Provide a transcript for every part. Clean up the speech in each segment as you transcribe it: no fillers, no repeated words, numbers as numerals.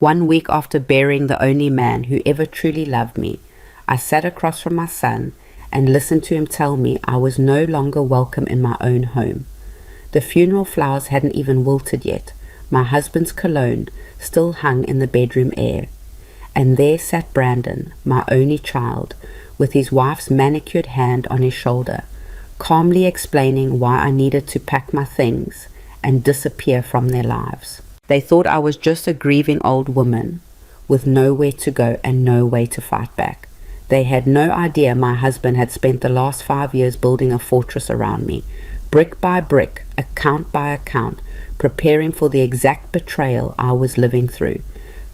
1 week after burying the only man who ever truly loved me, I sat across from my son and listened to him tell me I was no longer welcome in my own home. The funeral flowers hadn't even wilted yet. My husband's cologne still hung in the bedroom air. And there sat Brandon, my only child, with his wife's manicured hand on his shoulder, calmly explaining why I needed to pack my things and disappear from their lives. They thought I was just a grieving old woman with nowhere to go and no way to fight back. They had no idea my husband had spent the last 5 years building a fortress around me, brick by brick, account by account, preparing for the exact betrayal I was living through.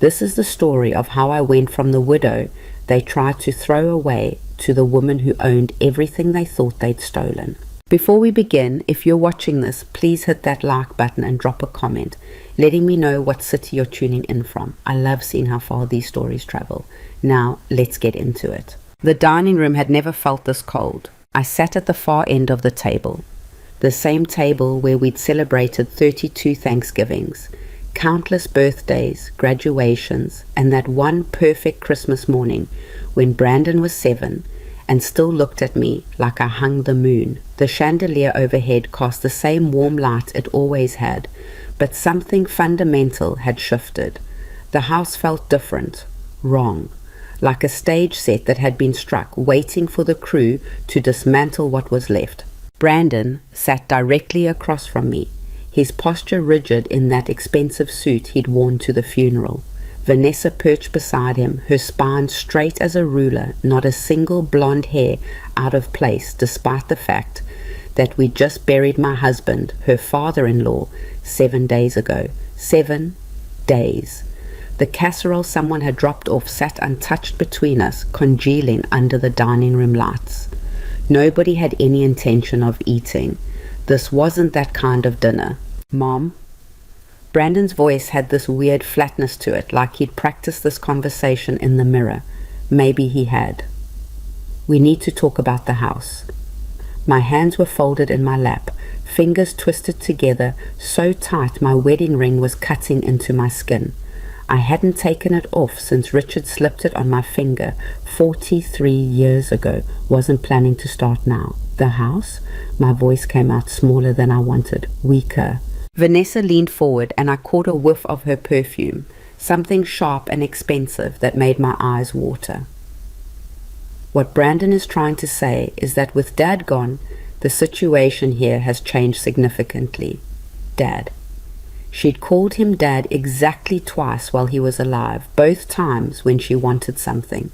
This is the story of how I went from the widow they tried to throw away to the woman who owned everything they thought they'd stolen. Before we begin, if you're watching this, please hit that like button and drop a comment, letting me know what city you're tuning in from. I love seeing how far these stories travel. Now, let's get into it. The dining room had never felt this cold. I sat at the far end of the table. The same table where we'd celebrated 32 Thanksgivings, countless birthdays, graduations, and that one perfect Christmas morning when Brandon was 7 and still looked at me like I hung the moon. The chandelier overhead cast the same warm light it always had, but something fundamental had shifted. The house felt different, wrong, like a stage set that had been struck, waiting for the crew to dismantle what was left. Brandon sat directly across from me, his posture rigid in that expensive suit he'd worn to the funeral. Vanessa perched beside him, her spine straight as a ruler, not a single blonde hair out of place, despite the fact that we'd just buried my husband, her father-in-law, 7 days ago. 7 days. The casserole someone had dropped off sat untouched between us, congealing under the dining room lights. Nobody had any intention of eating. This wasn't that kind of dinner. Mom? Brandon's voice had this weird flatness to it, like he'd practiced this conversation in the mirror. Maybe he had. We need to talk about the house. My hands were folded in my lap, fingers twisted together so tight my wedding ring was cutting into my skin. I hadn't taken it off since Richard slipped it on my finger 43 years ago. Wasn't planning to start now. The house? My voice came out smaller than I wanted, weaker. Vanessa leaned forward and I caught a whiff of her perfume, something sharp and expensive that made my eyes water. What Brandon is trying to say is that with Dad gone, the situation here has changed significantly. Dad. She'd called him Dad exactly twice while he was alive, both times when she wanted something.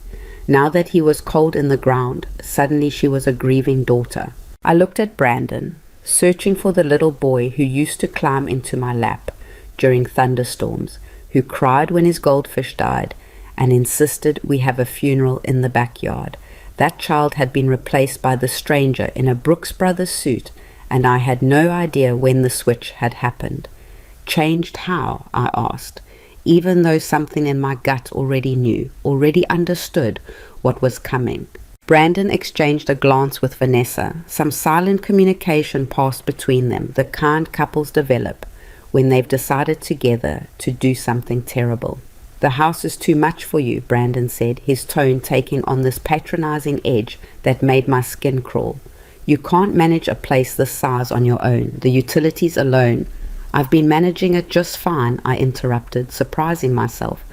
Now that he was cold in the ground, suddenly she was a grieving daughter. I looked at Brandon, searching for the little boy who used to climb into my lap during thunderstorms, who cried when his goldfish died and insisted we have a funeral in the backyard. That child had been replaced by the stranger in a Brooks Brothers suit, and I had no idea when the switch had happened. Changed how? I asked, even though something in my gut already knew, already understood what was coming. Brandon exchanged a glance with Vanessa. Some silent communication passed between them, the kind couples develop when they've decided together to do something terrible. The house is too much for you, Brandon said, his tone taking on this patronizing edge that made my skin crawl. You can't manage a place this size on your own, the utilities alone. I've been managing it just fine, I interrupted, surprising myself.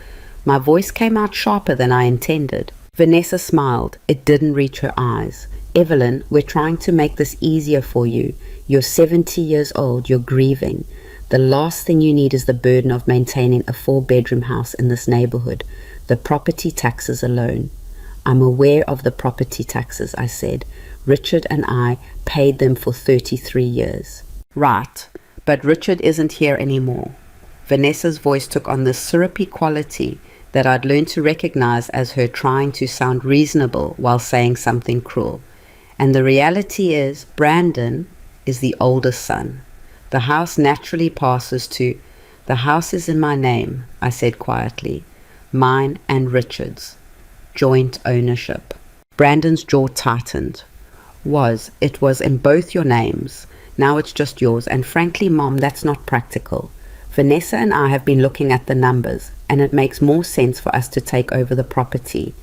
My voice came out sharper than I intended. Vanessa smiled. It didn't reach her eyes. Evelyn, we're trying to make this easier for you. You're 70 years old. You're grieving. The last thing you need is the burden of maintaining a 4-bedroom house in this neighborhood. The property taxes alone. I'm aware of the property taxes, I said. Richard and I paid them for 33 years. Right, but Richard isn't here anymore. Vanessa's voice took on this syrupy quality that I'd learned to recognize as her trying to sound reasonable while saying something cruel. And the reality is, Brandon is the oldest son. The house naturally passes to, the house is in my name, I said quietly. Mine and Richard's. Joint ownership. Brandon's jaw tightened. It was in both your names. Now it's just yours, and frankly, Mom, that's not practical. Vanessa and I have been looking at the numbers, and it makes more sense for us to take over the property.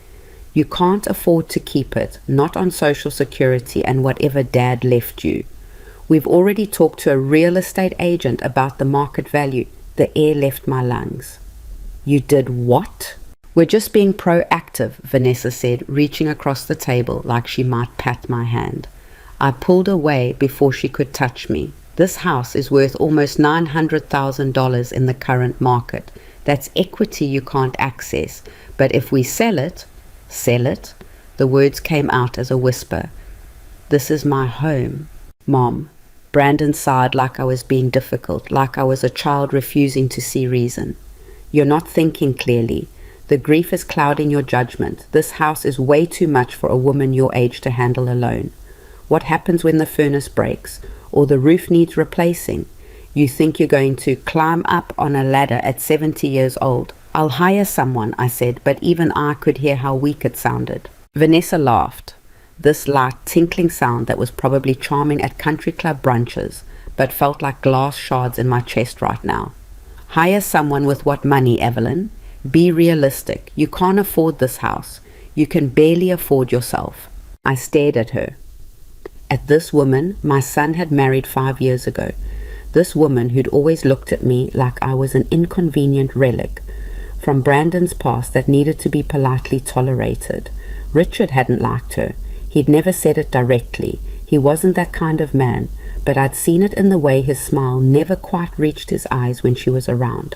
You can't afford to keep it, not on Social Security and whatever Dad left you. We've already talked to a real estate agent about the market value. The air left my lungs. You did what? We're just being proactive, Vanessa said, reaching across the table like she might pat my hand. I pulled away before she could touch me. This house is worth almost $900,000 in the current market. That's equity you can't access. But if we sell it, the words came out as a whisper. This is my home. Mom. Brandon sighed like I was being difficult, like I was a child refusing to see reason. You're not thinking clearly. The grief is clouding your judgment. This house is way too much for a woman your age to handle alone. What happens when the furnace breaks or the roof needs replacing? You think you're going to climb up on a ladder at 70 years old. I'll hire someone, I said, but even I could hear how weak it sounded. Vanessa laughed. This light, tinkling sound that was probably charming at country club brunches, but felt like glass shards in my chest right now. Hire someone with what money, Evelyn? Be realistic. You can't afford this house. You can barely afford yourself. I stared at her. At this woman my son had married 5 years ago. This woman who'd always looked at me like I was an inconvenient relic from Brandon's past that needed to be politely tolerated. Richard hadn't liked her. He'd never said it directly. He wasn't that kind of man, but I'd seen it in the way his smile never quite reached his eyes when she was around,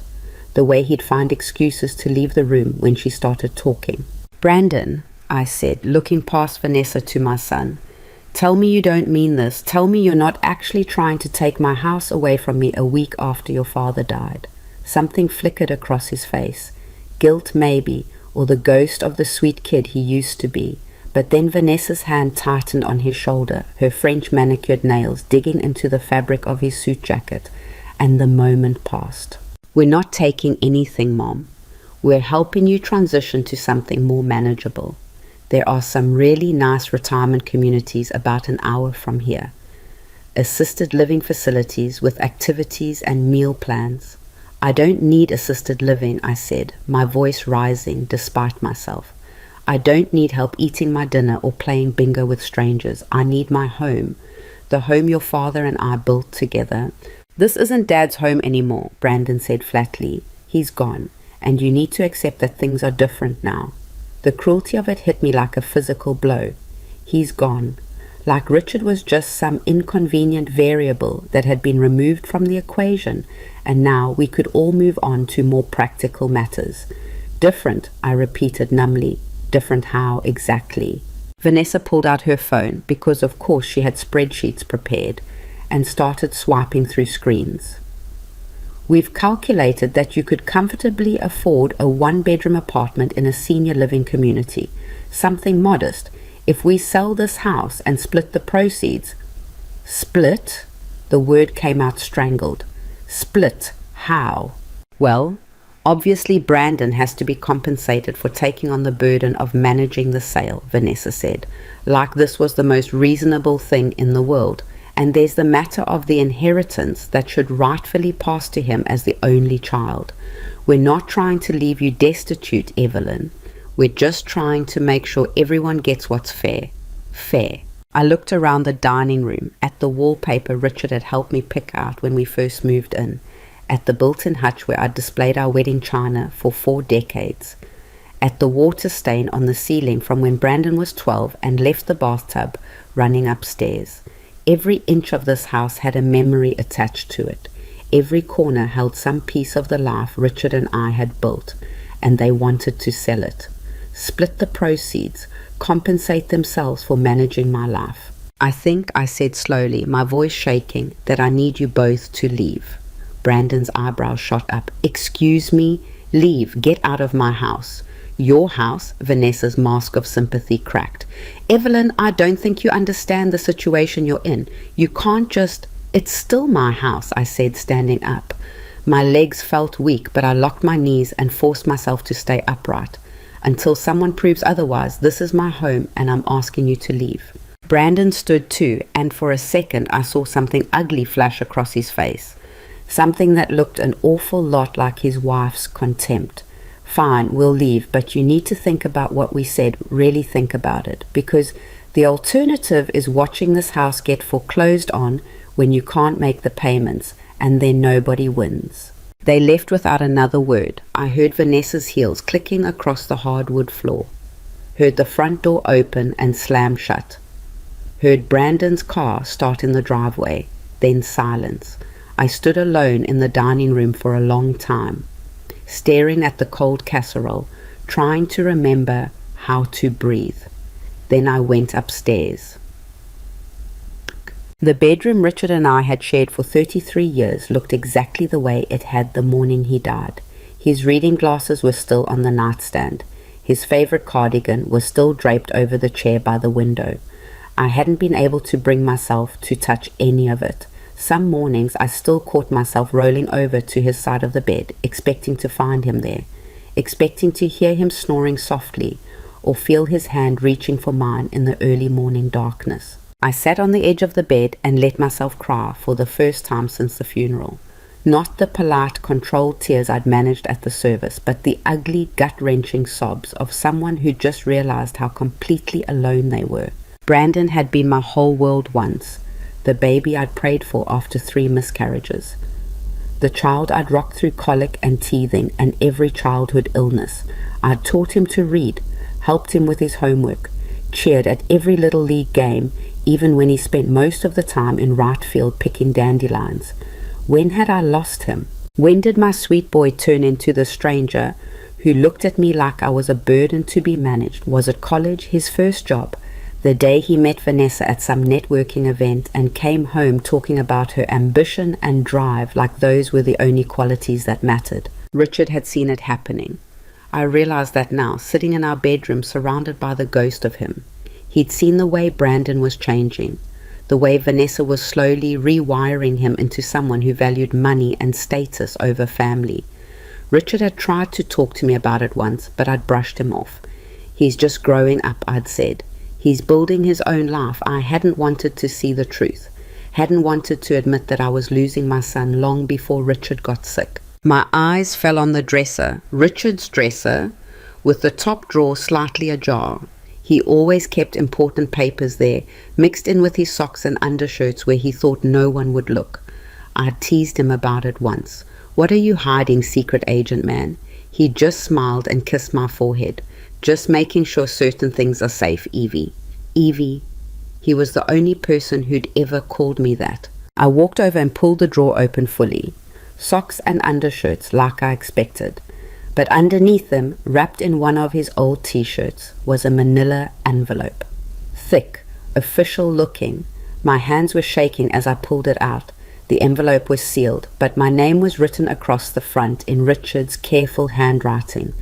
the way he'd find excuses to leave the room when she started talking. Brandon, I said, looking past Vanessa to my son, tell me you don't mean this. Tell me you're not actually trying to take my house away from me a week after your father died. Something flickered across his face. Guilt maybe, or the ghost of the sweet kid he used to be. But then Vanessa's hand tightened on his shoulder, her French manicured nails digging into the fabric of his suit jacket, and the moment passed. We're not taking anything, Mom. We're helping you transition to something more manageable. There are some really nice retirement communities about an hour from here. Assisted living facilities with activities and meal plans. I don't need assisted living, I said, my voice rising despite myself. I don't need help eating my dinner or playing bingo with strangers. I need my home, the home your father and I built together. This isn't Dad's home anymore, Brandon said flatly. He's gone, and you need to accept that things are different now. The cruelty of it hit me like a physical blow. He's gone, like Richard was just some inconvenient variable that had been removed from the equation, and now we could all move on to more practical matters. Different, I repeated numbly. Different how exactly? Vanessa pulled out her phone, because of course she had spreadsheets prepared, and started swiping through screens. We've calculated that you could comfortably afford a one-bedroom apartment in a senior living community, something modest, if we sell this house and split the proceeds. Split? The word came out strangled. Split? How? Well, obviously Brandon has to be compensated for taking on the burden of managing the sale, Vanessa said, like this was the most reasonable thing in the world. And there's the matter of the inheritance that should rightfully pass to him as the only child. We're not trying to leave you destitute, Evelyn. We're just trying to make sure everyone gets what's fair. Fair. I looked around the dining room, at the wallpaper Richard had helped me pick out when we first moved in, at the built-in hutch where I'd displayed our wedding china for 4 decades, at the water stain on the ceiling from when Brandon was 12 and left the bathtub running upstairs. Every inch of this house had a memory attached to it. Every corner held some piece of the life Richard and I had built, and they wanted to sell it. Split the proceeds, compensate themselves for managing my life. I think, I said slowly, my voice shaking, that I need you both to leave. Brandon's eyebrows shot up. Excuse me? Leave. Get out of my house. Your house, Vanessa's mask of sympathy cracked. Evelyn, I don't think you understand the situation you're in. You can't just... It's still my house, I said, standing up. My legs felt weak, but I locked my knees and forced myself to stay upright. Until someone proves otherwise, this is my home and I'm asking you to leave. Brandon stood too, and for a second I saw something ugly flash across his face. Something that looked an awful lot like his wife's contempt. Fine, we'll leave, but you need to think about what we said. Really think about it, because the alternative is watching this house get foreclosed on when you can't make the payments, and then nobody wins. They left without another word. I heard Vanessa's heels clicking across the hardwood floor. Heard the front door open and slam shut. Heard Brandon's car start in the driveway. Then silence. I stood alone in the dining room for a long time, staring at the cold casserole, trying to remember how to breathe. Then I went upstairs. The bedroom Richard and I had shared for 33 years looked exactly the way it had the morning he died. His reading glasses were still on the nightstand. His favorite cardigan was still draped over the chair by the window. I hadn't been able to bring myself to touch any of it. Some mornings I still caught myself rolling over to his side of the bed, expecting to find him there, expecting to hear him snoring softly, or feel his hand reaching for mine in the early morning darkness. I sat on the edge of the bed and let myself cry for the first time since the funeral. Not the polite, controlled tears I'd managed at the service, but the ugly, gut-wrenching sobs of someone who just realized how completely alone they were. Brandon had been my whole world once, the baby I'd prayed for after 3 miscarriages, the child I'd rocked through colic and teething and every childhood illness. I'd taught him to read, helped him with his homework, cheered at every little league game, even when he spent most of the time in right field picking dandelions. When had I lost him? When did my sweet boy turn into the stranger who looked at me like I was a burden to be managed? Was it college, his first job, the day he met Vanessa at some networking event and came home talking about her ambition and drive like those were the only qualities that mattered? Richard had seen it happening. I realized that now, sitting in our bedroom surrounded by the ghost of him. He'd seen the way Brandon was changing, the way Vanessa was slowly rewiring him into someone who valued money and status over family. Richard had tried to talk to me about it once, but I'd brushed him off. He's just growing up, I'd said. He's building his own life. I hadn't wanted to see the truth, hadn't wanted to admit that I was losing my son long before Richard got sick. My eyes fell on the dresser, Richard's dresser, with the top drawer slightly ajar. He always kept important papers there, mixed in with his socks and undershirts where he thought no one would look. I teased him about it once. "What are you hiding, secret agent man?" He just smiled and kissed my forehead. "Just making sure certain things are safe, Evie." Evie. He was the only person who'd ever called me that. I walked over and pulled the drawer open fully. Socks and undershirts, like I expected. But underneath them, wrapped in one of his old t-shirts, was a manila envelope. Thick, official looking. My hands were shaking as I pulled it out. The envelope was sealed, but my name was written across the front in Richard's careful handwriting.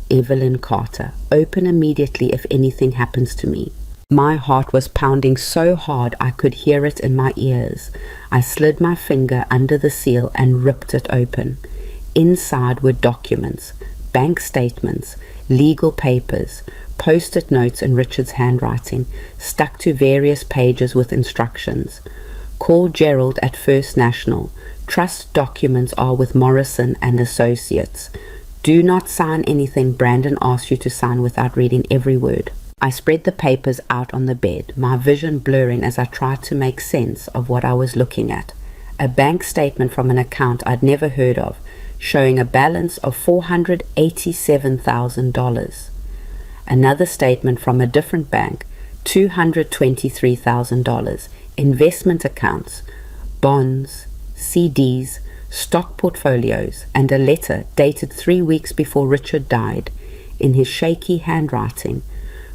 Evelyn Carter. Open immediately if anything happens to me. My heart was pounding so hard I could hear it in my ears. I slid my finger under the seal and ripped it open. Inside were documents, bank statements, legal papers, post-it notes in Richard's handwriting, stuck to various pages with instructions. Call Gerald at First National. Trust documents are with Morrison and Associates. Do not sign anything Brandon asks you to sign without reading every word. I spread the papers out on the bed, my vision blurring as I tried to make sense of what I was looking at. A bank statement from an account I'd never heard of, showing a balance of $487,000. Another statement from a different bank, $223,000. Investment accounts, bonds, CDs, stock portfolios, and a letter dated 3 weeks before Richard died, in his shaky handwriting,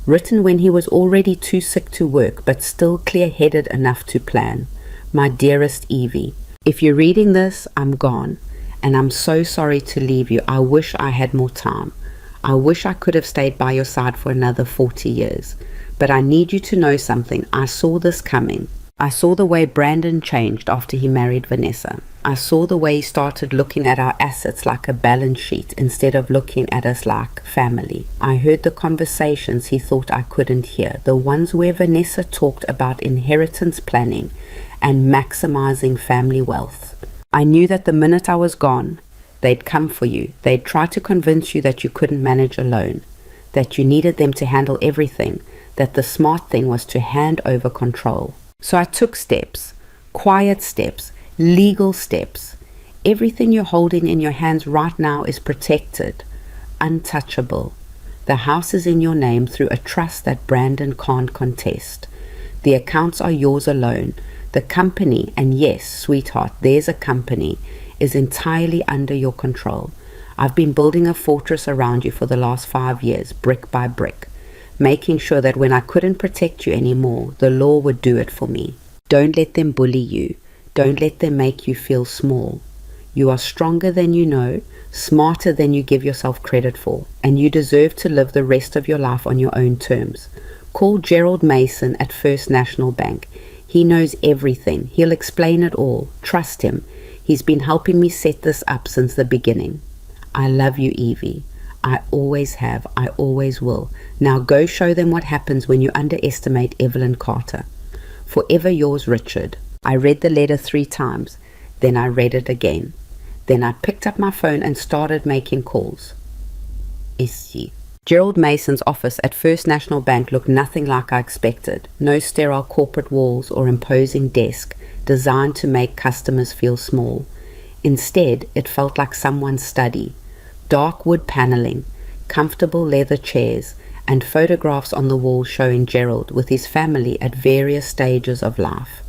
written when he was already too sick to work, but still clear-headed enough to plan. My dearest Evie, if you're reading this, I'm gone. And I'm so sorry to leave you. I wish I had more time. I wish I could have stayed by your side for another 40 years. But I need you to know something. I saw this coming. I saw the way Brandon changed after he married Vanessa. I saw the way he started looking at our assets like a balance sheet instead of looking at us like family. I heard the conversations he thought I couldn't hear, the ones where Vanessa talked about inheritance planning and maximizing family wealth. I knew that the minute I was gone, they'd come for you. They'd try to convince you that you couldn't manage alone, that you needed them to handle everything, that the smart thing was to hand over control. So I took steps, quiet steps, legal steps. Everything you're holding in your hands right now is protected, untouchable. The house is in your name through a trust that Brandon can't contest. The accounts are yours alone. The company, and yes, sweetheart, there's a company, is entirely under your control. I've been building a fortress around you for the last 5 years, brick by brick, making sure that when I couldn't protect you anymore, the law would do it for me. Don't let them bully you. Don't let them make you feel small. You are stronger than you know, smarter than you give yourself credit for, and you deserve to live the rest of your life on your own terms. Call Gerald Mason at First National Bank. He knows everything. He'll explain it all. Trust him. He's been helping me set this up since the beginning. I love you, Evie. I always have. I always will. Now go show them what happens when you underestimate Evelyn Carter. Forever yours, Richard. I read the letter 3 times. Then I read it again. Then I picked up my phone and started making calls. Ici. Gerald Mason's office at First National Bank looked nothing like I expected. No sterile corporate walls or imposing desk designed to make customers feel small. Instead, it felt like someone's study. Dark wood paneling, comfortable leather chairs, and photographs on the wall showing Gerald with his family at various stages of life.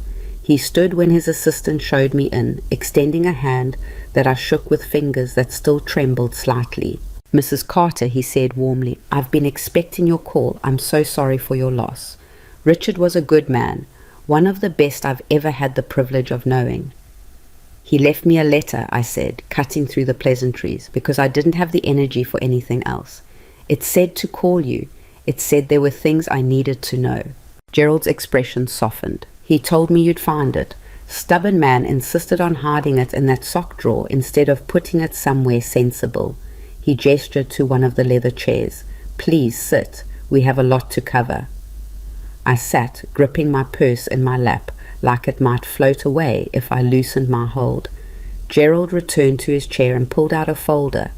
He stood when his assistant showed me in, extending a hand that I shook with fingers that still trembled slightly. Mrs. Carter, he said warmly, I've been expecting your call. I'm so sorry for your loss. Richard was a good man, one of the best I've ever had the privilege of knowing. He left me a letter, I said, cutting through the pleasantries, because I didn't have the energy for anything else. It said to call you. It said there were things I needed to know. Gerald's expression softened. He told me you'd find it. Stubborn man insisted on hiding it in that sock drawer instead of putting it somewhere sensible. He gestured to one of the leather chairs. Please sit. We have a lot to cover. I sat, gripping my purse in my lap, like it might float away if I loosened my hold. Gerald returned to his chair and pulled out a folder,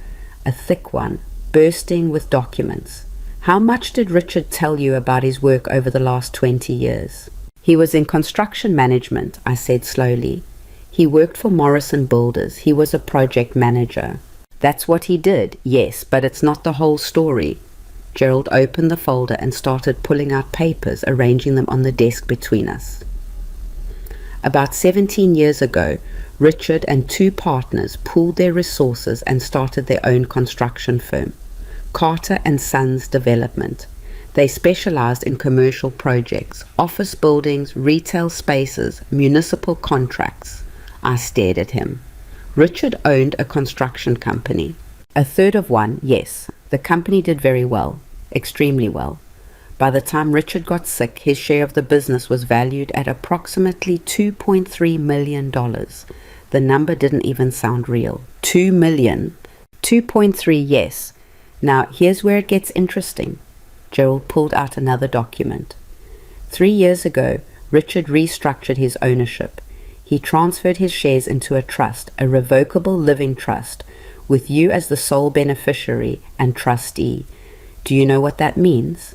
a thick one, bursting with documents. How much did Richard tell you about his work over the last 20 years? He was in construction management, I said slowly. He worked for Morrison Builders. He was a project manager. That's what he did, yes, but it's not the whole story. Gerald opened the folder and started pulling out papers, arranging them on the desk between us. About 17 years ago, Richard and 2 partners pooled their resources and started their own construction firm, Carter and Sons Development. They specialized in commercial projects, office buildings, retail spaces, municipal contracts. I stared at him. Richard owned a construction company. A third of one, yes. The company did very well, extremely well. By the time Richard got sick, his share of the business was valued at approximately $2.3 million. The number didn't even sound real. 2 million. 2.3, yes. Now, here's where it gets interesting. Gerald pulled out another document. 3 years ago, Richard restructured his ownership. He transferred his shares into a trust, a revocable living trust, with you as the sole beneficiary and trustee. Do you know what that means?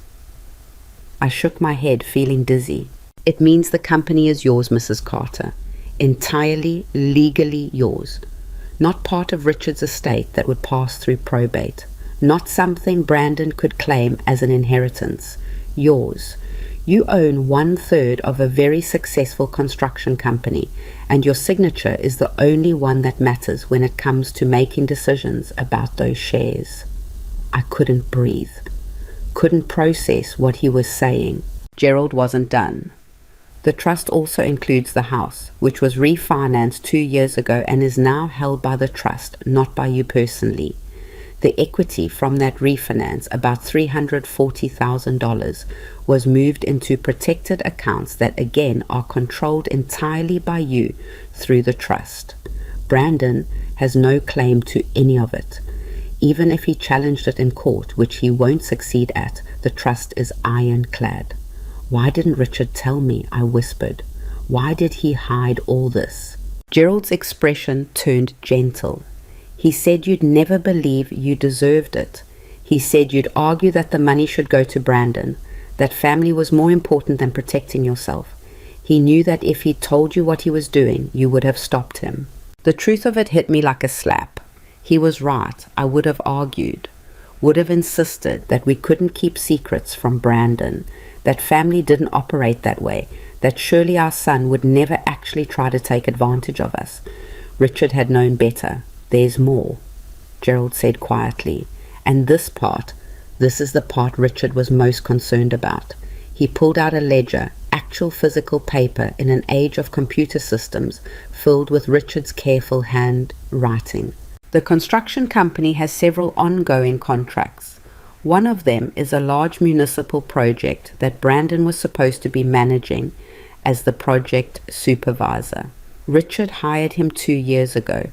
I shook my head, feeling dizzy. It means the company is yours, Mrs. Carter. Entirely, legally yours. Not part of Richard's estate that would pass through probate. Not something Brandon could claim as an inheritance. Yours. You own 1/3 of a very successful construction company, and your signature is the only one that matters when it comes to making decisions about those shares. I couldn't breathe. Couldn't process what he was saying. Gerald wasn't done. The trust also includes the house, which was refinanced 2 years ago and is now held by the trust, not by you personally. The equity from that refinance, about $340,000, was moved into protected accounts that again are controlled entirely by you through the trust. Brandon has no claim to any of it. Even if he challenged it in court, which he won't succeed at, the trust is ironclad. Why didn't Richard tell me? I whispered. Why did he hide all this? Gerald's expression turned gentle. He said you'd never believe you deserved it. He said you'd argue that the money should go to Brandon, that family was more important than protecting yourself. He knew that if he'd told you what he was doing, you would have stopped him. The truth of it hit me like a slap. He was right. I would have argued, would have insisted that we couldn't keep secrets from Brandon, that family didn't operate that way, that surely our son would never actually try to take advantage of us. Richard had known better. There's more, Gerald said quietly. And this is the part Richard was most concerned about. He pulled out a ledger, actual physical paper in an age of computer systems filled with Richard's careful handwriting. The construction company has several ongoing contracts. One of them is a large municipal project that Brandon was supposed to be managing as the project supervisor. Richard hired him 2 years ago.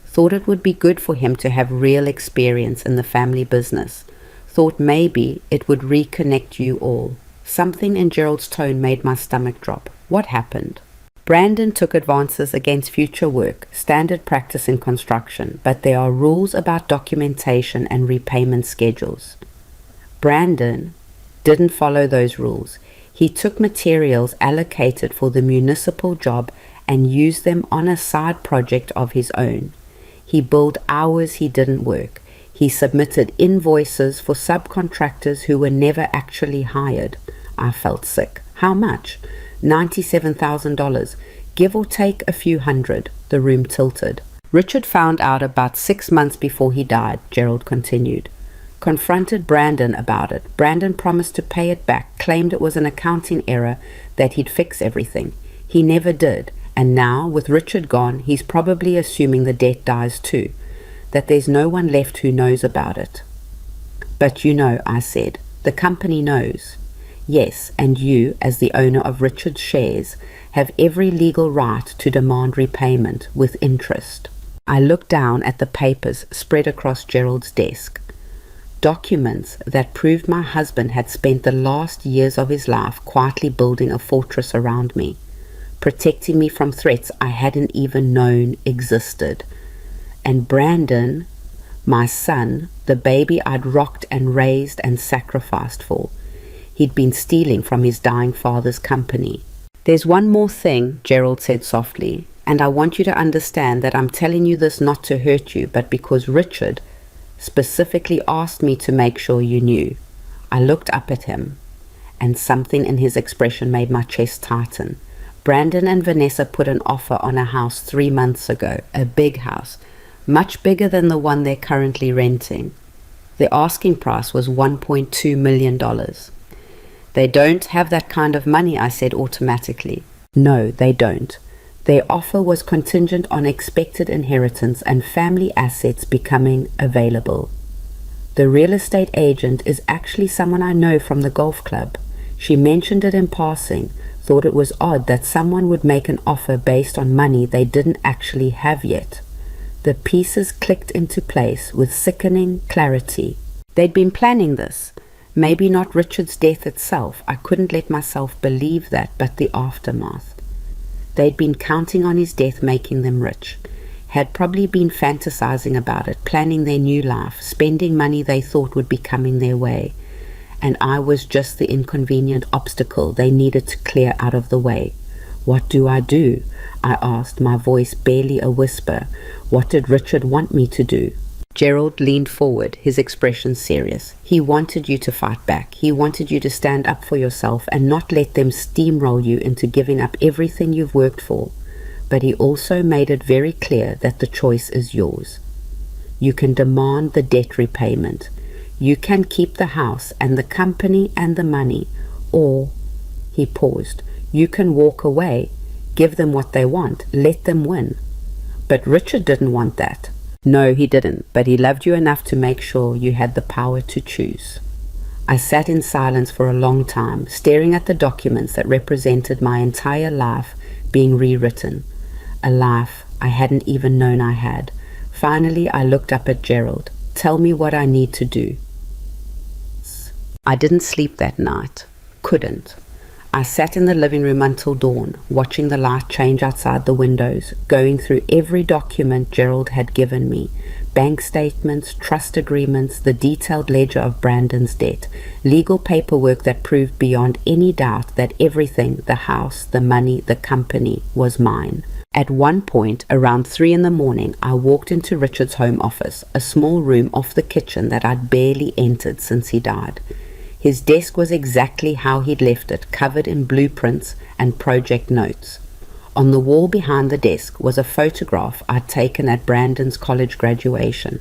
Thought it would be good for him to have real experience in the family business. Thought maybe it would reconnect you all. Something in Gerald's tone made my stomach drop. What happened? Brandon took advances against future work, standard practice in construction, but there are rules about documentation and repayment schedules. Brandon didn't follow those rules. He took materials allocated for the municipal job and used them on a side project of his own. He billed hours he didn't work. He submitted invoices for subcontractors who were never actually hired. I felt sick. How much? $97,000, give or take a few hundred. The room tilted. Richard found out about 6 months before he died, Gerald continued. Confronted Brandon about it. Brandon promised to pay it back, claimed it was an accounting error, that he'd fix everything. He never did. And now, with Richard gone, he's probably assuming the debt dies too, that there's no one left who knows about it. But you know, I said, the company knows. Yes, and you, as the owner of Richard's shares, have every legal right to demand repayment with interest. I looked down at the papers spread across Gerald's desk. Documents that proved my husband had spent the last years of his life quietly building a fortress around me, protecting me from threats I hadn't even known existed. And Brandon, my son, the baby I'd rocked and raised and sacrificed for, he'd been stealing from his dying father's company. There's one more thing, Gerald said softly, and I want you to understand that I'm telling you this not to hurt you, but because Richard specifically asked me to make sure you knew. I looked up at him, and something in his expression made my chest tighten. Brandon and Vanessa put an offer on a house 3 months ago, a big house, much bigger than the one they're currently renting. The asking price was $1.2 million. They don't have that kind of money, I said automatically. No, they don't. Their offer was contingent on expected inheritance and family assets becoming available. The real estate agent is actually someone I know from the golf club. She mentioned it in passing, thought it was odd that someone would make an offer based on money they didn't actually have yet. The pieces clicked into place with sickening clarity. They'd been planning this. Maybe not Richard's death itself. I couldn't let myself believe that, but the aftermath. They'd been counting on his death making them rich. Had probably been fantasizing about it, planning their new life, spending money they thought would be coming their way. And I was just the inconvenient obstacle they needed to clear out of the way. What do? I asked, my voice barely a whisper. What did Richard want me to do? Gerald leaned forward, his expression serious. He wanted you to fight back. He wanted you to stand up for yourself and not let them steamroll you into giving up everything you've worked for. But he also made it very clear that the choice is yours. You can demand the debt repayment. You can keep the house and the company and the money, or, he paused, you can walk away, give them what they want, let them win. But Richard didn't want that. No, he didn't, but he loved you enough to make sure you had the power to choose. I sat in silence for a long time, staring at the documents that represented my entire life being rewritten, a life I hadn't even known I had. Finally, I looked up at Gerald. Tell me what I need to do. I didn't sleep that night. Couldn't. I sat in the living room until dawn, watching the light change outside the windows, going through every document Gerald had given me. Bank statements, trust agreements, the detailed ledger of Brandon's debt, legal paperwork that proved beyond any doubt that everything, the house, the money, the company, was mine. At one point, around 3 in the morning, I walked into Richard's home office, a small room off the kitchen that I'd barely entered since he died. His desk was exactly how he'd left it, covered in blueprints and project notes. On the wall behind the desk was a photograph I'd taken at Brandon's college graduation.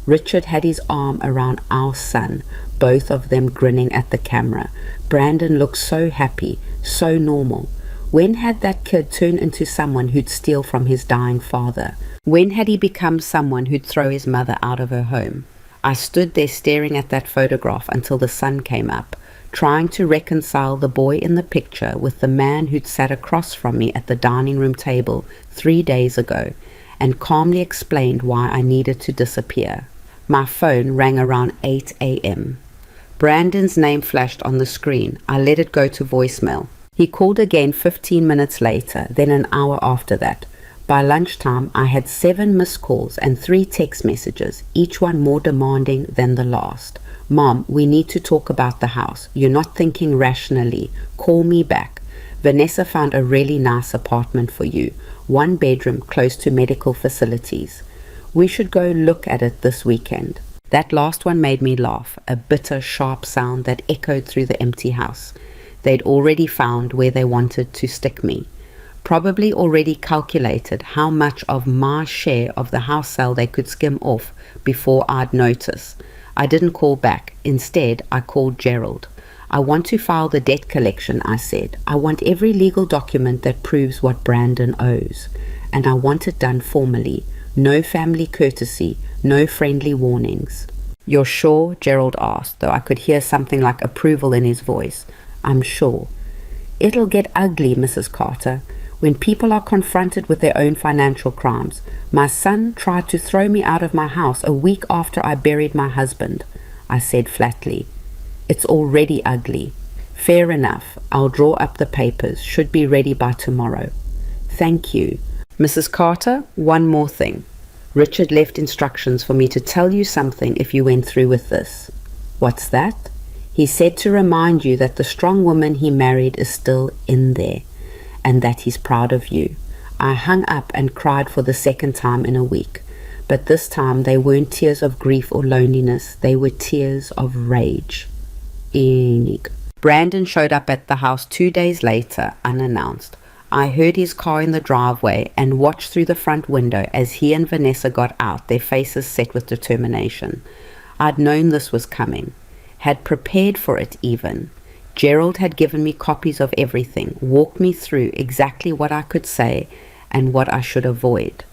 Richard had his arm around our son, both of them grinning at the camera. Brandon looked so happy, so normal. When had that kid turned into someone who'd steal from his dying father? When had he become someone who'd throw his mother out of her home? I stood there staring at that photograph until the sun came up, trying to reconcile the boy in the picture with the man who'd sat across from me at the dining room table 3 days ago, and calmly explained why I needed to disappear. My phone rang around 8 a.m. Brandon's name flashed on the screen. I let it go to voicemail. He called again 15 minutes later, then an hour after that. By lunchtime, I had 7 missed calls and 3 text messages, each one more demanding than the last. Mom, we need to talk about the house. You're not thinking rationally. Call me back. Vanessa found a really nice apartment for you. 1 bedroom close to medical facilities. We should go look at it this weekend. That last one made me laugh, a bitter, sharp sound that echoed through the empty house. They'd already found where they wanted to stick me. Probably already calculated how much of my share of the house sale they could skim off before I'd notice. I didn't call back. Instead, I called Gerald. I want to file the debt collection, I said. I want every legal document that proves what Brandon owes. And I want it done formally. No family courtesy, no friendly warnings. You're sure? Gerald asked, though I could hear something like approval in his voice. I'm sure. It'll get ugly, Mrs. Carter. When people are confronted with their own financial crimes. My son tried to throw me out of my house a week after I buried my husband, I said flatly. It's already ugly. Fair enough. I'll draw up the papers. Should be ready by tomorrow. Thank you. Mrs. Carter, one more thing. Richard left instructions for me to tell you something if you went through with this. What's that? He said to remind you that the strong woman he married is still in there, and that he's proud of you. I hung up and cried for the 2nd time in a week, but this time they weren't tears of grief or loneliness, they were tears of rage. Enig. Brandon showed up at the house 2 days later, unannounced. I heard his car in the driveway and watched through the front window as he and Vanessa got out, their faces set with determination. I'd known this was coming, had prepared for it even. Gerald had given me copies of everything, walked me through exactly what I could say and what I should avoid.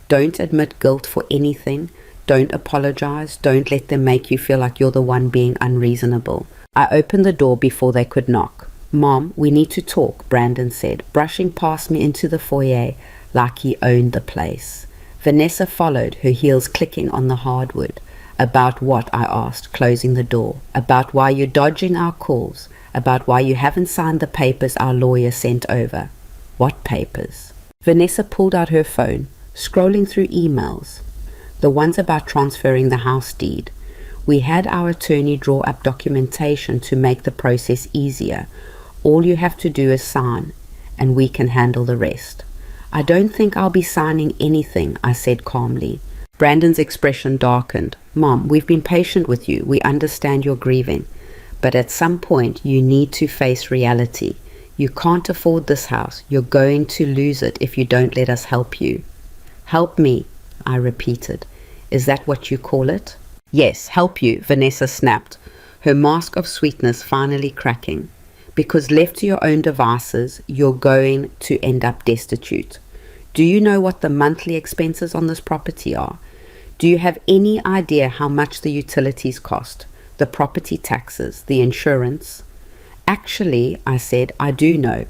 Don't admit guilt for anything. Don't apologize. Don't let them make you feel like you're the one being unreasonable. I opened the door before they could knock. Mom, we need to talk, Brandon said, brushing past me into the foyer like he owned the place. Vanessa followed, her heels clicking on the hardwood. About what? I asked, closing the door. About why you're dodging our calls. About why you haven't signed the papers our lawyer sent over. What papers? Vanessa pulled out her phone, scrolling through emails. The ones about transferring the house deed. We had our attorney draw up documentation to make the process easier. All you have to do is sign, and we can handle the rest. I don't think I'll be signing anything, I said calmly. Brandon's expression darkened. Mom, we've been patient with you. We understand you're grieving. But at some point, you need to face reality. You can't afford this house. You're going to lose it if you don't let us help you. Help me, I repeated. Is that what you call it? Yes, help you, Vanessa snapped, her mask of sweetness finally cracking. Because left to your own devices, you're going to end up destitute. Do you know what the monthly expenses on this property are? Do you have any idea how much the utilities cost? The property taxes, the insurance? Actually, I said, I do know,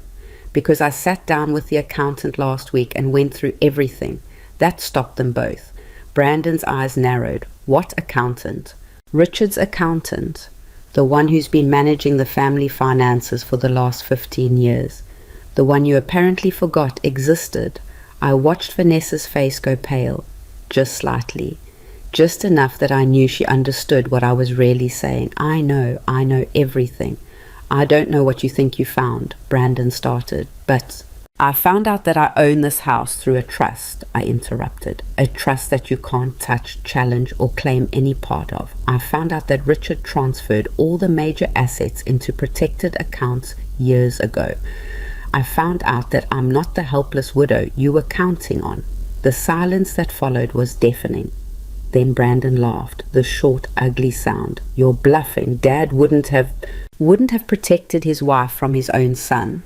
because I sat down with the accountant last week and went through everything. That stopped them both. Brandon's eyes narrowed. What accountant? Richard's accountant. the one who's been managing the family finances for the last 15 years, the one you apparently forgot existed. I watched Vanessa's face go pale, just slightly, just enough that I knew she understood what I was really saying. I know everything. I don't know what you think you found, Brandon started, but I found out that I own this house through a trust, I interrupted. A trust that you can't touch, challenge, or claim any part of. I found out that Richard transferred all the major assets into protected accounts years ago. I found out that I'm not the helpless widow you were counting on. The silence that followed was deafening. Then Brandon laughed, the short, ugly sound. You're bluffing. Dad wouldn't have protected his wife from his own son.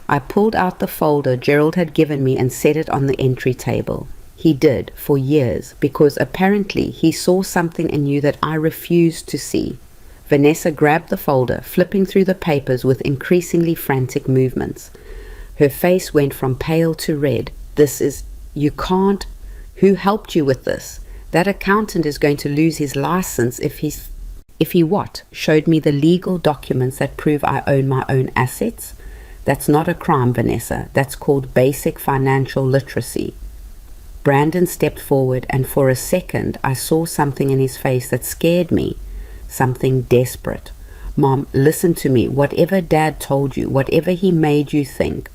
I pulled out the folder Gerald had given me and set it on the entry table. He did, for years, because apparently he saw something in you that I refused to see. Vanessa grabbed the folder, flipping through the papers with increasingly frantic movements. Her face went from pale to red. You can't. Who helped you with this? That accountant is going to lose his license if he what? Showed me the legal documents that prove I own my own assets? That's not a crime, Vanessa. That's called basic financial literacy. Brandon stepped forward, and for a second I saw something in his face that scared me. Something desperate. Mom, listen to me. Whatever Dad told you, whatever he made you think.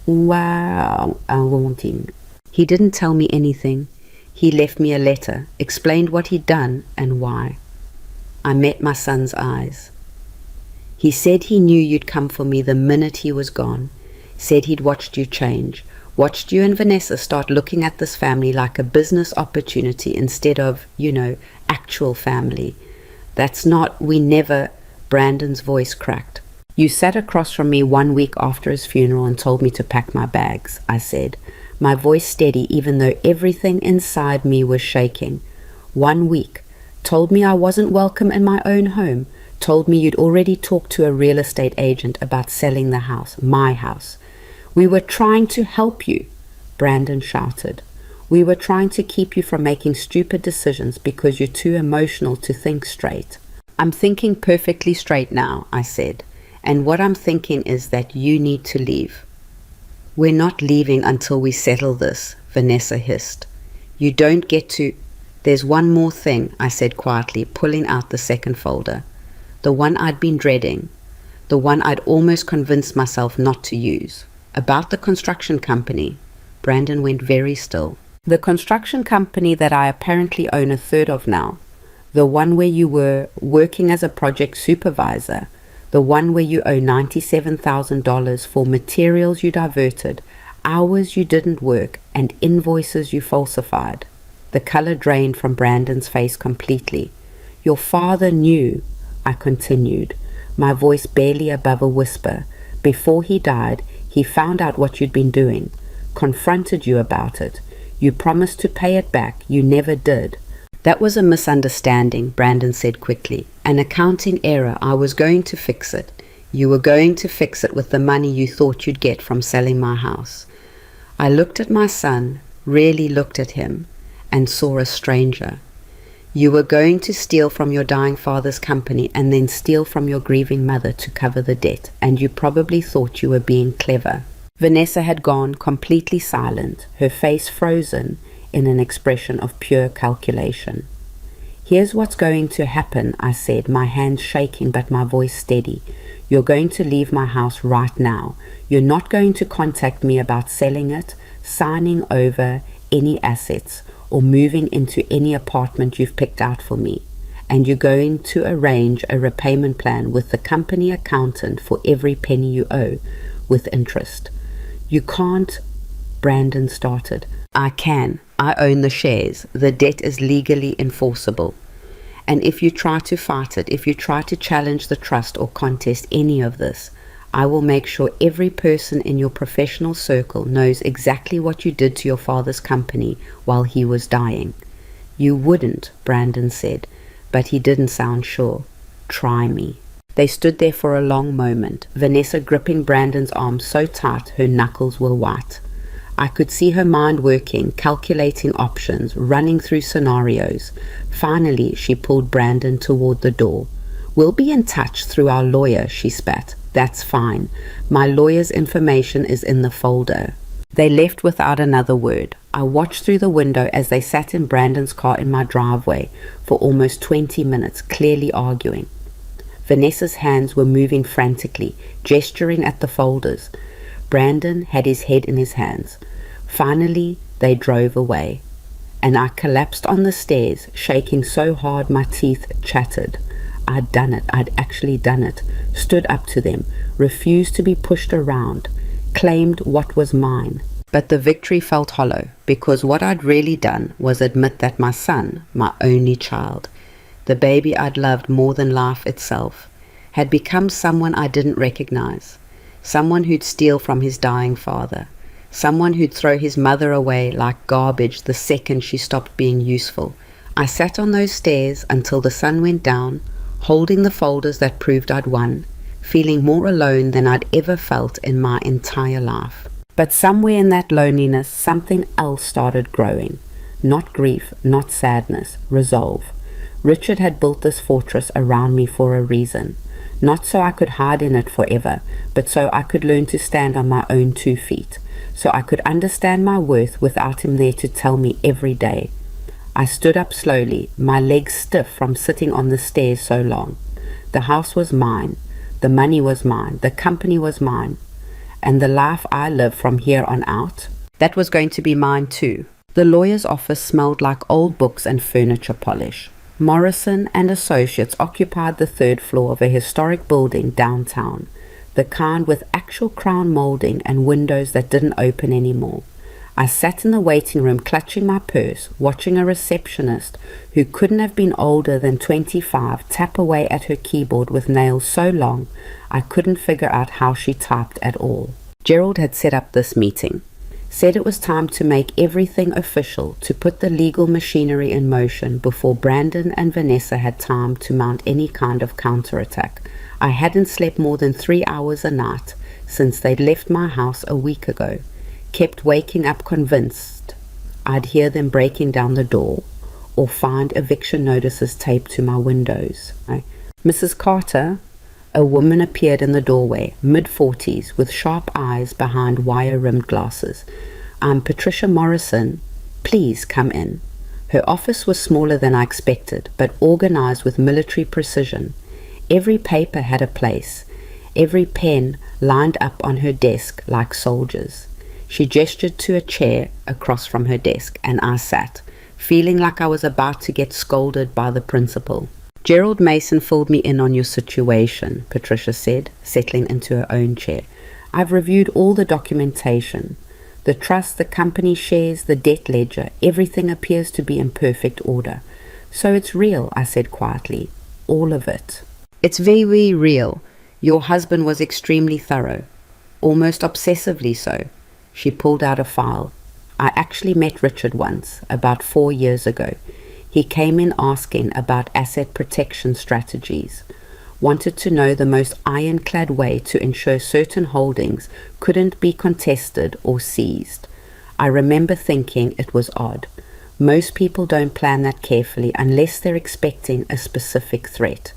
Wow, I want him. He didn't tell me anything. He left me a letter, explained what he'd done and why. I met my son's eyes. He said he knew you'd come for me the minute he was gone. Said he'd watched you change. Watched you and Vanessa start looking at this family like a business opportunity instead of, actual family. We never, Brandon's voice cracked. You sat across from me 1 week after his funeral and told me to pack my bags, I said, my voice steady even though everything inside me was shaking. 1 week. Told me I wasn't welcome in my own home. Told me you'd already talked to a real estate agent about selling the house, my house. We were trying to help you, Brandon shouted. We were trying to keep you from making stupid decisions because you're too emotional to think straight. I'm thinking perfectly straight now, I said, and what I'm thinking is that you need to leave. We're not leaving until we settle this, Vanessa hissed. You don't get to... There's one more thing, I said quietly, pulling out the second folder. The one I'd been dreading. The one I'd almost convinced myself not to use. About the construction company. Brandon went very still. The construction company that I apparently own a third of now. The one where you were working as a project supervisor. The one where you owe $97,000 for materials you diverted, hours you didn't work, and invoices you falsified. The color drained from Brandon's face completely. Your father knew, I continued, my voice barely above a whisper. Before he died, he found out what you'd been doing, confronted you about it. You promised to pay it back. You never did. That was a misunderstanding, Brandon said quickly. An accounting error. I was going to fix it. You were going to fix it with the money you thought you'd get from selling my house. I looked at my son, really looked at him, and saw a stranger. You were going to steal from your dying father's company and then steal from your grieving mother to cover the debt, and you probably thought you were being clever. Vanessa had gone completely silent, her face frozen in an expression of pure calculation. Here's what's going to happen, I said, my hands shaking but my voice steady. You're going to leave my house right now. You're not going to contact me about selling it, signing over any assets, or moving into any apartment you've picked out for me. And you're going to arrange a repayment plan with the company accountant for every penny you owe, with interest. You can't, Brandon started. I can. I own the shares. The debt is legally enforceable. And if you try to fight it, if you try to challenge the trust or contest any of this, I will make sure every person in your professional circle knows exactly what you did to your father's company while he was dying. You wouldn't, Brandon said, but he didn't sound sure. Try me. They stood there for a long moment, Vanessa gripping Brandon's arm so tight her knuckles were white. I could see her mind working, calculating options, running through scenarios. Finally, she pulled Brandon toward the door. "We'll be in touch through our lawyer," she spat. "That's fine. My lawyer's information is in the folder." They left without another word. I watched through the window as they sat in Brandon's car in my driveway for almost 20 minutes, clearly arguing. Vanessa's hands were moving frantically, gesturing at the folders. Brandon had his head in his hands. Finally, they drove away, and I collapsed on the stairs, shaking so hard my teeth chattered. I'd done it. I'd actually done it. Stood up to them, refused to be pushed around, claimed what was mine. But the victory felt hollow, because what I'd really done was admit that my son, my only child, the baby I'd loved more than life itself, had become someone I didn't recognize, someone who'd steal from his dying father, someone who'd throw his mother away like garbage the second she stopped being useful. I sat on those stairs until the sun went down, holding the folders that proved I'd won, feeling more alone than I'd ever felt in my entire life. But somewhere in that loneliness, something else started growing. Not grief, not sadness, resolve. Richard had built this fortress around me for a reason. Not so I could hide in it forever, but so I could learn to stand on my own 2 feet. So I could understand my worth without him there to tell me every day. I stood up slowly, my legs stiff from sitting on the stairs so long. The house was mine. The money was mine. The company was mine. And the life I live from here on out, that was going to be mine too. The lawyer's office smelled like old books and furniture polish. Morrison and Associates occupied the 3rd floor of a historic building downtown, the kind with actual crown molding and windows that didn't open anymore. I sat in the waiting room clutching my purse, watching a receptionist who couldn't have been older than 25 tap away at her keyboard with nails so long I couldn't figure out how she typed at all. Gerald had set up this meeting, said it was time to make everything official, to put the legal machinery in motion before Brandon and Vanessa had time to mount any kind of counterattack. I hadn't slept more than 3 hours a night since they'd left my house a week ago. Kept waking up convinced I'd hear them breaking down the door or find eviction notices taped to my windows. Mrs. Carter, a woman, appeared in the doorway, mid-40s, with sharp eyes behind wire-rimmed glasses. "I'm Patricia Morrison. Please come in." Her office was smaller than I expected, but organized with military precision. Every paper had a place, every pen lined up on her desk like soldiers. She gestured to a chair across from her desk, and I sat, feeling like I was about to get scolded by the principal. "Gerald Mason filled me in on your situation," Patricia said, settling into her own chair. "I've reviewed all the documentation. The trust, the company shares, the debt ledger, everything appears to be in perfect order. So it's real," I said quietly. "All of it. It's very real. Your husband was extremely thorough, almost obsessively so." She pulled out a file. "I actually met Richard once, about 4 years ago. He came in asking about asset protection strategies, wanted to know the most ironclad way to ensure certain holdings couldn't be contested or seized. I remember thinking it was odd. Most people don't plan that carefully unless they're expecting a specific threat.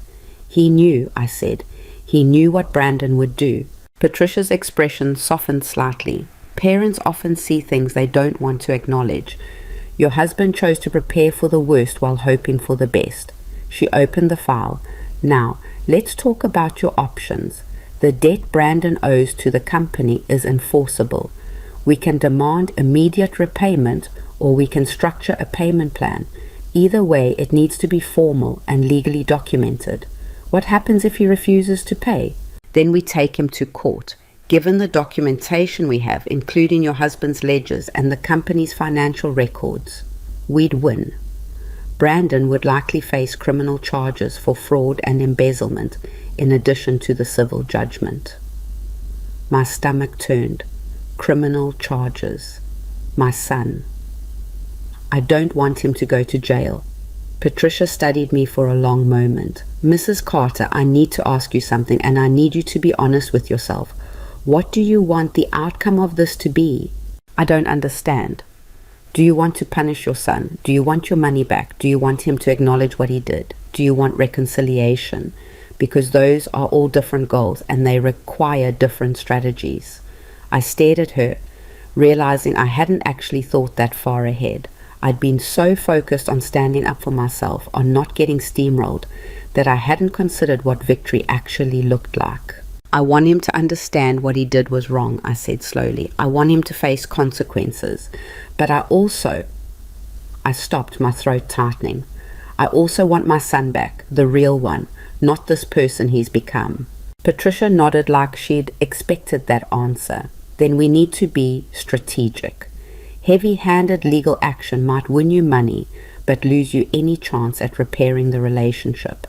He knew," I said. "He knew what Brandon would do." Patricia's expression softened slightly. "Parents often see things they don't want to acknowledge. Your husband chose to prepare for the worst while hoping for the best." She opened the file. "Now, let's talk about your options. The debt Brandon owes to the company is enforceable. We can demand immediate repayment, or we can structure a payment plan. Either way, it needs to be formal and legally documented. What happens if he refuses to pay? Then we take him to court. Given the documentation we have, including your husband's ledgers and the company's financial records, we'd win. Brandon would likely face criminal charges for fraud and embezzlement in addition to the civil judgment." My stomach turned. Criminal charges. My son. "I don't want him to go to jail." Patricia studied me for a long moment. "Mrs. Carter, I need to ask you something, and I need you to be honest with yourself. What do you want the outcome of this to be?" "I don't understand. Do you want to punish your son? Do you want your money back? Do you want him to acknowledge what he did? Do you want reconciliation?" because those are all different goals and they require different strategies. I stared at her, realizing I hadn't actually thought that far ahead. I'd been so focused on standing up for myself, on not getting steamrolled, that I hadn't considered what victory actually looked like. I want him to understand what he did was wrong, I said slowly. I want him to face consequences. But I stopped, my throat tightening. I also want my son back, the real one, not this person he's become. Patricia nodded like she'd expected that answer. Then we need to be strategic. Heavy-handed legal action might win you money, but lose you any chance at repairing the relationship.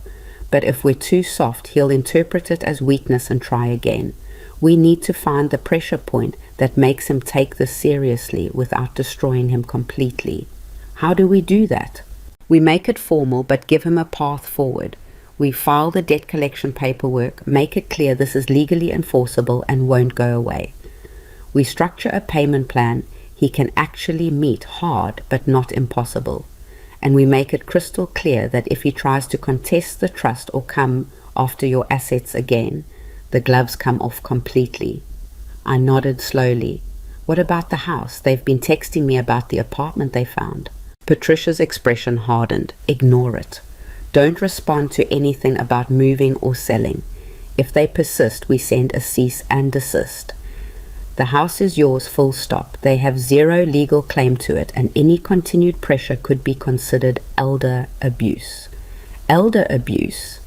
But if we're too soft, he'll interpret it as weakness and try again. We need to find the pressure point that makes him take this seriously without destroying him completely. How do we do that? We make it formal, but give him a path forward. We file the debt collection paperwork, make it clear this is legally enforceable and won't go away. We structure a payment plan he can actually meet, hard but not impossible. And we make it crystal clear that if he tries to contest the trust or come after your assets again, the gloves come off completely. I nodded slowly. What about the house? They've been texting me about the apartment they found. Patricia's expression hardened. Ignore it. Don't respond to anything about moving or selling. If they persist, we send a cease and desist. The house is yours, full stop. They have zero legal claim to it, and any continued pressure could be considered elder abuse. Elder abuse?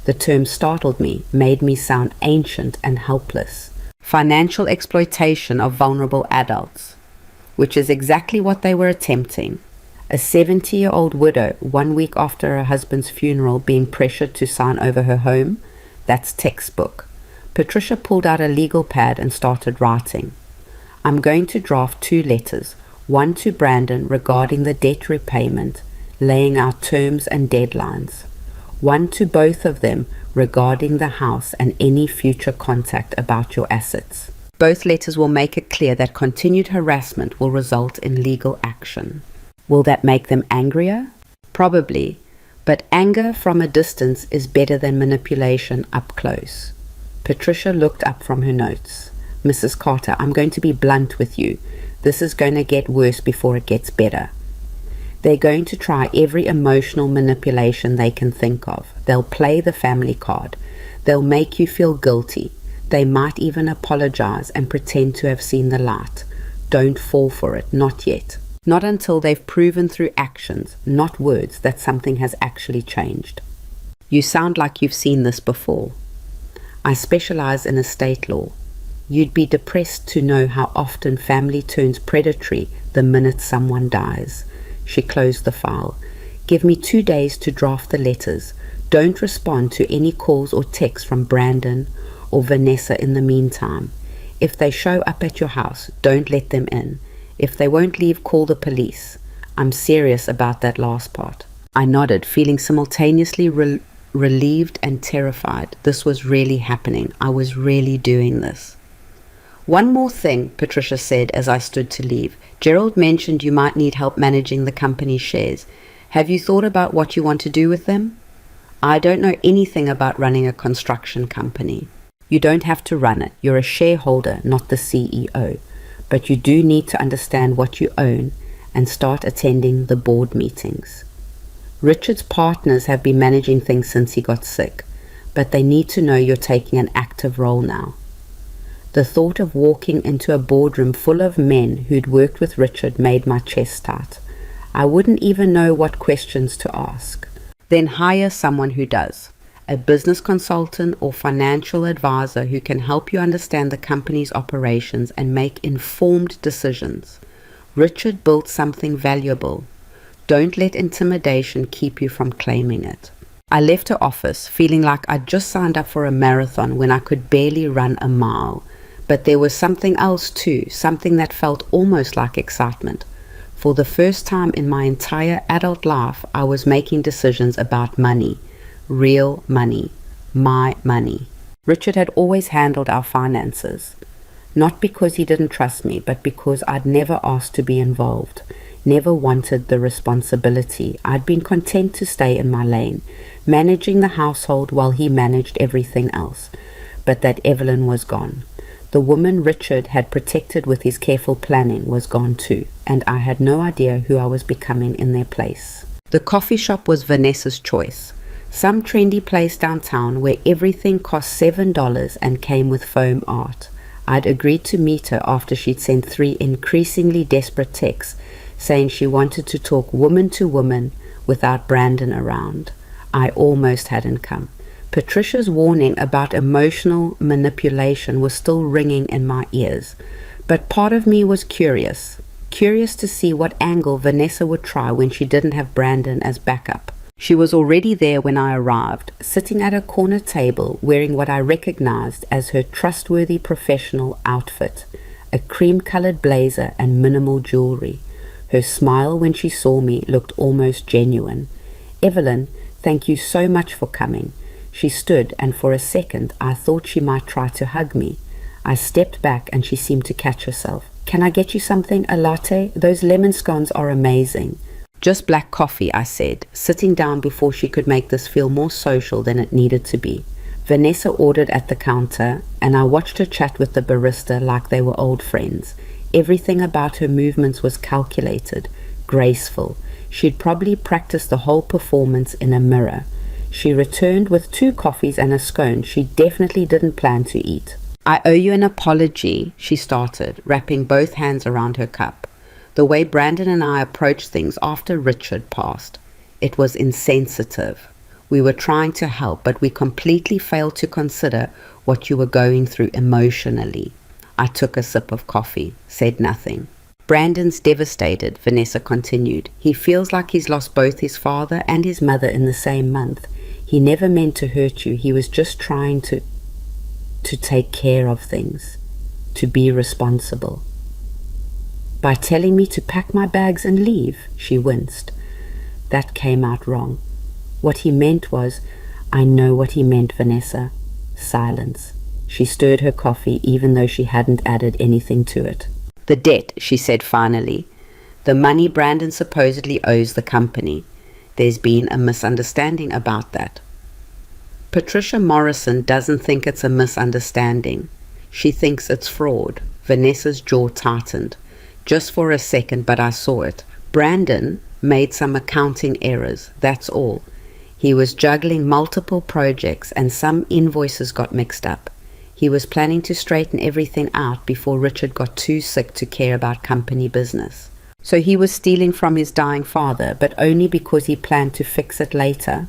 The term startled me, made me sound ancient and helpless. Financial exploitation of vulnerable adults, which is exactly what they were attempting. A 70-year-old widow, 1 week after her husband's funeral, being pressured to sign over her home? That's textbook. Patricia pulled out a legal pad and started writing. I'm going to draft 2 letters, one to Brandon regarding the debt repayment, laying out terms and deadlines, one to both of them regarding the house and any future contact about your assets. Both letters will make it clear that continued harassment will result in legal action. Will that make them angrier? Probably, but anger from a distance is better than manipulation up close. Patricia looked up from her notes. Mrs. Carter, I'm going to be blunt with you. This is going to get worse before it gets better. They're going to try every emotional manipulation they can think of. They'll play the family card. They'll make you feel guilty. They might even apologize and pretend to have seen the light. Don't fall for it, not yet. Not until they've proven through actions, not words, that something has actually changed. You sound like you've seen this before. I specialize in estate law. You'd be depressed to know how often family turns predatory the minute someone dies. She closed the file. Give me 2 days to draft the letters. Don't respond to any calls or texts from Brandon or Vanessa in the meantime. If they show up at your house, don't let them in. If they won't leave, call the police. I'm serious about that last part. I nodded, feeling simultaneously relieved and terrified. This was really happening. I was really doing this. One more thing, Patricia said as I stood to leave. Gerald mentioned you might need help managing the company's shares. Have you thought about what you want to do with them? I don't know anything about running a construction company. You don't have to run it. You're a shareholder, not the CEO. But you do need to understand what you own and start attending the board meetings. Richard's partners have been managing things since he got sick, but they need to know you're taking an active role now. The thought of walking into a boardroom full of men who'd worked with Richard made my chest tight. I wouldn't even know what questions to ask. Then hire someone who does. A business consultant or financial advisor who can help you understand the company's operations and make informed decisions. Richard built something valuable. Don't let intimidation keep you from claiming it. I left her office feeling like I'd just signed up for a marathon when I could barely run a mile. But there was something else too, something that felt almost like excitement. For the first time in my entire adult life, I was making decisions about money. Real money. My money. Richard had always handled our finances. Not because he didn't trust me, but because I'd never asked to be involved. never wanted the responsibility. I'd been content to stay in my lane, managing the household while he managed everything else. But that Evelyn was gone. The woman Richard had protected with his careful planning was gone too, and I had no idea who I was becoming in their place. The coffee shop was Vanessa's choice. Some trendy place downtown where everything cost $7 and came with foam art. I'd agreed to meet her after she'd sent 3 increasingly desperate texts saying she wanted to talk woman to woman without Brandon around. I almost hadn't come. Patricia's warning about emotional manipulation was still ringing in my ears, but part of me was curious to see what angle Vanessa would try when she didn't have Brandon as backup. She was already there when I arrived, sitting at a corner table wearing what I recognized as her trustworthy professional outfit, a cream-colored blazer and minimal jewelry. Her smile when she saw me looked almost genuine. "Evelyn, thank you so much for coming." She stood, and for a second I thought she might try to hug me. I stepped back and she seemed to catch herself. "Can I get you something? A latte? Those lemon scones are amazing." "Just black coffee," I said, sitting down before she could make this feel more social than it needed to be. Vanessa ordered at the counter, and I watched her chat with the barista like they were old friends. Everything about her movements was calculated, graceful. She'd probably practiced the whole performance in a mirror. She returned with 2 coffees and a scone she definitely didn't plan to eat. "I owe you an apology," she started, wrapping both hands around her cup. "The way Brandon and I approached things after Richard passed, it was insensitive. We were trying to help, but we completely failed to consider what you were going through emotionally." I took a sip of coffee, said nothing. "Brandon's devastated," Vanessa continued. "He feels like he's lost both his father and his mother in the same month. He never meant to hurt you. He was just trying to take care of things, to be responsible." "By telling me to pack my bags and leave," she winced. That came out wrong. What he meant was, "I know what he meant, Vanessa." Silence. She stirred her coffee even though she hadn't added anything to it. "The debt," she said finally. "The money Brandon supposedly owes the company. There's been a misunderstanding about that." Patricia Morrison doesn't think it's a misunderstanding. She thinks it's fraud. Vanessa's jaw tightened. Just for a second, but I saw it. Brandon made some accounting errors, that's all. He was juggling multiple projects and some invoices got mixed up. He was planning to straighten everything out before Richard got too sick to care about company business. So he was stealing from his dying father, but only because he planned to fix it later.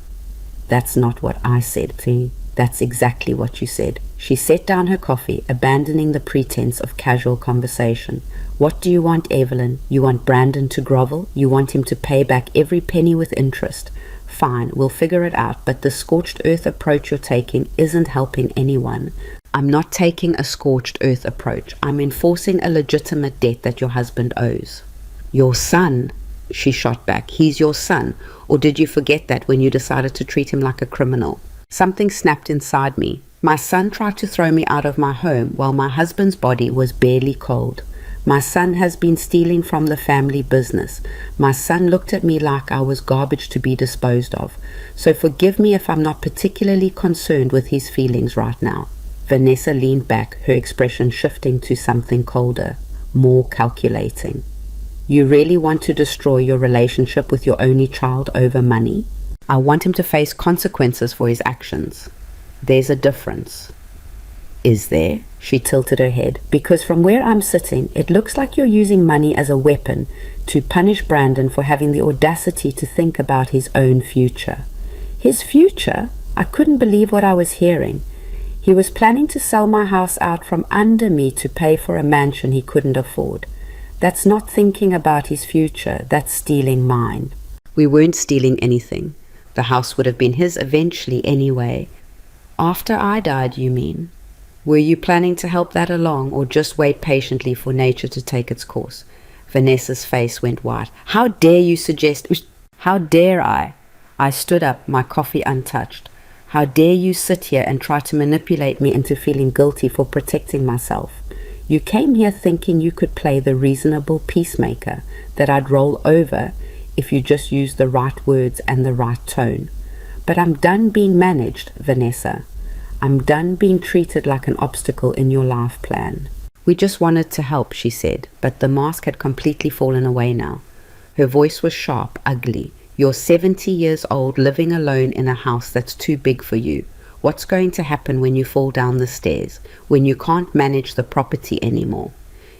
That's not what I said, see? That's exactly what you said. She set down her coffee, abandoning the pretense of casual conversation. "What do you want, Evelyn? You want Brandon to grovel? You want him to pay back every penny with interest? Fine, we'll figure it out, but the scorched earth approach you're taking isn't helping anyone." "I'm not taking a scorched earth approach. I'm enforcing a legitimate debt that your husband owes." "Your son," she shot back. "He's your son. Or did you forget that when you decided to treat him like a criminal?" Something snapped inside me. My son tried to throw me out of my home while my husband's body was barely cold. My son has been stealing from the family business. My son looked at me like I was garbage to be disposed of. So forgive me if I'm not particularly concerned with his feelings right now. Vanessa leaned back, her expression shifting to something colder, more calculating. "You really want to destroy your relationship with your only child over money?" "I want him to face consequences for his actions." "There's a difference." "Is there?" She tilted her head. "Because from where I'm sitting, it looks like you're using money as a weapon to punish Brandon for having the audacity to think about his own future." His future? I couldn't believe what I was hearing. He was planning to sell my house out from under me to pay for a mansion he couldn't afford. That's not thinking about his future, that's stealing mine. We weren't stealing anything. The house would have been his eventually anyway. After I died, you mean? Were you planning to help that along, or just wait patiently for nature to take its course? Vanessa's face went white. How dare you suggest... How dare I? I stood up, my coffee untouched. How dare you sit here and try to manipulate me into feeling guilty for protecting myself? You came here thinking you could play the reasonable peacemaker, that I'd roll over if you just used the right words and the right tone. But I'm done being managed, Vanessa. I'm done being treated like an obstacle in your life plan. We just wanted to help, she said, but the mask had completely fallen away now. Her voice was sharp, ugly. You're 70 years old, living alone in a house that's too big for you. What's going to happen when you fall down the stairs, when you can't manage the property anymore?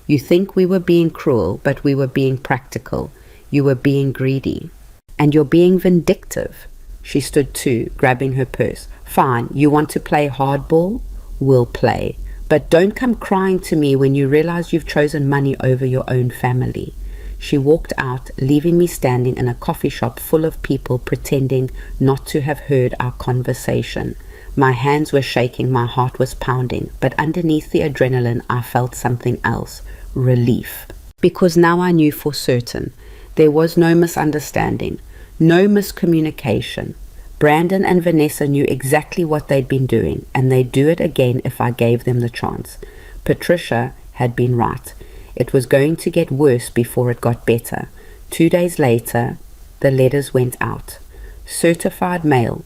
You think we were being cruel, but we were being practical. You were being greedy. And you're being vindictive. She stood too, grabbing her purse. Fine, you want to play hardball? We'll play. But don't come crying to me when you realize you've chosen money over your own family. She walked out, leaving me standing in a coffee shop full of people pretending not to have heard our conversation. My hands were shaking, my heart was pounding, but underneath the adrenaline I felt something else, relief. Because now I knew for certain. There was no misunderstanding, no miscommunication. Brandon and Vanessa knew exactly what they'd been doing, and they'd do it again if I gave them the chance. Patricia had been right. It was going to get worse before it got better. 2 days later, the letters went out. Certified mail,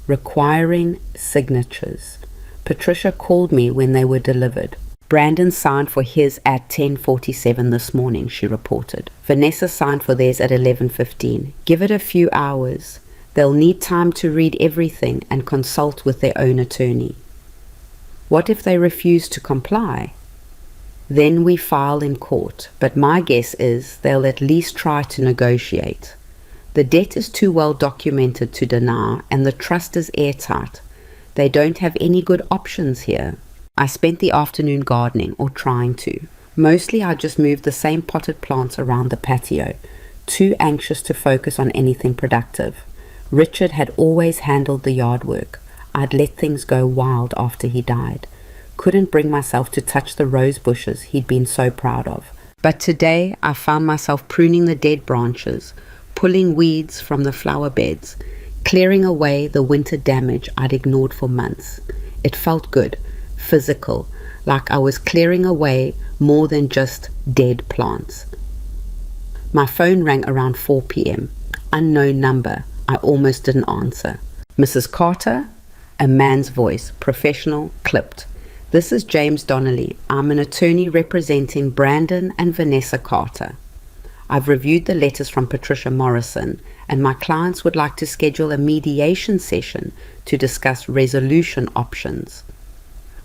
requiring signatures. Patricia called me when they were delivered. Brandon signed for his at 10:47 this morning, she reported. Vanessa signed for theirs at 11:15. Give it a few hours. They'll need time to read everything and consult with their own attorney. What if they refuse to comply? Then we file in court, but my guess is they'll at least try to negotiate. The debt is too well documented to deny, and the trust is airtight. They don't have any good options here. I spent the afternoon gardening, or trying to. Mostly I just moved the same potted plants around the patio, too anxious to focus on anything productive. Richard had always handled the yard work. I'd let things go wild after he died. Couldn't bring myself to touch the rose bushes he'd been so proud of. But today I found myself pruning the dead branches, pulling weeds from the flower beds, clearing away the winter damage I'd ignored for months. It felt good, physical, like I was clearing away more than just dead plants. My phone rang around 4 p.m. Unknown number. I almost didn't answer. Mrs. Carter? A man's voice, professional, clipped. This is James Donnelly. I'm an attorney representing Brandon and Vanessa Carter. I've reviewed the letters from Patricia Morrison, and my clients would like to schedule a mediation session to discuss resolution options.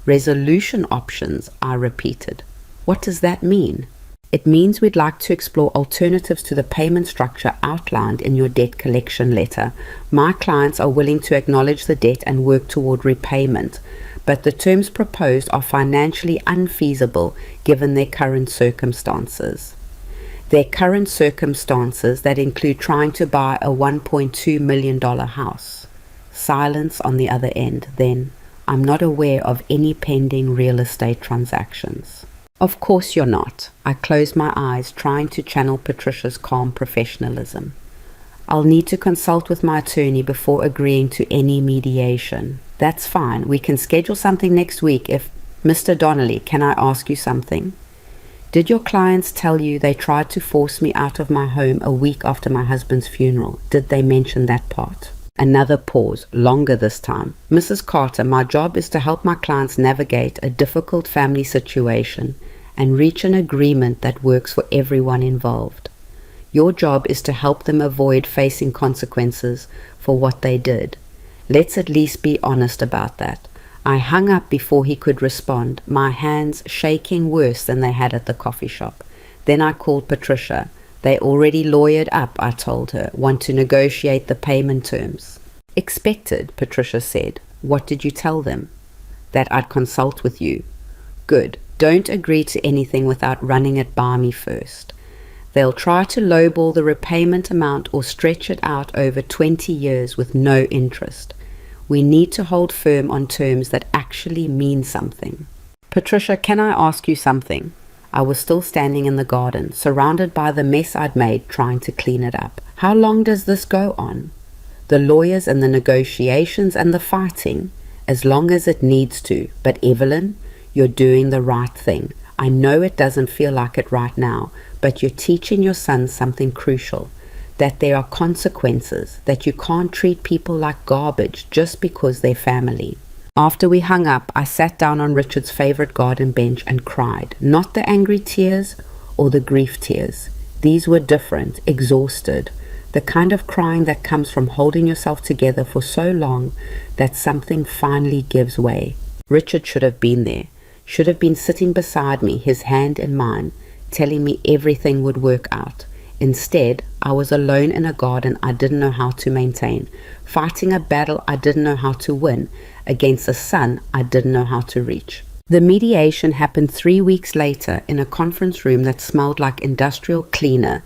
Resolution options, I repeated. What does that mean? It means we'd like to explore alternatives to the payment structure outlined in your debt collection letter. My clients are willing to acknowledge the debt and work toward repayment, but the terms proposed are financially unfeasible given their current circumstances. Their current circumstances that include trying to buy a $1.2 million house. Silence on the other end, then. I'm not aware of any pending real estate transactions. Of course you're not. I closed my eyes, trying to channel Patricia's calm professionalism. I'll need to consult with my attorney before agreeing to any mediation. That's fine. We can schedule something next week if... Mr. Donnelly, can I ask you something? Did your clients tell you they tried to force me out of my home a week after my husband's funeral? Did they mention that part? Another pause, longer this time. Mrs. Carter, my job is to help my clients navigate a difficult family situation and reach an agreement that works for everyone involved. Your job is to help them avoid facing consequences for what they did. Let's at least be honest about that. I hung up before he could respond, my hands shaking worse than they had at the coffee shop. Then I called Patricia. They already lawyered up, I told her, want to negotiate the payment terms. Expected, Patricia said. What did you tell them? That I'd consult with you. Good. Don't agree to anything without running it by me first. They'll try to lowball the repayment amount or stretch it out over 20 years with no interest. We need to hold firm on terms that actually mean something. Patricia, can I ask you something? I was still standing in the garden, surrounded by the mess I'd made trying to clean it up. How long does this go on? The lawyers and the negotiations and the fighting, as long as it needs to. But Evelyn, you're doing the right thing. I know it doesn't feel like it right now, but you're teaching your sons something crucial, that there are consequences, that you can't treat people like garbage just because they're family. After we hung up, I sat down on Richard's favorite garden bench and cried, not the angry tears or the grief tears. These were different, exhausted, the kind of crying that comes from holding yourself together for so long that something finally gives way. Richard should have been there, should have been sitting beside me, his hand in mine, telling me everything would work out. Instead, I was alone in a garden I didn't know how to maintain, fighting a battle I didn't know how to win, against a son I didn't know how to reach. The mediation happened 3 weeks later in a conference room that smelled like industrial cleaner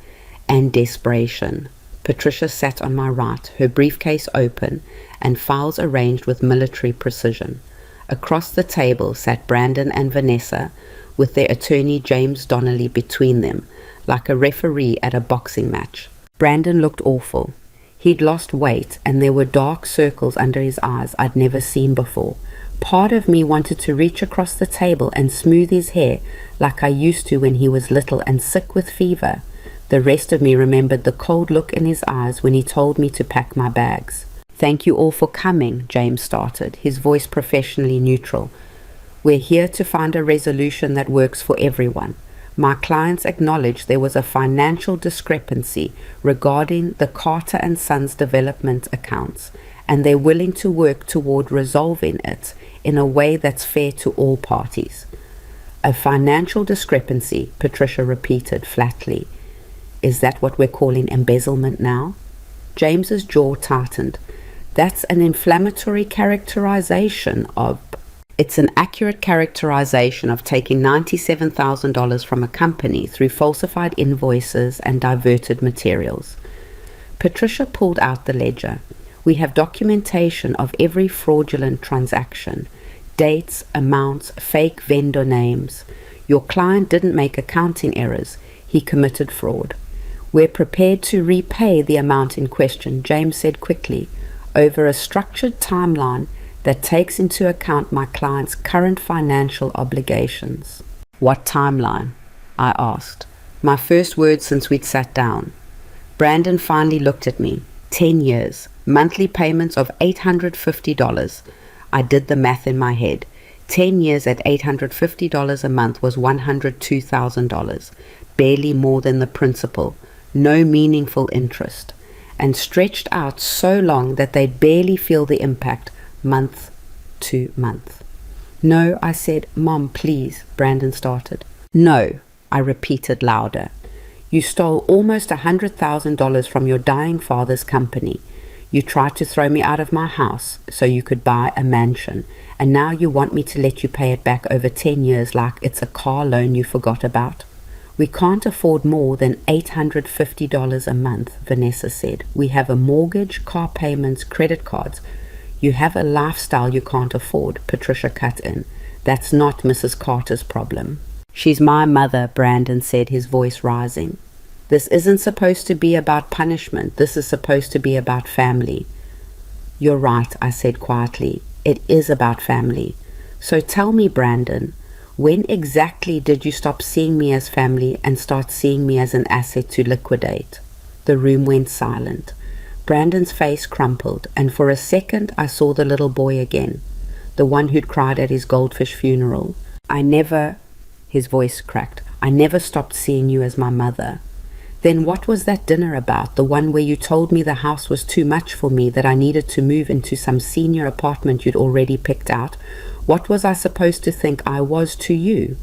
and desperation. Patricia sat on my right, her briefcase open and files arranged with military precision. Across the table sat Brandon and Vanessa, with their attorney James Donnelly between them, like a referee at a boxing match. Brandon looked awful. He'd lost weight, and there were dark circles under his eyes I'd never seen before. Part of me wanted to reach across the table and smooth his hair like I used to when he was little and sick with fever. The rest of me remembered the cold look in his eyes when he told me to pack my bags. "Thank you all for coming," James started, his voice professionally neutral. "We're here to find a resolution that works for everyone. My clients acknowledged there was a financial discrepancy regarding the Carter and Sons development accounts, and they're willing to work toward resolving it in a way that's fair to all parties." "A financial discrepancy," Patricia repeated flatly. "Is that what we're calling embezzlement now?" James's jaw tightened. "That's an inflammatory characterization of..." "It's an accurate characterization of taking $97,000 from a company through falsified invoices and diverted materials." Patricia pulled out the ledger. "We have documentation of every fraudulent transaction. Dates, amounts, fake vendor names. Your client didn't make accounting errors. He committed fraud. We're prepared to repay the amount in question," James said quickly, "over a structured timeline that takes into account my client's current financial obligations." "What timeline?" I asked, my first word since we'd sat down. Brandon finally looked at me. 10 years, monthly payments of $850. I did the math in my head. 10 years at $850 a month was $102,000, barely more than the principal, no meaningful interest, and stretched out so long that they'd barely feel the impact month to month. "No," I said. "Mom, please," Brandon started. "No," I repeated louder. "You stole almost $100,000 from your dying father's company. You tried to throw me out of my house so you could buy a mansion, and now you want me to let you pay it back over 10 years like it's a car loan you forgot about." "We can't afford more than $850 a month," Vanessa said. "We have a mortgage, car payments, credit cards." "You have a lifestyle you can't afford," Patricia cut in. "That's not Mrs. Carter's problem." "She's my mother," Brandon said, his voice rising. "This isn't supposed to be about punishment. This is supposed to be about family." "You're right," I said quietly. "It is about family. So tell me, Brandon, when exactly did you stop seeing me as family and start seeing me as an asset to liquidate?" The room went silent. Brandon's face crumpled, and for a second I saw the little boy again, the one who'd cried at his goldfish funeral. His voice cracked, "I never stopped seeing you as my mother." "Then what was that dinner about, the one where you told me the house was too much for me, that I needed to move into some senior apartment you'd already picked out? What was I supposed to think I was to you?"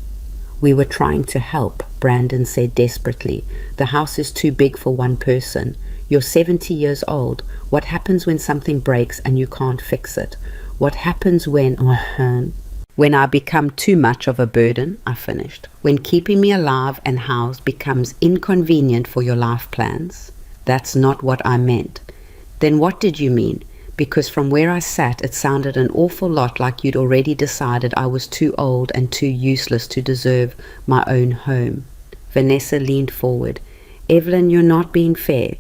"We were trying to help," Brandon said desperately. "The house is too big for one person. You're 70 years old. What happens when something breaks and you can't fix it? What happens when I become too much of a burden?" I finished. "When keeping me alive and housed becomes inconvenient for your life plans?" "That's not what I meant." "Then what did you mean? Because from where I sat, it sounded an awful lot like you'd already decided I was too old and too useless to deserve my own home." Vanessa leaned forward. "Evelyn, you're not being fair.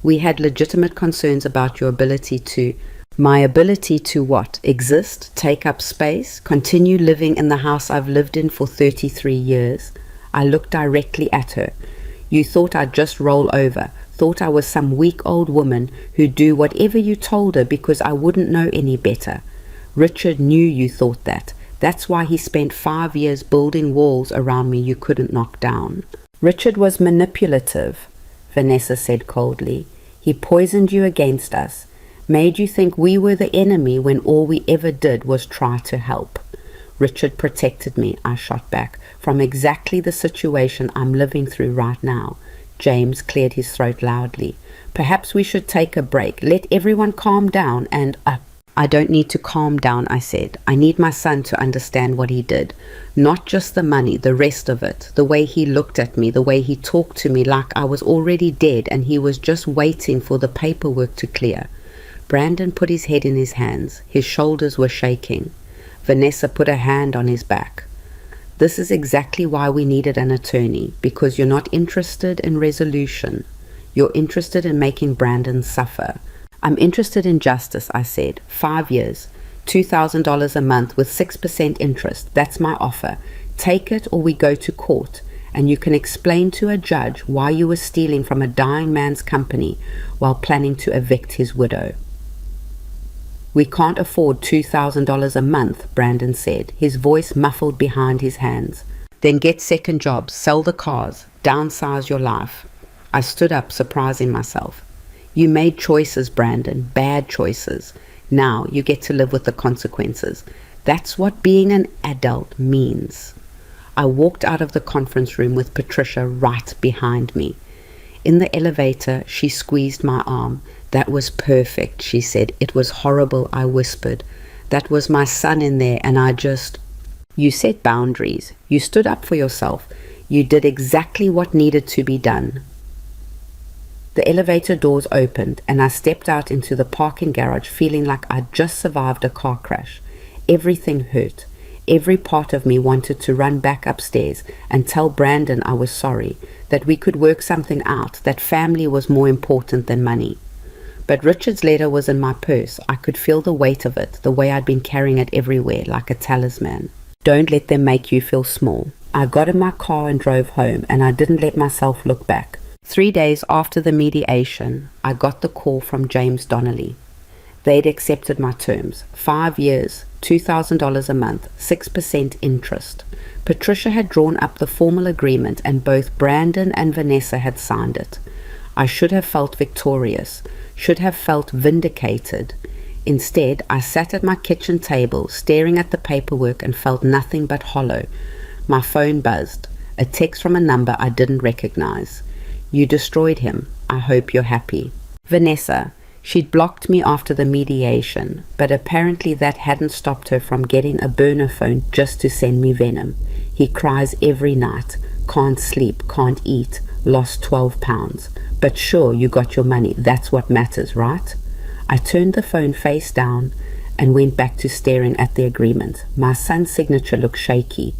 We had legitimate concerns about your ability to..." My ability to what? Exist, take up space, continue living in the house I've lived in for 33 years. I looked directly at her. You thought I'd just roll over, thought I was some weak old woman who'd do whatever you told her because I wouldn't know any better. Richard knew you thought that. That's why he spent 5 years building walls around me you couldn't knock down. Richard was manipulative, Vanessa said coldly. He poisoned you against us, made you think we were the enemy when all we ever did was try to help. Richard protected me, I shot back, from exactly the situation I'm living through right now. James cleared his throat loudly. Perhaps we should take a break. Let everyone calm down and I don't need to calm down, I said. I need my son to understand what he did. Not just the money, the rest of it. The way he looked at me, the way he talked to me like I was already dead and he was just waiting for the paperwork to clear. Brandon put his head in his hands. His shoulders were shaking. Vanessa put a hand on his back. This is exactly why we needed an attorney, because you're not interested in resolution. You're interested in making Brandon suffer. I'm interested in justice, I said. 5 years, $2,000 a month with 6% interest. That's my offer. Take it or we go to court, and you can explain to a judge why you were stealing from a dying man's company while planning to evict his widow. We can't afford $2,000 a month, Brandon said, his voice muffled behind his hands. Then get second jobs, sell the cars, downsize your life. I stood up, surprising myself. You made choices, Brandon, bad choices. Now you get to live with the consequences. That's what being an adult means. I walked out of the conference room with Patricia right behind me. In the elevator, she squeezed my arm. That was perfect, she said. It was horrible, I whispered. That was my son in there, and I just... You set boundaries. You stood up for yourself. You did exactly what needed to be done. The elevator doors opened, and I stepped out into the parking garage feeling like I'd just survived a car crash. Everything hurt. Every part of me wanted to run back upstairs and tell Brandon I was sorry, that we could work something out, that family was more important than money. But Richard's letter was in my purse. I could feel the weight of it, the way I'd been carrying it everywhere, like a talisman. Don't let them make you feel small. I got in my car and drove home, and I didn't let myself look back. 3 days after the mediation, I got the call from James Donnelly. They'd accepted my terms. 5 years, $2,000 a month, 6% interest. Patricia had drawn up the formal agreement, and both Brandon and Vanessa had signed it. I should have felt victorious, should have felt vindicated. Instead, I sat at my kitchen table, staring at the paperwork, and felt nothing but hollow. My phone buzzed, a text from a number I didn't recognize. You destroyed him. I hope you're happy. Vanessa. She'd blocked me after the mediation, but apparently that hadn't stopped her from getting a burner phone just to send me venom. He cries every night. Can't sleep, can't eat. Lost 12 pounds. But sure, you got your money. That's what matters, right? I turned the phone face down and went back to staring at the agreement. My son's signature looked shaky,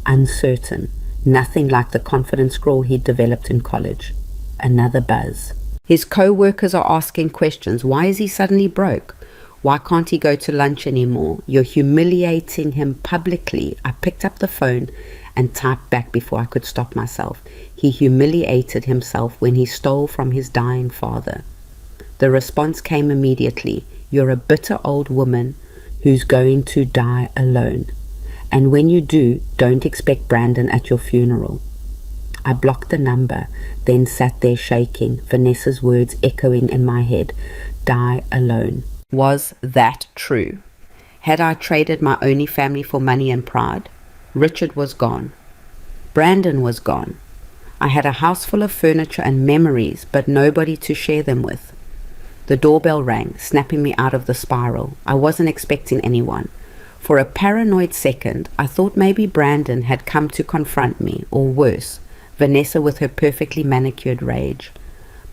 uncertain, nothing like the confident scrawl he'd developed in college. Another buzz. His co-workers are asking questions. Why is he suddenly broke? Why can't he go to lunch anymore? You're humiliating him publicly. I picked up the phone and typed back before I could stop myself. He humiliated himself when he stole from his dying father. The response came immediately. You're a bitter old woman who's going to die alone. And when you do, don't expect Brandon at your funeral. I blocked the number, then sat there shaking, Vanessa's words echoing in my head. Die alone. Was that true? Had I traded my only family for money and pride? Richard was gone. Brandon was gone. I had a house full of furniture and memories, but nobody to share them with. The doorbell rang, snapping me out of the spiral. I wasn't expecting anyone. For a paranoid second, I thought maybe Brandon had come to confront me, or worse, Vanessa with her perfectly manicured rage.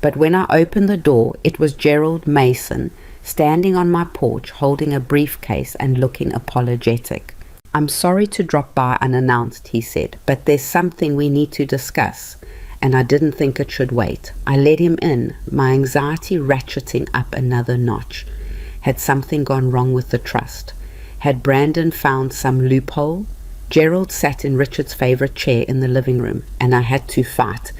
But when I opened the door, it was Gerald Mason, standing on my porch, holding a briefcase and looking apologetic. I'm sorry to drop by unannounced, he said, but there's something we need to discuss, and I didn't think it should wait. I let him in, my anxiety ratcheting up another notch. Had something gone wrong with the trust? Had Brandon found some loophole? Gerald sat in Richard's favorite chair in the living room, and I had to fight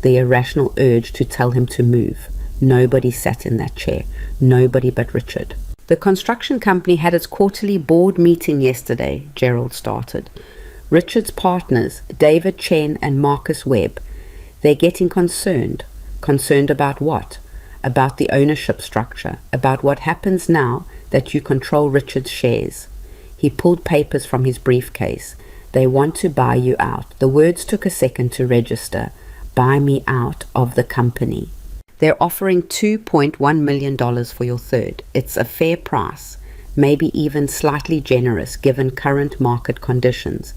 the irrational urge to tell him to move. Nobody sat in that chair. Nobody but Richard. The construction company had its quarterly board meeting yesterday, Gerald started. Richard's partners, David Chen and Marcus Webb, they're getting concerned. Concerned about what? About the ownership structure, about what happens now that you control Richard's shares. He pulled papers from his briefcase. They want to buy you out. The words took a second to register. Buy me out of the company. They're offering $2.1 million for your third. It's a fair price, maybe even slightly generous given current market conditions.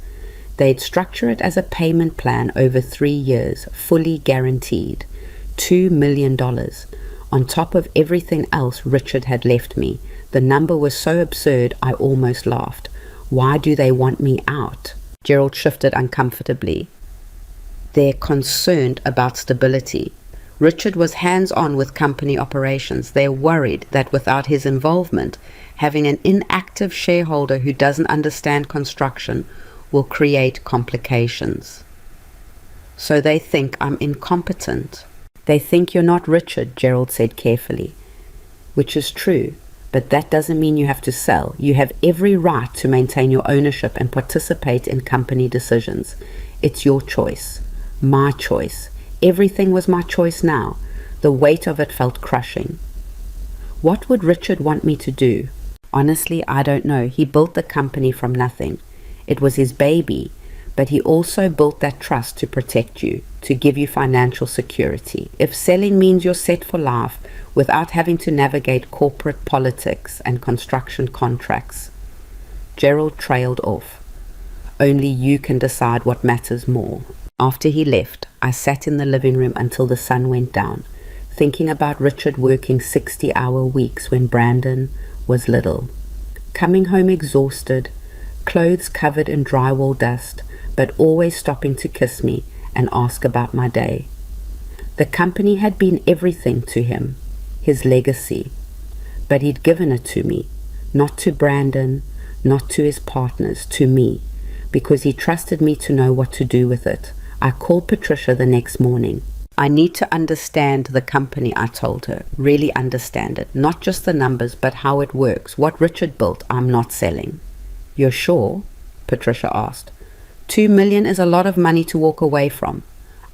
They'd structure it as a payment plan over 3 years, fully guaranteed. $2 million. On top of everything else Richard had left me. The number was so absurd I almost laughed. Why do they want me out? Gerald shifted uncomfortably. They're concerned about stability. Richard was hands-on with company operations. They're worried that without his involvement, having an inactive shareholder who doesn't understand construction will create complications. So they think I'm incompetent. They think you're not Richard, Gerald said carefully. Which is true, but that doesn't mean you have to sell. You have every right to maintain your ownership and participate in company decisions. It's your choice. My choice. Everything was my choice now. The weight of it felt crushing. What would Richard want me to do? Honestly, I don't know. He built the company from nothing. It was his baby, but he also built that trust to protect you, to give you financial security. If selling means you're set for life without having to navigate corporate politics and construction contracts. Gerald trailed off. Only you can decide what matters more. After he left, I sat in the living room until the sun went down, thinking about Richard working 60-hour weeks when Brandon was little. Coming home exhausted, clothes covered in drywall dust, but always stopping to kiss me and ask about my day. The company had been everything to him, his legacy, but he'd given it to me, not to Brandon, not to his partners, to me, because he trusted me to know what to do with it. I called Patricia the next morning. I need to understand the company, I told her, really understand it, not just the numbers, but how it works. What Richard built, I'm not selling. You're sure? Patricia asked. $2 million is a lot of money to walk away from.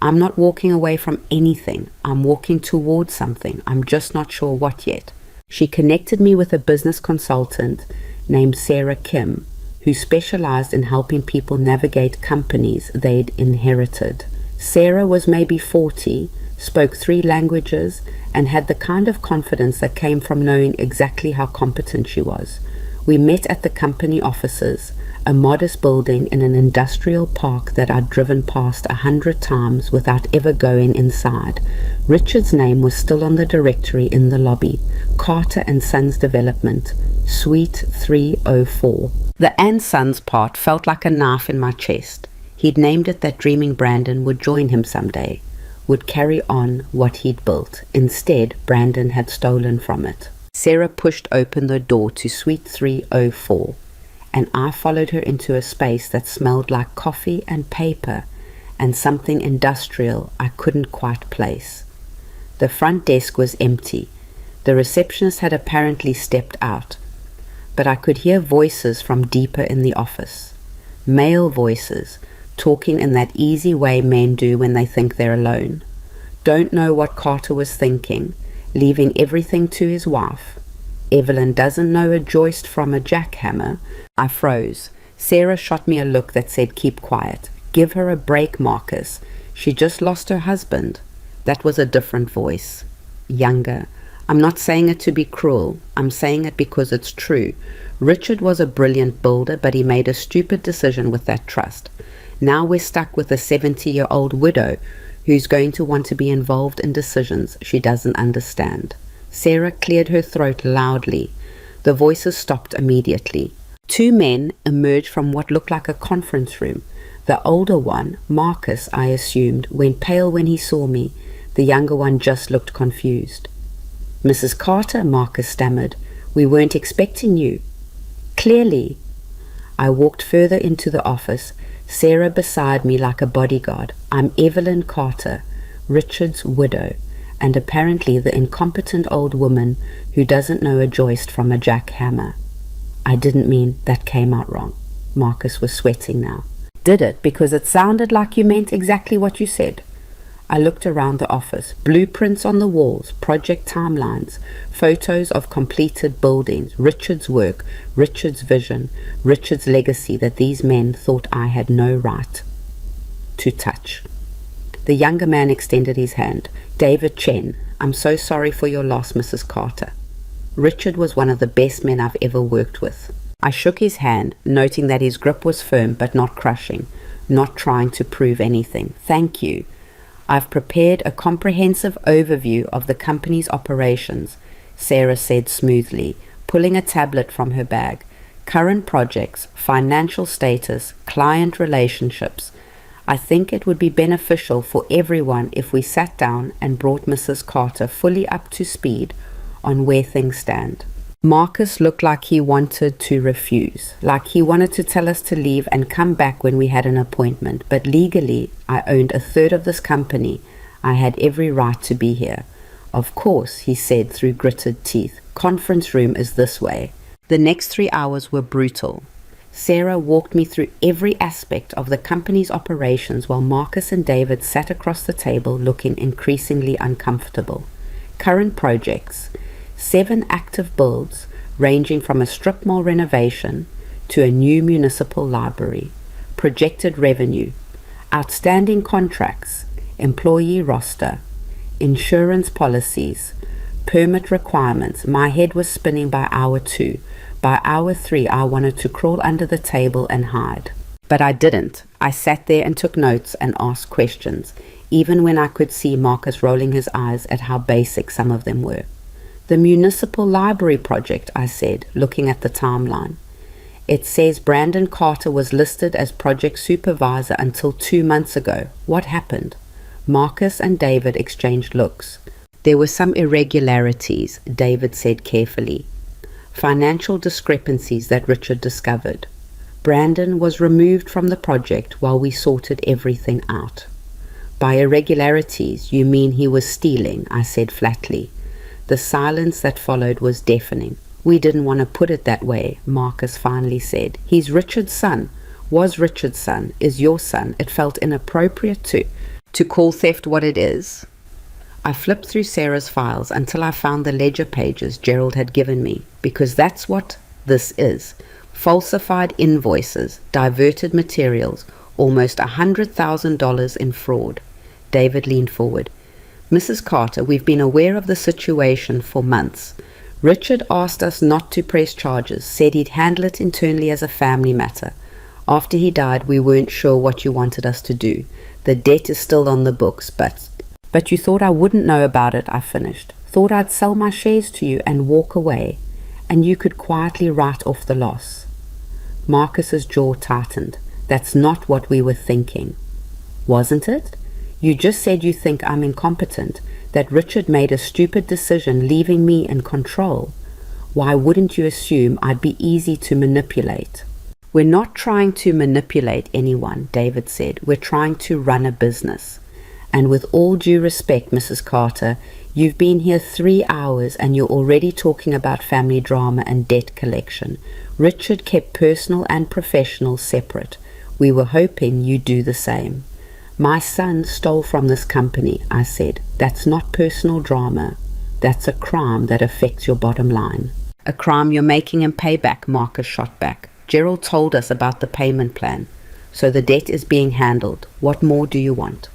I'm not walking away from anything. I'm walking towards something. I'm just not sure what yet. She connected me with a business consultant named Sarah Kim, who specialized in helping people navigate companies they'd inherited. Sarah was maybe 40, spoke 3 languages, and had the kind of confidence that came from knowing exactly how competent she was. We met at the company offices, a modest building in an industrial park that I'd driven past 100 times without ever going inside. Richard's name was still on the directory in the lobby, Carter and Sons Development, Suite 304. The and Sons part felt like a knife in my chest. He'd named it that dreaming Brandon would join him someday, would carry on what he'd built. Instead, Brandon had stolen from it. Sarah pushed open the door to Suite 304, and I followed her into a space that smelled like coffee and paper and something industrial I couldn't quite place. The front desk was empty. The receptionist had apparently stepped out, but I could hear voices from deeper in the office. Male voices, talking in that easy way men do when they think they're alone. Don't know what Carter was thinking, leaving everything to his wife. Evelyn doesn't know a joist from a jackhammer. I froze. Sarah shot me a look that said, "Keep quiet. Give her a break, Marcus. She just lost her husband." That was a different voice. Younger. I'm not saying it to be cruel. I'm saying it because it's true. Richard was a brilliant builder, but he made a stupid decision with that trust. Now we're stuck with a 70-year-old widow who's going to want to be involved in decisions she doesn't understand. Sarah cleared her throat loudly. The voices stopped immediately. 2 men emerged from what looked like a conference room. The older one, Marcus, I assumed, went pale when he saw me. The younger one just looked confused. "Mrs. Carter," Marcus stammered. We weren't expecting you. Clearly. I walked further into the office, Sarah beside me like a bodyguard. I'm Evelyn Carter, Richard's widow, and apparently the incompetent old woman who doesn't know a joist from a jackhammer. I didn't mean that came out wrong. Marcus was sweating now. Did it? Because it sounded like you meant exactly what you said. I looked around the office. Blueprints on the walls, project timelines, photos of completed buildings, Richard's work, Richard's vision, Richard's legacy that these men thought I had no right to touch. The younger man extended his hand. David Chen, I'm so sorry for your loss, Mrs. Carter. Richard was one of the best men I've ever worked with. I shook his hand, noting that his grip was firm but not crushing, not trying to prove anything. Thank you. I've prepared a comprehensive overview of the company's operations, Sarah said smoothly, pulling a tablet from her bag. Current projects, financial status, client relationships. I think it would be beneficial for everyone if we sat down and brought Mrs. Carter fully up to speed on where things stand. Marcus looked like he wanted to refuse, like he wanted to tell us to leave and come back when we had an appointment, but legally I owned a third of this company. I had every right to be here. Of course, he said through gritted teeth. Conference room is this way. The next 3 hours were brutal. Sarah walked me through every aspect of the company's operations while Marcus and David sat across the table looking increasingly uncomfortable. Current projects. 7 active builds ranging from a strip mall renovation to a new municipal library. Projected revenue. Outstanding contracts. Employee roster. Insurance policies. Permit requirements. My head was spinning by hour 2. By hour 3, I wanted to crawl under the table and hide. But I didn't. I sat there and took notes and asked questions, even when I could see Marcus rolling his eyes at how basic some of them were. The municipal library project, I said, looking at the timeline. It says Brandon Carter was listed as project supervisor until 2 months ago. What happened? Marcus and David exchanged looks. There were some irregularities, David said carefully. Financial discrepancies that Richard discovered. Brandon was removed from the project while we sorted everything out. By irregularities, you mean he was stealing, I said flatly. The silence that followed was deafening. We didn't want to put it that way, Marcus finally said. He's Richard's son. Was Richard's son. Is your son. It felt inappropriate to call theft what it is. I flipped through Sarah's files until I found the ledger pages Gerald had given me, because that's what this is. Falsified invoices, diverted materials, almost $100,000 in fraud. David leaned forward. Mrs. Carter, we've been aware of the situation for months. Richard asked us not to press charges, said he'd handle it internally as a family matter. After he died, we weren't sure what you wanted us to do. The debt is still on the books, But you thought I wouldn't know about it, I finished. Thought I'd sell my shares to you and walk away, and you could quietly write off the loss. Marcus's jaw tightened. That's not what we were thinking. Wasn't it? You just said you think I'm incompetent, that Richard made a stupid decision leaving me in control. Why wouldn't you assume I'd be easy to manipulate? We're not trying to manipulate anyone, David said. We're trying to run a business. And with all due respect, Mrs. Carter, you've been here 3 hours and you're already talking about family drama and debt collection. Richard kept personal and professional separate. We were hoping you'd do the same. My son stole from this company, I said. That's not personal drama. That's a crime that affects your bottom line. A crime you're making him pay back, Marcus shot back. Gerald told us about the payment plan. So the debt is being handled. What more do you want?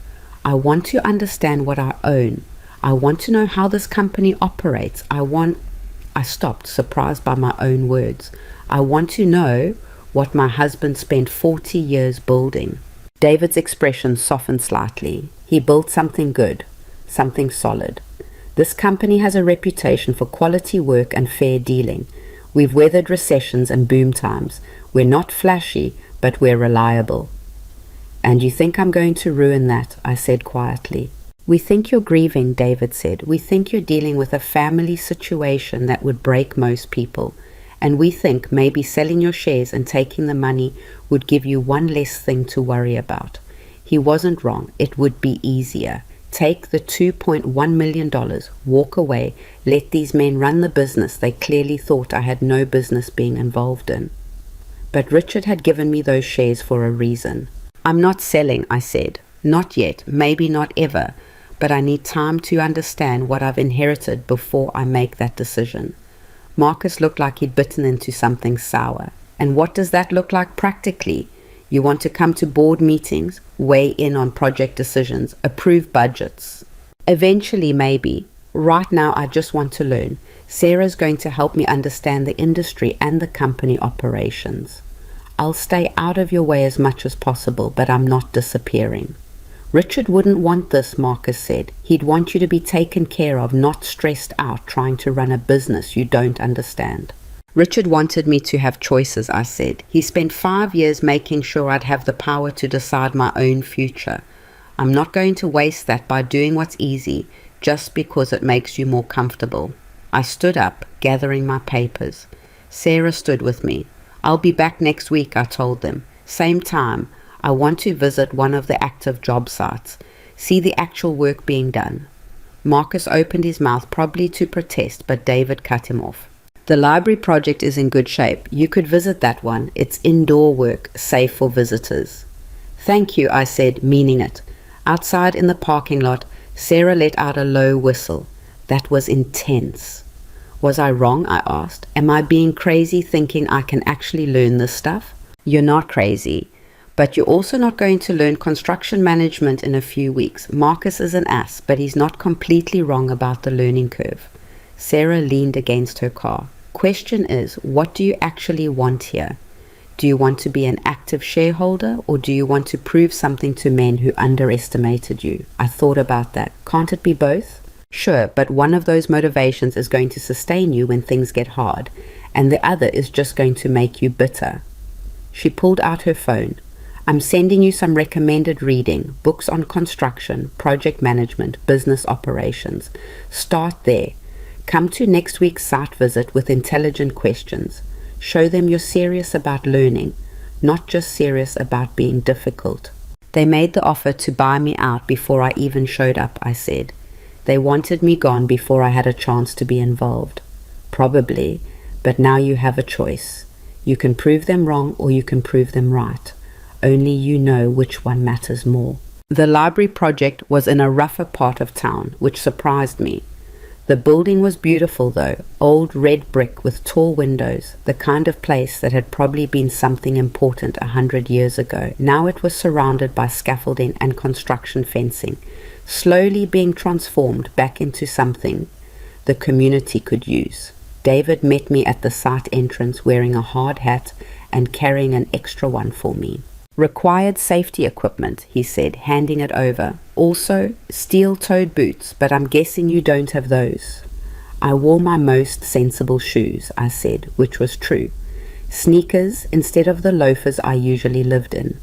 I want to understand what I own. I want to know how this company operates. I stopped, surprised by my own words. I want to know what my husband spent 40 years building. David's expression softened slightly. He built something good, something solid. This company has a reputation for quality work and fair dealing. We've weathered recessions and boom times. We're not flashy, but we're reliable. And you think I'm going to ruin that? I said quietly. We think you're grieving, David said. We think you're dealing with a family situation that would break most people. And we think maybe selling your shares and taking the money would give you one less thing to worry about. He wasn't wrong. It would be easier. Take the $2.1 million, walk away, let these men run the business they clearly thought I had no business being involved in. But Richard had given me those shares for a reason. I'm not selling, I said. Not yet, maybe not ever, but I need time to understand what I've inherited before I make that decision. Marcus looked like he'd bitten into something sour. And what does that look like practically? You want to come to board meetings, weigh in on project decisions, approve budgets. Eventually, maybe. Right now, I just want to learn. Sarah's going to help me understand the industry and the company operations. I'll stay out of your way as much as possible, but I'm not disappearing. Richard wouldn't want this, Marcus said. He'd want you to be taken care of, not stressed out trying to run a business you don't understand. Richard wanted me to have choices, I said. He spent 5 years making sure I'd have the power to decide my own future. I'm not going to waste that by doing what's easy just because it makes you more comfortable. I stood up, gathering my papers. Sarah stood with me. I'll be back next week, I told them. Same time. I want to visit one of the active job sites, see the actual work being done. Marcus opened his mouth, probably to protest, but David cut him off. The library project is in good shape. You could visit that one. It's indoor work, safe for visitors. Thank you, I said, meaning it. Outside in the parking lot, Sarah let out a low whistle. That was intense. Was I wrong, I asked. Am I being crazy thinking I can actually learn this stuff? You're not crazy. But you're also not going to learn construction management in a few weeks. Marcus is an ass, but he's not completely wrong about the learning curve. Sarah leaned against her car. Question is, what do you actually want here? Do you want to be an active shareholder, or do you want to prove something to men who underestimated you? I thought about that. Can't it be both? Sure, but one of those motivations is going to sustain you when things get hard, and the other is just going to make you bitter. She pulled out her phone. I'm sending you some recommended reading, books on construction, project management, business operations. Start there. Come to next week's site visit with intelligent questions. Show them you're serious about learning, not just serious about being difficult. They made the offer to buy me out before I even showed up, I said. They wanted me gone before I had a chance to be involved. Probably, but now you have a choice. You can prove them wrong or you can prove them right. Only you know which one matters more. The library project was in a rougher part of town, which surprised me. The building was beautiful though, old red brick with tall windows, the kind of place that had probably been something important 100 years ago. Now it was surrounded by scaffolding and construction fencing, slowly being transformed back into something the community could use. David met me at the site entrance wearing a hard hat and carrying an extra one for me. Required safety equipment, he said, handing it over. Also, steel-toed boots, but I'm guessing you don't have those. I wore my most sensible shoes, I said, which was true. Sneakers instead of the loafers I usually lived in.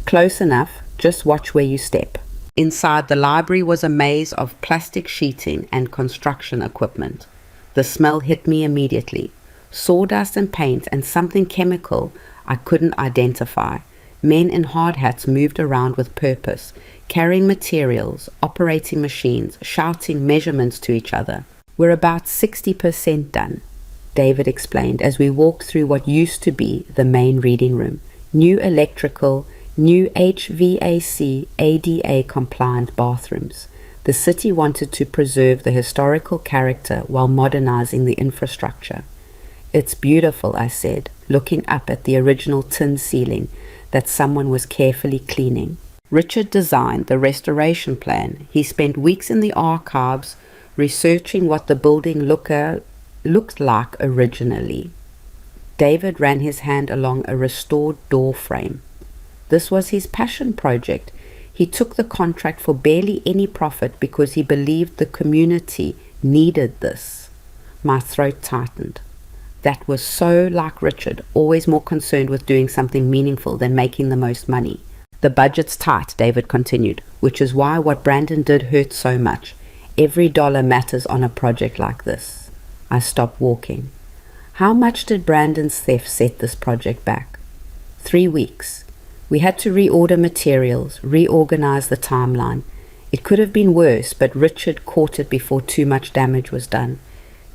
Close enough, just watch where you step. Inside the library was a maze of plastic sheeting and construction equipment. The smell hit me immediately. Sawdust and paint and something chemical I couldn't identify. Men in hard hats moved around with purpose, carrying materials, operating machines, shouting measurements to each other. We're about 60% done, David explained as we walked through what used to be the main reading room. New electrical, new HVAC, ADA compliant bathrooms. The city wanted to preserve the historical character while modernizing the infrastructure. It's beautiful, I said, looking up at the original tin ceiling that someone was carefully cleaning. Richard designed the restoration plan. He spent weeks in the archives researching what the building looked like originally. David ran his hand along a restored door frame. This was his passion project. He took the contract for barely any profit because he believed the community needed this. My throat tightened. That was so like Richard, always more concerned with doing something meaningful than making the most money. The budget's tight, David continued, which is why what Brandon did hurt so much. Every dollar matters on a project like this. I stopped walking. How much did Brandon's theft set this project back? 3 weeks. We had to reorder materials, reorganize the timeline. It could have been worse, but Richard caught it before too much damage was done.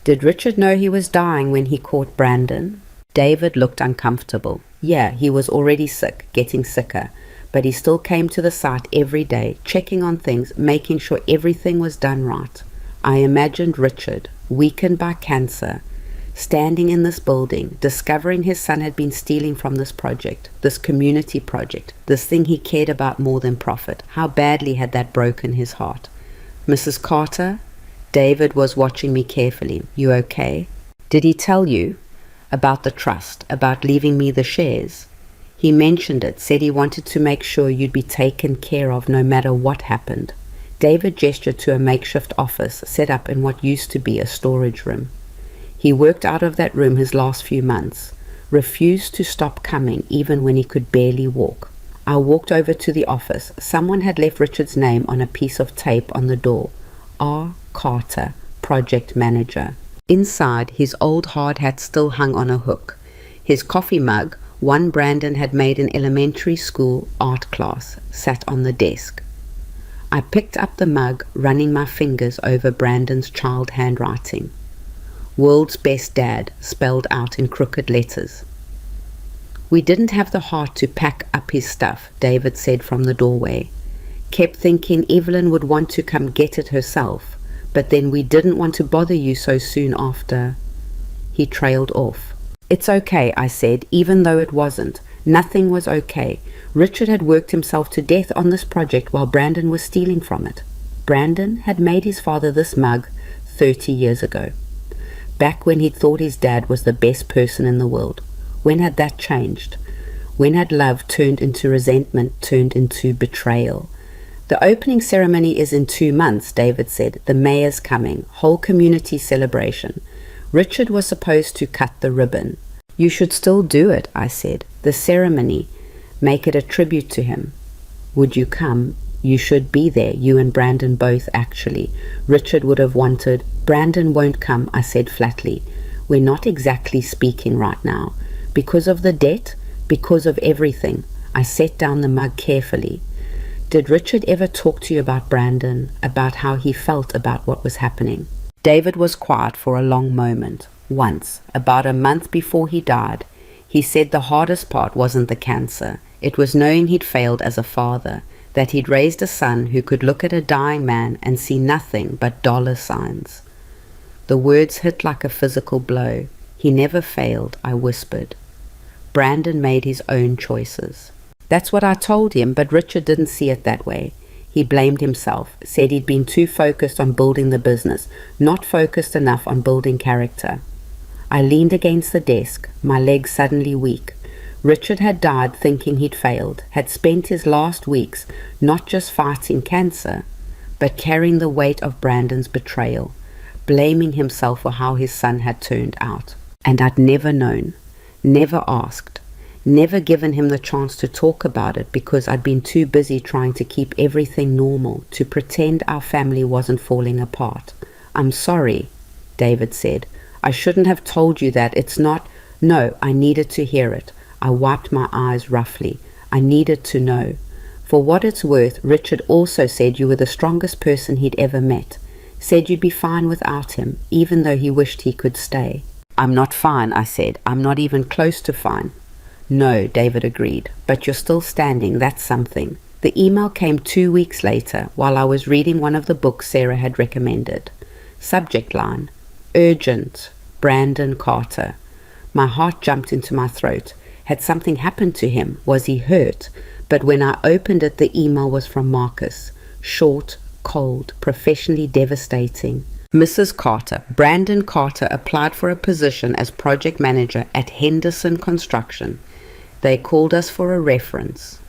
Did Richard know he was dying when he caught Brandon? David looked uncomfortable. Yeah, he was already sick, getting sicker, but he still came to the site every day, checking on things, making sure everything was done right. I imagined Richard, weakened by cancer, standing in this building, discovering his son had been stealing from this project, this community project, this thing he cared about more than profit. How badly had that broken his heart? Mrs. Carter? David was watching me carefully. You okay? Did he tell you about the trust, about leaving me the shares? He mentioned it, said he wanted to make sure you'd be taken care of no matter what happened. David gestured to a makeshift office set up in what used to be a storage room. He worked out of that room his last few months, refused to stop coming even when he could barely walk. I walked over to the office. Someone had left Richard's name on a piece of tape on the door. R. Carter, project manager. Inside, his old hard hat still hung on a hook. His coffee mug, one Brandon had made in elementary school art class, sat on the desk. I picked up the mug, running my fingers over Brandon's child handwriting. World's best dad, spelled out in crooked letters. We didn't have the heart to pack up his stuff, David said from the doorway. Kept thinking Evelyn would want to come get it herself, but then we didn't want to bother you so soon after. He trailed off. It's okay, I said, even though it wasn't. Nothing was okay. Richard had worked himself to death on this project while Brandon was stealing from it. Brandon had made his father this mug 30 years ago. Back when he'd thought his dad was the best person in the world. When had that changed? When had love turned into resentment, turned into betrayal? The opening ceremony is in 2 months, David said. The mayor's coming. Whole community celebration. Richard was supposed to cut the ribbon. You should still do it, I said. The ceremony. Make it a tribute to him. Would you come? You should be there, you and Brandon both, actually. Richard would have wanted. Brandon won't come, I said flatly. We're not exactly speaking right now. Because of the debt? Because of everything. I set down the mug carefully. Did Richard ever talk to you about Brandon, about how he felt about what was happening? David was quiet for a long moment. Once, about a month before he died, he said the hardest part wasn't the cancer. It was knowing he'd failed as a father, that he'd raised a son who could look at a dying man and see nothing but dollar signs. The words hit like a physical blow. He never failed, I whispered. Brandon made his own choices. That's what I told him, but Richard didn't see it that way. He blamed himself, said he'd been too focused on building the business, not focused enough on building character. I leaned against the desk, my legs suddenly weak. Richard had died thinking he'd failed, had spent his last weeks not just fighting cancer, but carrying the weight of Brandon's betrayal, blaming himself for how his son had turned out. And I'd never known, never asked, never given him the chance to talk about it because I'd been too busy trying to keep everything normal, to pretend our family wasn't falling apart. I'm sorry, David said. I shouldn't have told you that. It's not... No, I needed to hear it. I wiped my eyes roughly. I needed to know. For what it's worth, Richard also said you were the strongest person he'd ever met. Said you'd be fine without him, even though he wished he could stay. I'm not fine, I said. I'm not even close to fine. No, David agreed, but you're still standing. That's something. The email came 2 weeks later while I was reading one of the books Sarah had recommended. Subject line, urgent, Brandon Carter. My heart jumped into my throat. Had something happened to him? Was he hurt? But when I opened it, the email was from Marcus. Short, cold, professionally devastating. Mrs. Carter, Brandon Carter applied for a position as project manager at Henderson Construction. They called us for a reference.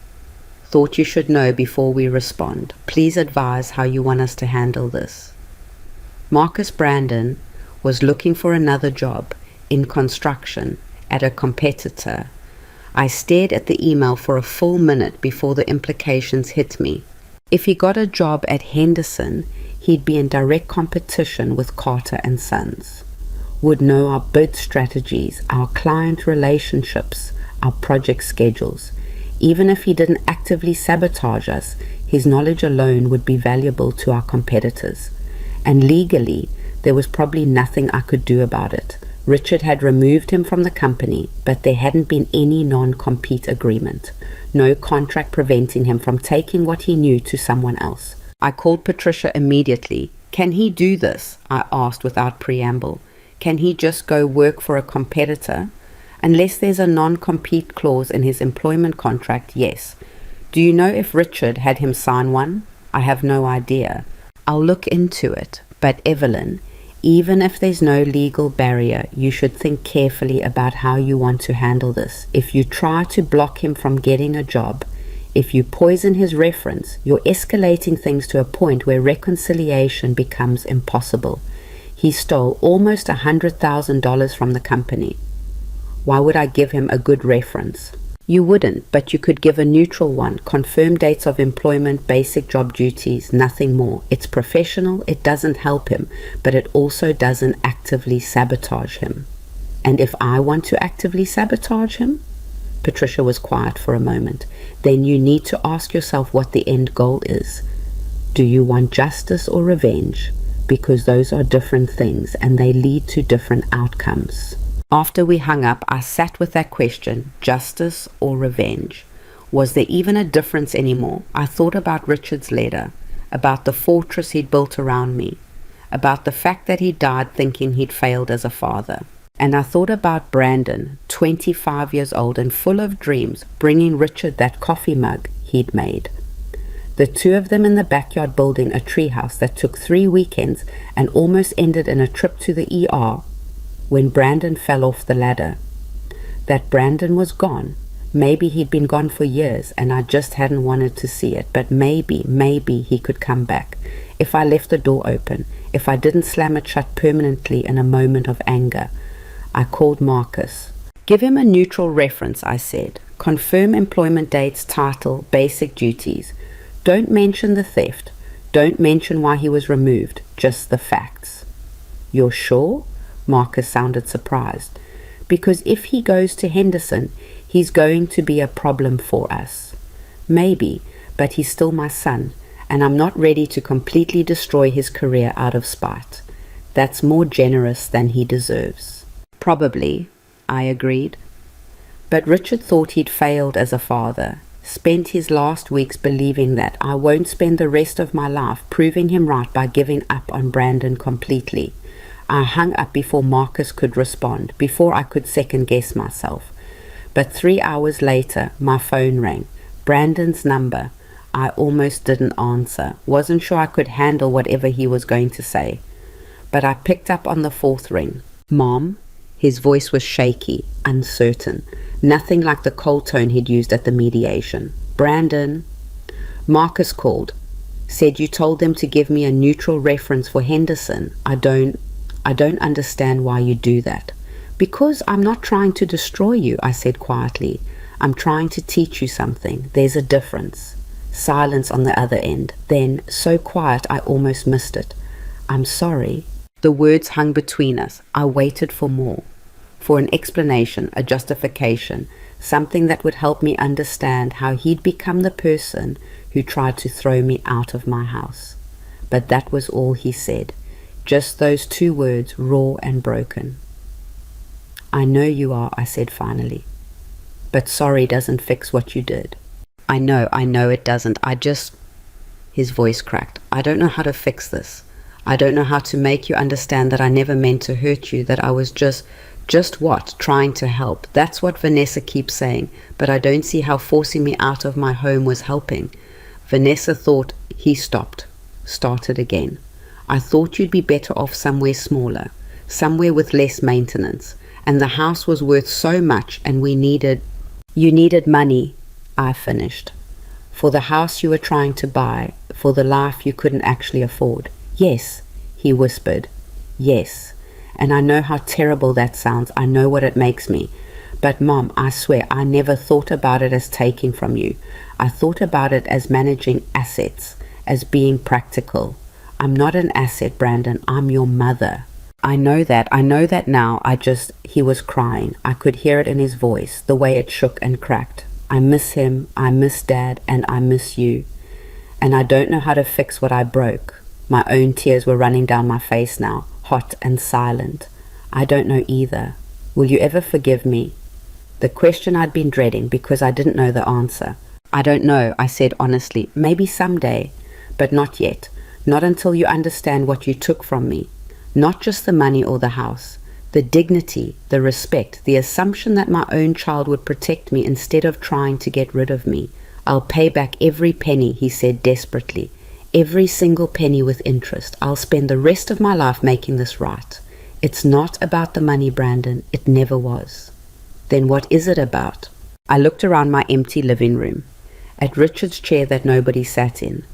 Thought you should know before we respond. Please advise how you want us to handle this. Marcus Brandon was looking for another job in construction at a competitor. I stared at the email for a full minute before the implications hit me. If he got a job at Henderson, he'd be in direct competition with Carter and Sons, would know our bid strategies, our client relationships, our project schedules. Even if he didn't actively sabotage us, his knowledge alone would be valuable to our competitors. And legally, there was probably nothing I could do about it. Richard had removed him from the company, but there hadn't been any non-compete agreement. No contract preventing him from taking what he knew to someone else. I called Patricia immediately. Can he do this? I asked without preamble. Can he just go work for a competitor? Unless there's a non-compete clause in his employment contract, yes. Do you know if Richard had him sign one? I have no idea. I'll look into it. But Evelyn, even if there's no legal barrier, you should think carefully about how you want to handle this. If you try to block him from getting a job, if you poison his reference, you're escalating things to a point where reconciliation becomes impossible. He stole almost $100,000 from the company. Why would I give him a good reference? You wouldn't, but you could give a neutral one. Confirm dates of employment, basic job duties, nothing more. It's professional, it doesn't help him, but it also doesn't actively sabotage him. And if I want to actively sabotage him? Patricia was quiet for a moment. Then you need to ask yourself what the end goal is. Do you want justice or revenge? Because those are different things and they lead to different outcomes. After we hung up, I sat with that question, justice or revenge. Was there even a difference anymore? I thought about Richard's letter, about the fortress he'd built around me, about the fact that he died thinking he'd failed as a father. And I thought about Brandon, 25 years old and full of dreams, bringing Richard that coffee mug he'd made. The two of them in the backyard building a treehouse that took 3 weekends and almost ended in a trip to the ER when Brandon fell off the ladder. That Brandon was gone. Maybe he'd been gone for years and I just hadn't wanted to see it, but maybe he could come back. If I left the door open, if I didn't slam it shut permanently in a moment of anger. I called Marcus. Give him a neutral reference, I said. Confirm employment dates, title, basic duties. Don't mention the theft. Don't mention why he was removed, just the facts. You're sure? Marcus sounded surprised. Because if he goes to Henderson, he's going to be a problem for us. Maybe, but he's still my son, and I'm not ready to completely destroy his career out of spite. That's more generous than he deserves. Probably, I agreed. But Richard thought he'd failed as a father, spent his last weeks believing that. I won't spend the rest of my life proving him right by giving up on Brandon completely. I hung up before Marcus could respond, before I could second-guess myself. But 3 hours later, my phone rang. Brandon's number. I almost didn't answer. Wasn't sure I could handle whatever he was going to say. But I picked up on the 4th ring. Mom? His voice was shaky, uncertain. Nothing like the cold tone he'd used at the mediation. Brandon? Marcus called. Said you told them to give me a neutral reference for Henderson. I don't understand why you do that. Because I'm not trying to destroy you, I said quietly. I'm trying to teach you something. There's a difference. Silence on the other end. Then, so quiet I almost missed it. I'm sorry. The words hung between us. I waited for more. For an explanation, a justification, something that would help me understand how he'd become the person who tried to throw me out of my house. But that was all he said. Just those 2 words, raw and broken. I know you are, I said finally. But sorry doesn't fix what you did. I know it doesn't. His voice cracked. I don't know how to fix this. I don't know how to make you understand that I never meant to hurt you, that I was just what? Trying to help. That's what Vanessa keeps saying, but I don't see how forcing me out of my home was helping. Vanessa thought. He stopped. Started again. I thought you'd be better off somewhere smaller, somewhere with less maintenance, and the house was worth so much and you needed money, I finished. For the house you were trying to buy, for the life you couldn't actually afford. Yes, he whispered. Yes, and I know how terrible that sounds. I know what it makes me. But Mom, I swear, I never thought about it as taking from you. I thought about it as managing assets, as being practical. I'm not an asset, Brandon. I'm your mother. I know that now. He was crying. I could hear it in his voice, the way it shook and cracked. I miss him, I miss Dad, and I miss you. And I don't know how to fix what I broke. My own tears were running down my face now, hot and silent. I don't know either. Will you ever forgive me? The question I'd been dreading because I didn't know the answer. I don't know, I said honestly. Maybe someday, but not yet. Not until you understand what you took from me. Not just the money or the house. The dignity, the respect, the assumption that my own child would protect me instead of trying to get rid of me. I'll pay back every penny, he said desperately. Every single penny with interest. I'll spend the rest of my life making this right. It's not about the money, Brandon. It never was. Then what is it about? I looked around my empty living room, at Richard's chair that nobody sat in,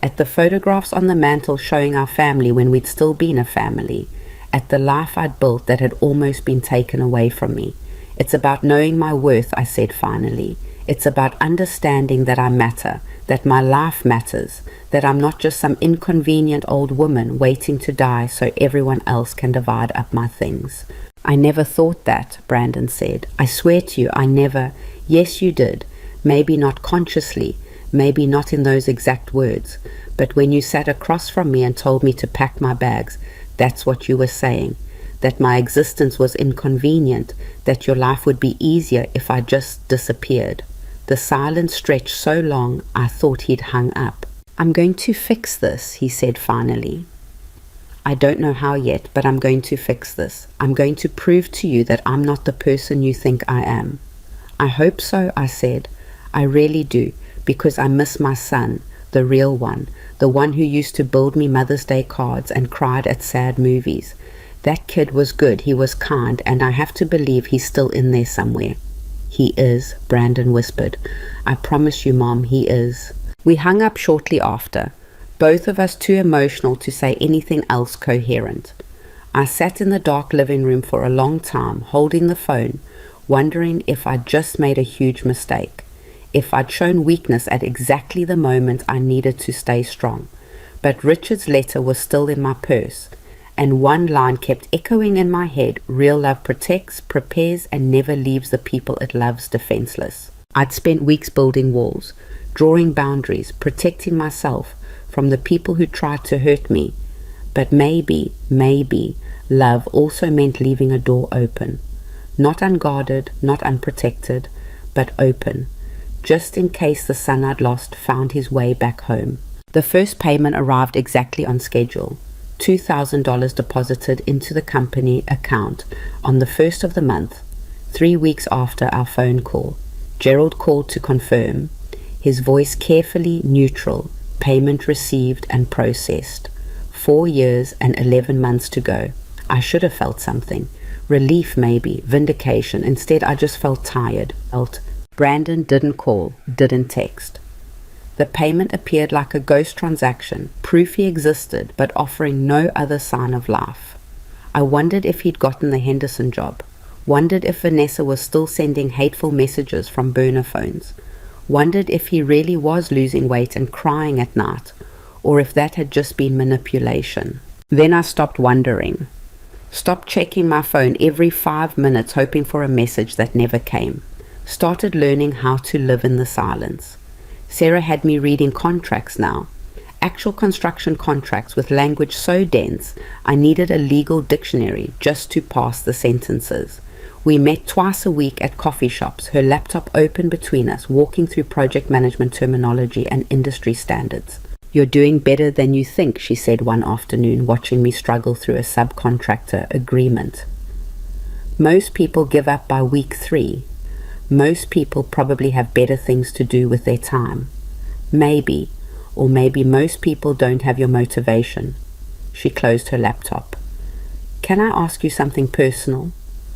at the photographs on the mantel showing our family when we'd still been a family, at the life I'd built that had almost been taken away from me. It's about knowing my worth, I said finally. It's about understanding that I matter, that my life matters, that I'm not just some inconvenient old woman waiting to die so everyone else can divide up my things. I never thought that, Brandon said. I swear to you, I never. Yes, you did. Maybe not consciously, maybe not in those exact words, but when you sat across from me and told me to pack my bags, that's what you were saying, that my existence was inconvenient, that your life would be easier if I just disappeared. The silence stretched so long, I thought he'd hung up. I'm going to fix this, he said finally. I don't know how yet, but I'm going to fix this. I'm going to prove to you that I'm not the person you think I am. I hope so, I said. I really do, because I miss my son, the real one, the one who used to build me Mother's Day cards and cried at sad movies. That kid was good, he was kind, and I have to believe he's still in there somewhere. He is, Brandon whispered. I promise you, Mom, he is. We hung up shortly after, both of us too emotional to say anything else coherent. I sat in the dark living room for a long time, holding the phone, wondering if I'd just made a huge mistake, if I'd shown weakness at exactly the moment I needed to stay strong. But Richard's letter was still in my purse, and one line kept echoing in my head: real love protects, prepares, and never leaves the people it loves defenseless. I'd spent weeks building walls, drawing boundaries, protecting myself from the people who tried to hurt me. But maybe, love also meant leaving a door open. Not unguarded, not unprotected, but open, just in case the son I'd lost found his way back home. The first payment arrived exactly on schedule. $2,000 deposited into the company account on the 1st of the month, 3 weeks after our phone call. Gerald called to confirm, his voice carefully neutral. Payment received and processed. 4 years and 11 months to go. I should have felt something. Relief maybe, vindication. Instead, I just felt tired. Brandon didn't call, didn't text. The payment appeared like a ghost transaction, proof he existed, but offering no other sign of life. I wondered if he'd gotten the Henderson job. Wondered if Vanessa was still sending hateful messages from burner phones. Wondered if he really was losing weight and crying at night, or if that had just been manipulation. Then I stopped wondering. Stopped checking my phone every 5 minutes hoping for a message that never came. Started learning how to live in the silence. Sarah had me reading contracts now. Actual construction contracts with language so dense I needed a legal dictionary just to pass the sentences. We met twice a week at coffee shops, her laptop open between us, walking through project management terminology and industry standards. You're doing better than you think, she said one afternoon, watching me struggle through a subcontractor agreement. Most people give up by week 3. Most people probably have better things to do with their time. Maybe, or maybe most people don't have your motivation. She closed her laptop. Can I ask you something personal?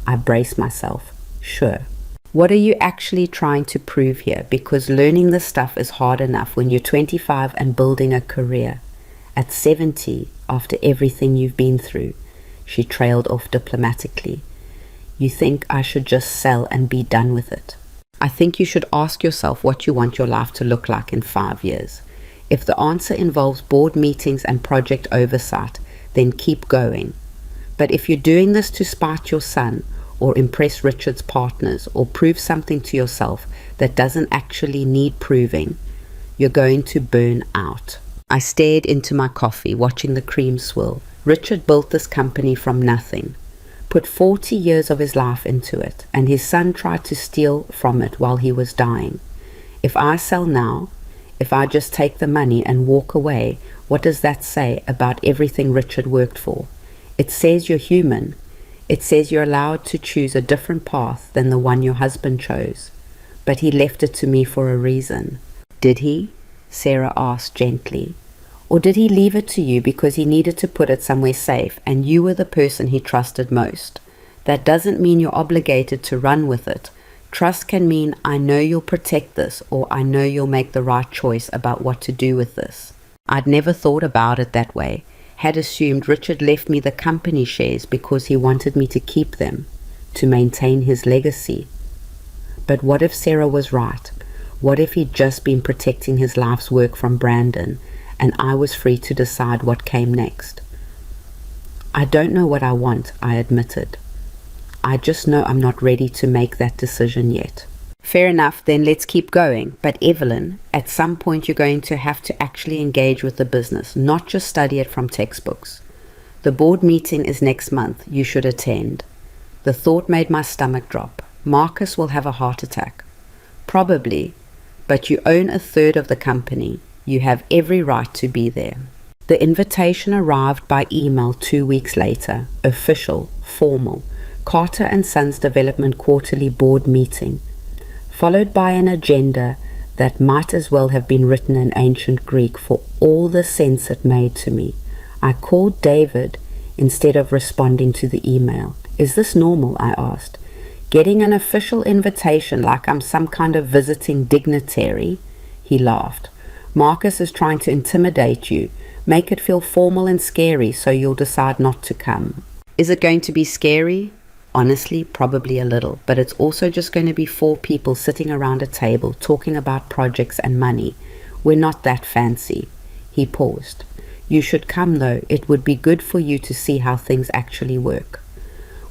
I braced myself. Sure. What are you actually trying to prove here? Because learning this stuff is hard enough when you're 25 and building a career. At 70, after everything you've been through, she trailed off diplomatically. You think I should just sell and be done with it. I think you should ask yourself what you want your life to look like in 5 years. If the answer involves board meetings and project oversight, then keep going. But if you're doing this to spite your son, or impress Richard's partners, or prove something to yourself that doesn't actually need proving, you're going to burn out. I stared into my coffee, watching the cream swirl. Richard built this company from nothing, put 40 years of his life into it, and his son tried to steal from it while he was dying. If I sell now, if I just take the money and walk away, what does that say about everything Richard worked for? It says you're human. It says you're allowed to choose a different path than the one your husband chose. But he left it to me for a reason. Did he? Sarah asked gently. Or did he leave it to you because he needed to put it somewhere safe and you were the person he trusted most? That doesn't mean you're obligated to run with it. Trust can mean I know you'll protect this, or I know you'll make the right choice about what to do with this. I'd never thought about it that way. Had assumed Richard left me the company shares because he wanted me to keep them, to maintain his legacy. But what if Sarah was right? What if he'd just been protecting his life's work from Brandon, and I was free to decide what came next? I don't know what I want, I admitted. I just know I'm not ready to make that decision yet. Fair enough, then let's keep going. But Evelyn, at some point you're going to have to actually engage with the business, not just study it from textbooks. The board meeting is next month. You should attend. The thought made my stomach drop. Marcus will have a heart attack. Probably, but you own a third of the company. You have every right to be there. The invitation arrived by email 2 weeks later. Official, formal. Carter and Sons Development Quarterly Board Meeting, followed by an agenda that might as well have been written in ancient Greek for all the sense it made to me. I called David instead of responding to the email. Is this normal? I asked. Getting an official invitation like I'm some kind of visiting dignitary? He laughed. Marcus is trying to intimidate you, make it feel formal and scary so you'll decide not to come. Is it going to be scary? Honestly, probably a little, but it's also just going to be 4 people sitting around a table talking about projects and money. We're not that fancy. He paused. You should come though. It would be good for you to see how things actually work.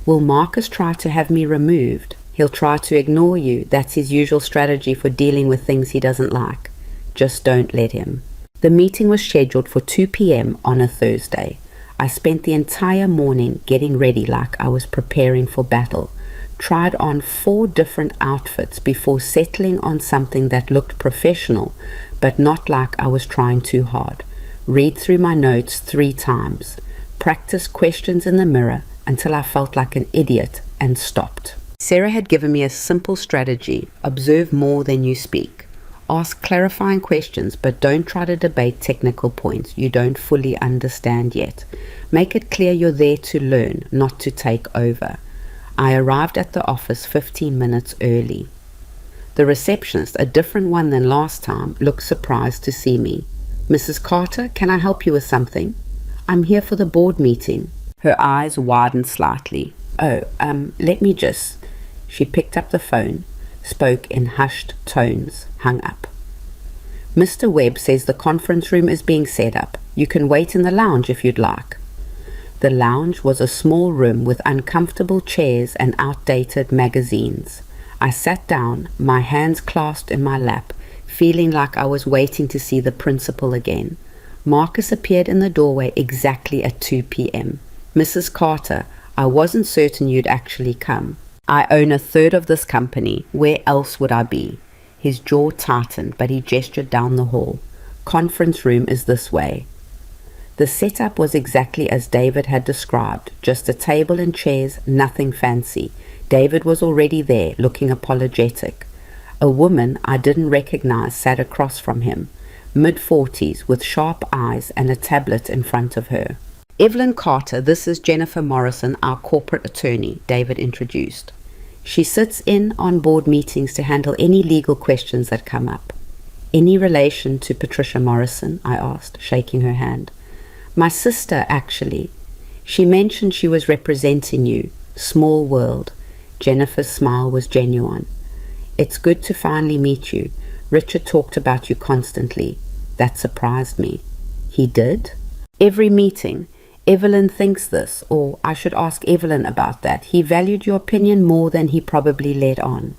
Will Marcus try to have me removed? He'll try to ignore you. That's his usual strategy for dealing with things he doesn't like. Just don't let him. The meeting was scheduled for 2 p.m. on a Thursday. I spent the entire morning getting ready like I was preparing for battle. Tried on 4 different outfits before settling on something that looked professional, but not like I was trying too hard. Read through my notes 3 times. Practice questions in the mirror until I felt like an idiot and stopped. Sarah had given me a simple strategy. Observe more than you speak. Ask clarifying questions, but don't try to debate technical points you don't fully understand yet. Make it clear you're there to learn, not to take over. I arrived at the office 15 minutes early. The receptionist, a different one than last time, looked surprised to see me. Mrs. Carter, can I help you with something? I'm here for the board meeting. Her eyes widened slightly. Let me just... She picked up the phone, spoke in hushed tones, hung up. Mr. Webb says the conference room is being set up. You can wait in the lounge if you'd like. The lounge was a small room with uncomfortable chairs and outdated magazines. I sat down, my hands clasped in my lap, feeling like I was waiting to see the principal again. Marcus appeared in the doorway exactly at 2 p.m. Mrs. Carter, I wasn't certain you'd actually come. I own a third of this company. Where else would I be? His jaw tightened, but he gestured down the hall. Conference room is this way. The setup was exactly as David had described, just a table and chairs, nothing fancy. David was already there, looking apologetic. A woman I didn't recognize sat across from him, mid-40s, with sharp eyes and a tablet in front of her. Evelyn Carter, this is Jennifer Morrison, our corporate attorney, David introduced. She sits in on board meetings to handle any legal questions that come up. Any relation to Patricia Morrison? I asked, shaking her hand. My sister, actually. She mentioned she was representing you. Small world. Jennifer's smile was genuine. "It's good to finally meet you. Richard talked about you constantly." That surprised me. "He did?" "Every meeting. Evelyn thinks this, or I should ask Evelyn about that. He valued your opinion more than he probably let on."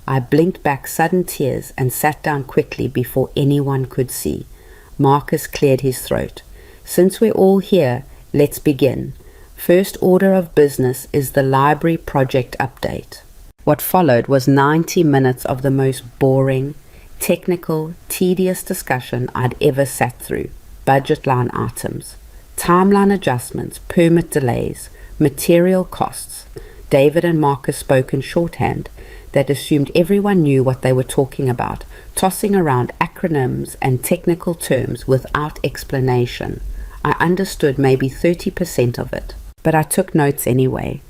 I blinked back sudden tears and sat down quickly before anyone could see. Marcus cleared his throat. "Since we're all here, let's begin. First order of business is the library project update." What followed was 90 minutes of the most boring, technical, tedious discussion I'd ever sat through. Budget line items, timeline adjustments, permit delays, material costs. David and Marcus spoke in shorthand that assumed everyone knew what they were talking about, tossing around acronyms and technical terms without explanation. I understood maybe 30% of it, but I took notes anyway.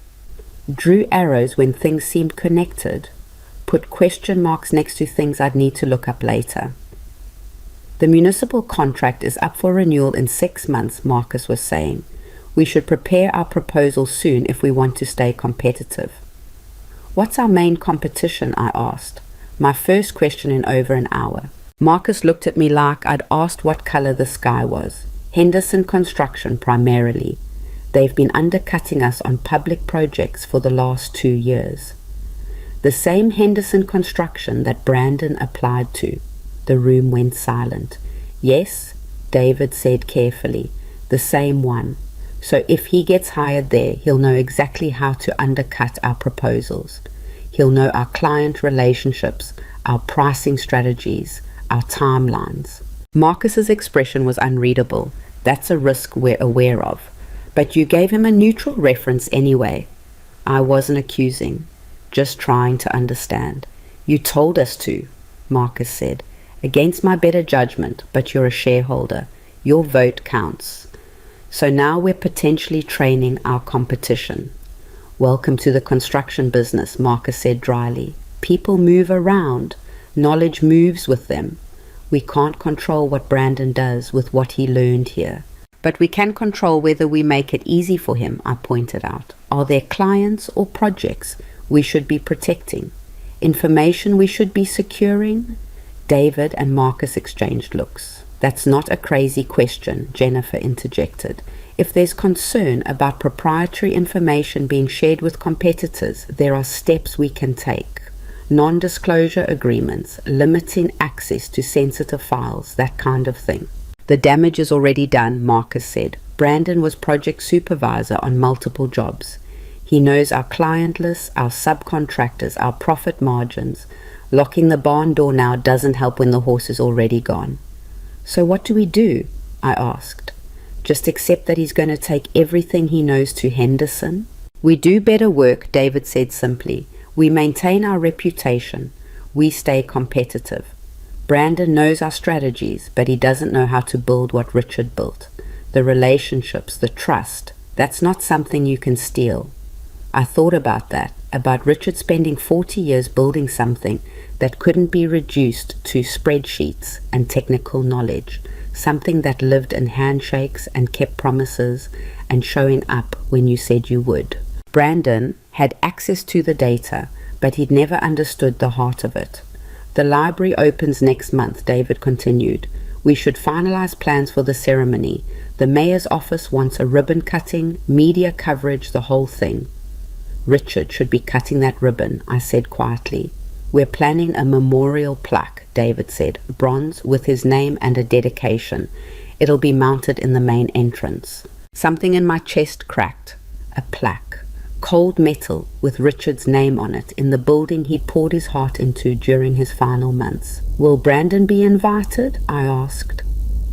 Drew arrows when things seemed connected, put question marks next to things I'd need to look up later. "The municipal contract is up for renewal in 6 months, Marcus was saying. "We should prepare our proposal soon if we want to stay competitive." "What's our main competition?" I asked, my first question in over an hour. Marcus looked at me like I'd asked what color the sky was. "Henderson Construction primarily. They've been undercutting us on public projects for the last 2 years." "The same Henderson Construction that Brandon applied to." The room went silent. "Yes," David said carefully, "the same one. So if he gets hired there, he'll know exactly how to undercut our proposals. He'll know our client relationships, our pricing strategies, our timelines." Marcus's expression was unreadable. "That's a risk we're aware of. But you gave him a neutral reference anyway." I wasn't accusing, just trying to understand. "You told us to," Marcus said. "Against my better judgment, but you're a shareholder. Your vote counts. So now we're potentially training our competition." "Welcome to the construction business," Marcus said dryly. "People move around. Knowledge moves with them. We can't control what Brandon does with what he learned here. But we can control whether we make it easy for him," I pointed out. "Are there clients or projects we should be protecting? Information we should be securing?" David and Marcus exchanged looks. "That's not a crazy question," Jennifer interjected. "If there's concern about proprietary information being shared with competitors, there are steps we can take. Non-disclosure agreements, limiting access to sensitive files, that kind of thing." "The damage is already done," Marcus said. "Brandon was project supervisor on multiple jobs. He knows our client lists, our subcontractors, our profit margins. Locking the barn door now doesn't help when the horse is already gone." "So what do we do?" I asked. "Just accept that he's going to take everything he knows to Henderson?" "We do better work," David said simply. "We maintain our reputation. We stay competitive. Brandon knows our strategies, but he doesn't know how to build what Richard built. The relationships, the trust, that's not something you can steal." I thought about that, about Richard spending 40 years building something that couldn't be reduced to spreadsheets and technical knowledge, something that lived in handshakes and kept promises and showing up when you said you would. Brandon had access to the data, but he'd never understood the heart of it. "The library opens next month," David continued. "We should finalize plans for the ceremony. The mayor's office wants a ribbon cutting, media coverage, the whole thing." "Richard should be cutting that ribbon," I said quietly. "We're planning a memorial plaque," David said, "bronze with his name and a dedication. It'll be mounted in the main entrance." Something in my chest cracked. A plaque. Cold metal with Richard's name on it in the building he'd poured his heart into during his final months. "Will Brandon be invited?" I asked.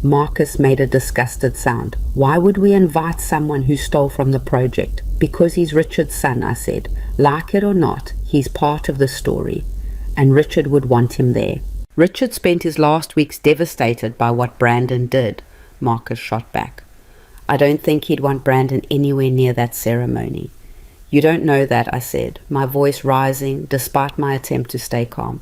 Marcus made a disgusted sound. "Why would we invite someone who stole from the project? Because he's Richard's son," I said. "Like it or not, he's part of the story, and Richard would want him there." "Richard spent his last weeks devastated by what Brandon did," Marcus shot back. "I don't think he'd want Brandon anywhere near that ceremony." "You don't know that," I said, my voice rising despite my attempt to stay calm.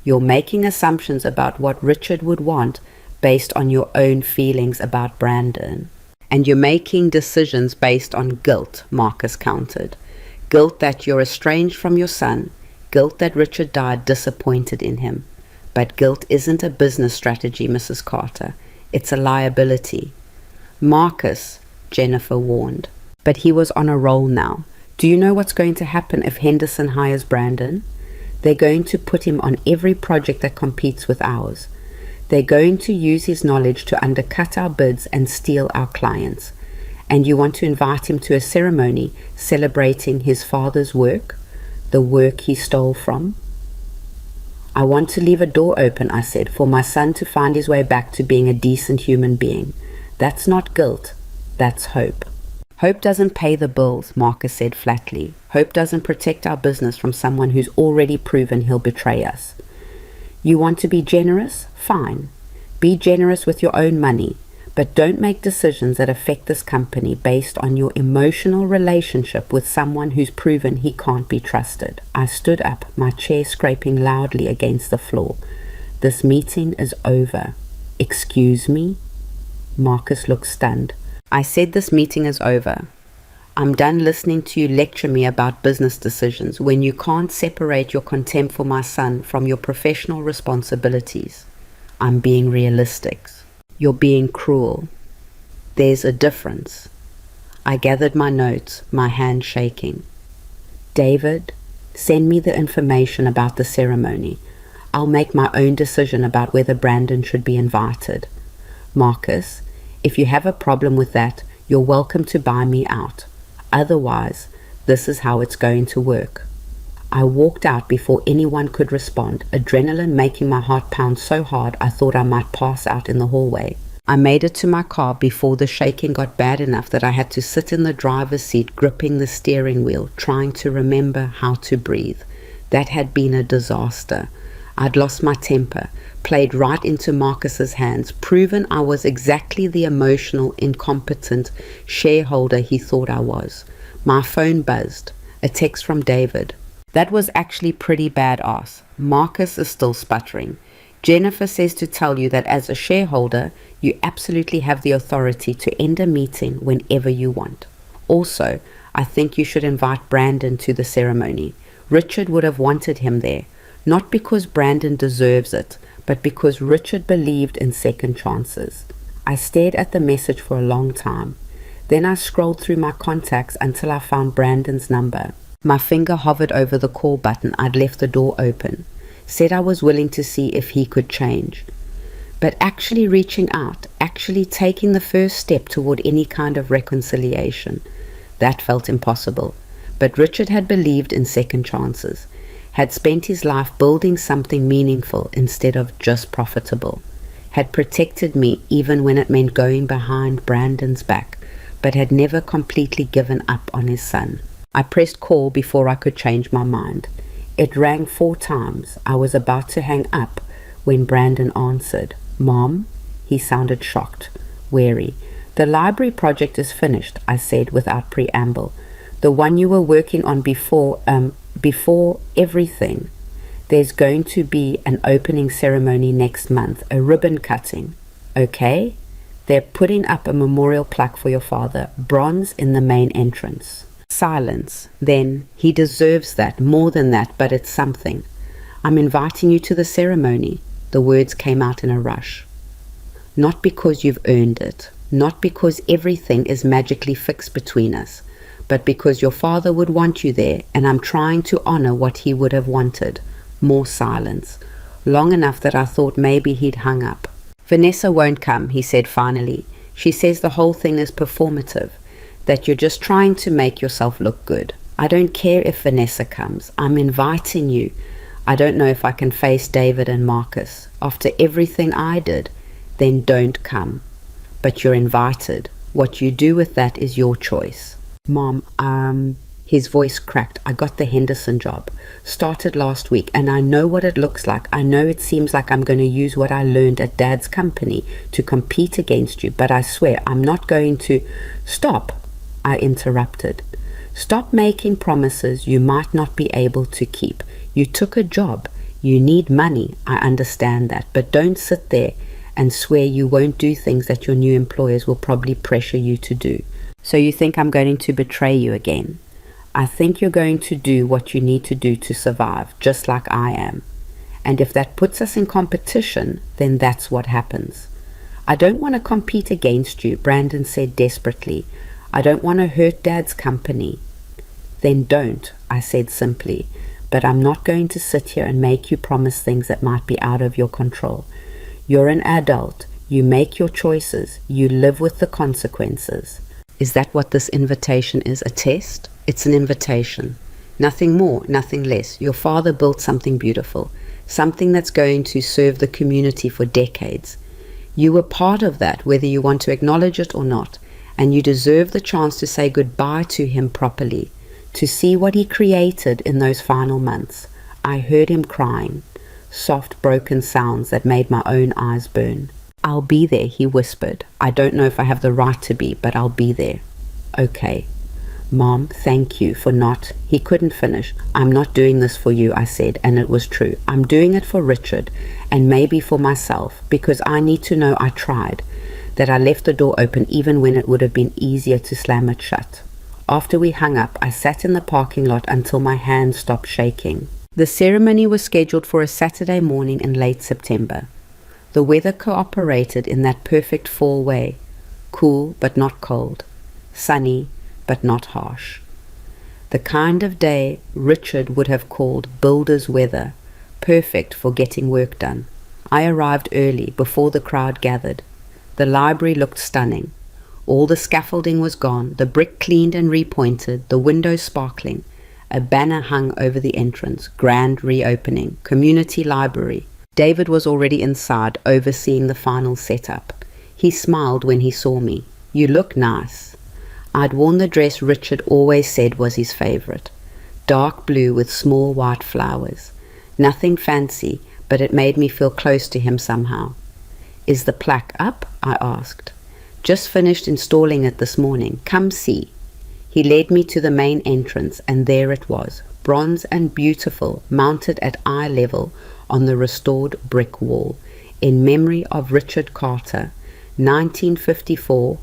"You're making assumptions about what Richard would want based on your own feelings about Brandon. And you're making decisions based on guilt," Marcus countered. Guilt that you're estranged from your son. Guilt that Richard died disappointed in him. But guilt isn't a business strategy, Mrs. Carter. It's a liability. Marcus, Jennifer warned. But he was on a roll now. Do you know what's going to happen if Henderson hires Brandon? They're going to put him on every project that competes with ours. They're going to use his knowledge to undercut our bids and steal our clients. And you want to invite him to a ceremony celebrating his father's work, the work he stole from? I want to leave a door open, I said, for my son to find his way back to being a decent human being. That's not guilt, that's hope. Hope doesn't pay the bills, Marcus said flatly. Hope doesn't protect our business from someone who's already proven he'll betray us. You want to be generous? Fine. Be generous with your own money, but don't make decisions that affect this company based on your emotional relationship with someone who's proven he can't be trusted. I stood up, my chair scraping loudly against the floor. This meeting is over. Excuse me? Marcus looked stunned. I said this meeting is over. I'm done listening to you lecture me about business decisions when you can't separate your contempt for my son from your professional responsibilities. I'm being realistic. You're being cruel. There's a difference. I gathered my notes, my hand shaking. David, send me the information about the ceremony. I'll make my own decision about whether Brandon should be invited. Marcus, if you have a problem with that, you're welcome to buy me out. Otherwise, this is how it's going to work. I walked out before anyone could respond, adrenaline making my heart pound so hard I thought I might pass out in the hallway. I made it to my car before the shaking got bad enough that I had to sit in the driver's seat gripping the steering wheel, trying to remember how to breathe. That had been a disaster. I'd lost my temper, played right into Marcus's hands, proven I was exactly the emotional, incompetent shareholder he thought I was. My phone buzzed. A text from David. That was actually pretty badass. Marcus is still sputtering. Jennifer says to tell you that as a shareholder, you absolutely have the authority to end a meeting whenever you want. Also, I think you should invite Brandon to the ceremony. Richard would have wanted him there. Not because Brandon deserves it, but because Richard believed in second chances. I stared at the message for a long time. Then I scrolled through my contacts until I found Brandon's number. My finger hovered over the call button. I'd left the door open. Said I was willing to see if he could change. But actually reaching out, actually taking the first step toward any kind of reconciliation, that felt impossible. But Richard had believed in second chances, had spent his life building something meaningful instead of just profitable, had protected me even when it meant going behind Brandon's back, but had never completely given up on his son. I pressed call before I could change my mind. It rang 4 times. I was about to hang up when Brandon answered. Mom? He sounded shocked, wary. The library project is finished, I said without preamble. The one you were working on before everything. There's going to be an opening ceremony next month, a ribbon cutting. Okay? They're putting up a memorial plaque for your father, bronze in the main entrance. Silence. Then, he deserves that, more than that, but it's something. I'm inviting you to the ceremony. The words came out in a rush. Not because you've earned it, not because everything is magically fixed between us, but because your father would want you there, and I'm trying to honor what he would have wanted. More silence. Long enough that I thought maybe he'd hung up. Vanessa won't come, he said finally. She says the whole thing is performative, that you're just trying to make yourself look good. I don't care if Vanessa comes. I'm inviting you. I don't know if I can face David and Marcus. After everything I did, then don't come. But you're invited. What you do with that is your choice. Mom, his voice cracked. I got the Henderson job. Started last week, and I know what it looks like. I know it seems like I'm going to use what I learned at Dad's company to compete against you, but I swear I'm not going to... Stop, I interrupted. Stop making promises you might not be able to keep. You took a job. You need money. I understand that, but don't sit there and swear you won't do things that your new employers will probably pressure you to do. So you think I'm going to betray you again? I think you're going to do what you need to do to survive, just like I am. And if that puts us in competition, then that's what happens. I don't want to compete against you, Brandon said desperately. I don't want to hurt Dad's company. Then don't, I said simply. But I'm not going to sit here and make you promise things that might be out of your control. You're an adult. You make your choices. You live with the consequences. Is that what this invitation is, a test? It's an invitation. Nothing more, nothing less. Your father built something beautiful, something that's going to serve the community for decades. You were part of that, whether you want to acknowledge it or not, and you deserve the chance to say goodbye to him properly, to see what he created in those final months. I heard him crying, soft broken sounds that made my own eyes burn. I'll be there, he whispered. I don't know if I have the right to be, but I'll be there. Okay. Mom, thank you for not... He couldn't finish. I'm not doing this for you, I said, and it was true. I'm doing it for Richard, and maybe for myself, because I need to know I tried, that I left the door open even when it would have been easier to slam it shut. After we hung up, I sat in the parking lot until my hands stopped shaking. The ceremony was scheduled for a Saturday morning in late September. The weather cooperated in that perfect fall way, cool but not cold, sunny but not harsh. The kind of day Richard would have called builder's weather, perfect for getting work done. I arrived early, before the crowd gathered. The library looked stunning. All the scaffolding was gone, the brick cleaned and repointed, the windows sparkling. A banner hung over the entrance, grand reopening, community library. David was already inside, overseeing the final setup. He smiled when he saw me. You look nice. I'd worn the dress Richard always said was his favorite. Dark blue with small white flowers. Nothing fancy, but it made me feel close to him somehow. Is the plaque up? I asked. Just finished installing it this morning. Come see. He led me to the main entrance, and there it was, bronze and beautiful, mounted at eye level on the restored brick wall, in memory of Richard Carter, 1954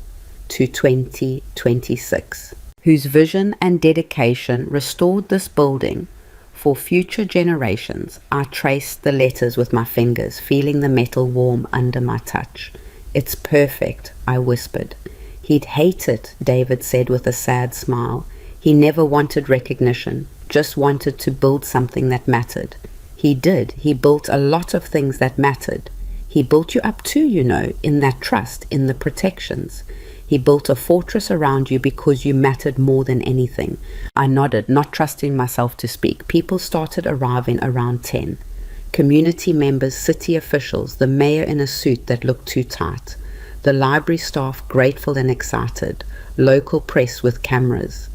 to 2026, whose vision and dedication restored this building for future generations. I traced the letters with my fingers, feeling the metal warm under my touch. It's perfect, I whispered. He'd hate it, David said with a sad smile. He never wanted recognition, just wanted to build something that mattered. He did. He built a lot of things that mattered. He built you up too, you know, in that trust, in the protections. He built a fortress around you because you mattered more than anything. I nodded, not trusting myself to speak. People started arriving around 10. Community members, city officials, the mayor in a suit that looked too tight. The library staff grateful and excited. Local press with cameras.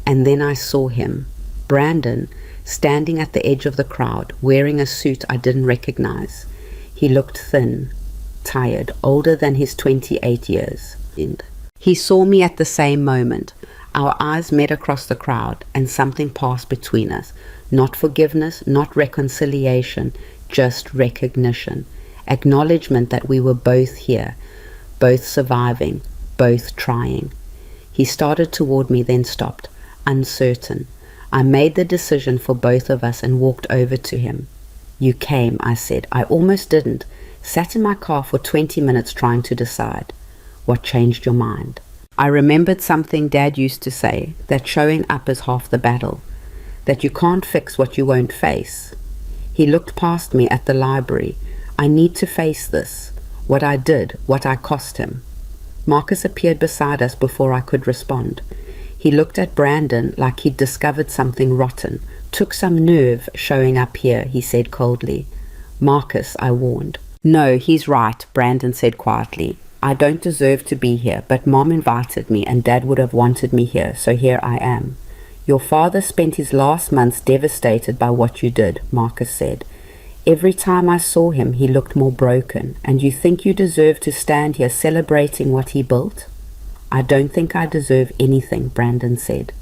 And then I saw him, Brandon, standing at the edge of the crowd, wearing a suit I didn't recognize. He looked thin, tired, older than his 28 years. He saw me at the same moment. Our eyes met across the crowd, and something passed between us. Not forgiveness, not reconciliation, just recognition. Acknowledgement that we were both here, both surviving, both trying. He started toward me, then stopped, uncertain. I made the decision for both of us and walked over to him. You came, I said. I almost didn't. Sat in my car for 20 minutes trying to decide. What changed your mind? I remembered something Dad used to say, that showing up is half the battle, that you can't fix what you won't face. He looked past me at the library. I need to face this, what I did, what I cost him. Marcus appeared beside us before I could respond. He looked at Brandon like he'd discovered something rotten. Took some nerve showing up here, he said coldly. Marcus, I warned. No, he's right, Brandon said quietly. I don't deserve to be here, but Mom invited me and Dad would have wanted me here, so here I am. Your father spent his last months devastated by what you did, Marcus said. Every time I saw him, he looked more broken, and you think you deserve to stand here celebrating what he built? I don't think I deserve anything, Brandon said,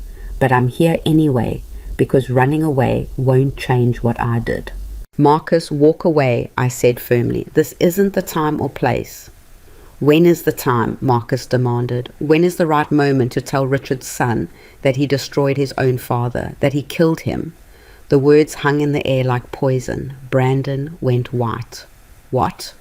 but I'm here anyway, because running away won't change what I did. Marcus, walk away, I said firmly. This isn't the time or place. When is the time? Marcus demanded. When is the right moment to tell Richard's son that he destroyed his own father, that he killed him? The words hung in the air like poison. Brandon went white. What?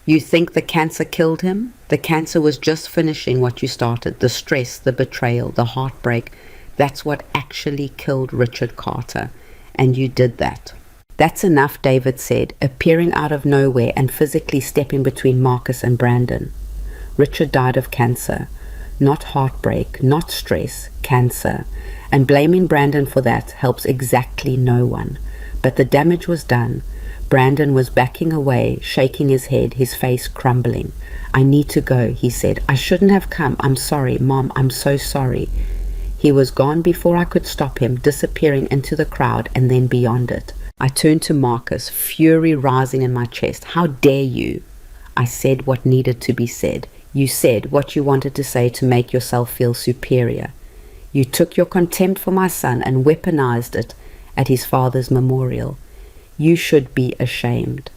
You think the cancer killed him? The cancer was just finishing what you started. The stress, the betrayal, the heartbreak. That's what actually killed Richard Carter. And you did that. That's enough, David said, appearing out of nowhere and physically stepping between Marcus and Brandon. Richard died of cancer. Not heartbreak, not stress, cancer. And blaming Brandon for that helps exactly no one. But the damage was done. Brandon was backing away, shaking his head, his face crumbling. I need to go, he said. I shouldn't have come. I'm sorry, Mom, I'm so sorry. He was gone before I could stop him, disappearing into the crowd and then beyond it. I turned to Marcus, fury rising in my chest. How dare you? I said what needed to be said. You said what you wanted to say to make yourself feel superior. You took your contempt for my son and weaponized it at his father's memorial. You should be ashamed.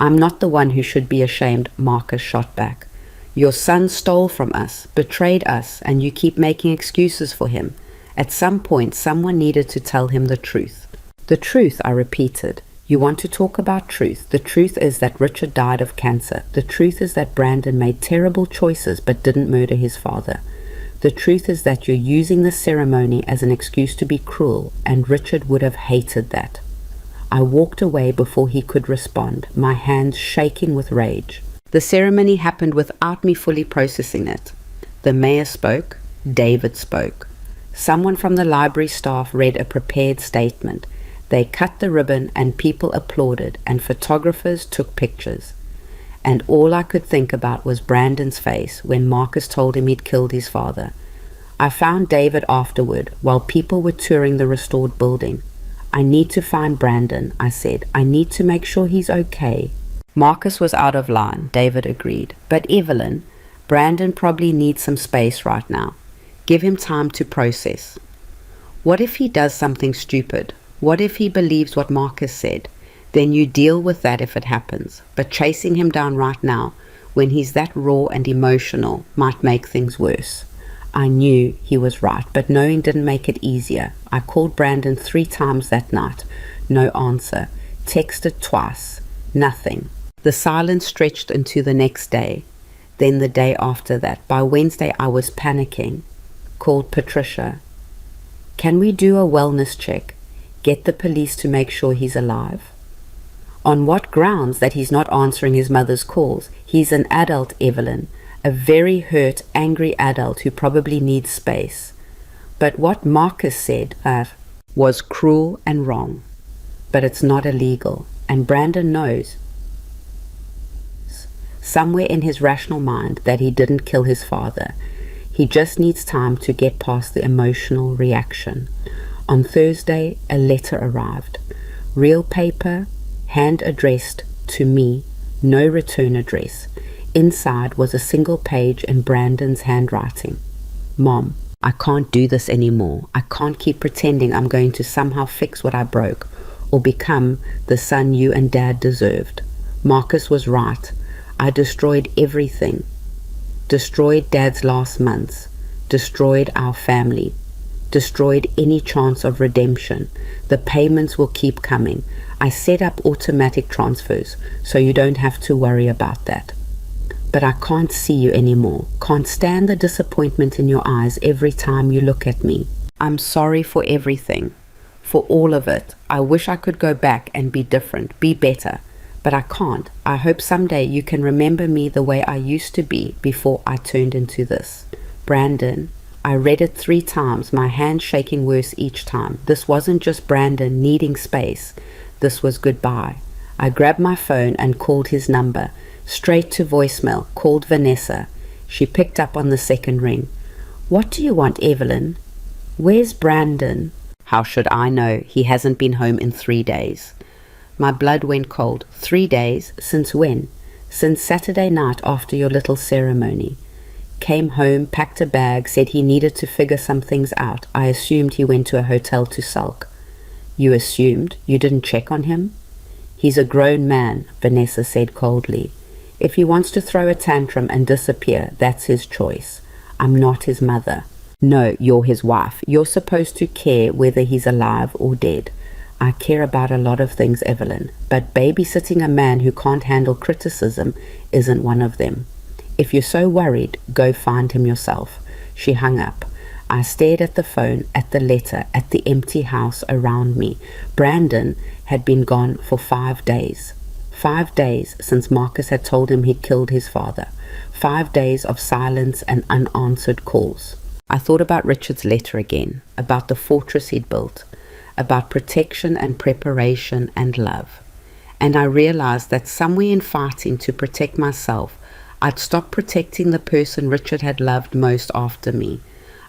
I'm not the one who should be ashamed, Marcus shot back. Your son stole from us, betrayed us, and you keep making excuses for him. At some point, someone needed to tell him the truth. The truth, I repeated. You want to talk about truth. The truth is that Richard died of cancer. The truth is that Brandon made terrible choices but didn't murder his father. The truth is that you're using the ceremony as an excuse to be cruel, and Richard would have hated that. I walked away before he could respond, my hands shaking with rage. The ceremony happened without me fully processing it. The mayor spoke. David spoke. Someone from the library staff read a prepared statement. They cut the ribbon and people applauded and photographers took pictures. And all I could think about was Brandon's face when Marcus told him he'd killed his father. I found David afterward while people were touring the restored building. I need to find Brandon, I said. I need to make sure he's okay. Marcus was out of line, David agreed. But Evelyn, Brandon probably needs some space right now. Give him time to process. What if he does something stupid? What if he believes what Marcus said? Then you deal with that if it happens. But chasing him down right now, when he's that raw and emotional, might make things worse. I knew he was right, but knowing didn't make it easier. I called Brandon 3 times that night. No answer. Texted twice. Nothing. The silence stretched into the next day. Then the day after that. By Wednesday I was panicking. Called Patricia. Can we do a wellness check? Get the police to make sure he's alive. On what grounds that he's not answering his mother's calls? He's an adult, Evelyn. A very hurt, angry adult who probably needs space. But what Marcus said was cruel and wrong. But it's not illegal. And Brandon knows, somewhere in his rational mind, that he didn't kill his father. He just needs time to get past the emotional reaction. On Thursday, a letter arrived. Real paper, hand addressed to me, no return address. Inside was a single page in Brandon's handwriting. Mom, I can't do this anymore. I can't keep pretending I'm going to somehow fix what I broke or become the son you and Dad deserved. Marcus was right. I destroyed everything. Destroyed Dad's last months. Destroyed our family. Destroyed any chance of redemption. The payments will keep coming. I set up automatic transfers so you don't have to worry about that. But I can't see you anymore. Can't stand the disappointment in your eyes every time you look at me. I'm sorry for everything. For all of it. I wish I could go back and be different, be better. But I can't. I hope someday you can remember me the way I used to be before I turned into this. Brandon, I read it 3 times, my hand shaking worse each time. This wasn't just Brandon needing space. This was goodbye. I grabbed my phone and called his number. Straight to voicemail, called Vanessa. She picked up on the second ring. What do you want, Evelyn? Where's Brandon? How should I know? He hasn't been home in 3 days. My blood went cold. 3 days? Since when? Since Saturday night after your little ceremony. Came home, packed a bag, said he needed to figure some things out. I assumed he went to a hotel to sulk. You assumed? You didn't check on him? He's a grown man, Vanessa said coldly. If he wants to throw a tantrum and disappear, that's his choice. I'm not his mother. No, you're his wife. You're supposed to care whether he's alive or dead. I care about a lot of things, Evelyn, but babysitting a man who can't handle criticism isn't one of them. If you're so worried, go find him yourself." She hung up. I stared at the phone, at the letter, at the empty house around me. Brandon had been gone for 5 days. 5 days since Marcus had told him he'd killed his father. 5 days of silence and unanswered calls. I thought about Richard's letter again, about the fortress he'd built, about protection and preparation and love. And I realized that somewhere in fighting to protect myself, I'd stopped protecting the person Richard had loved most after me.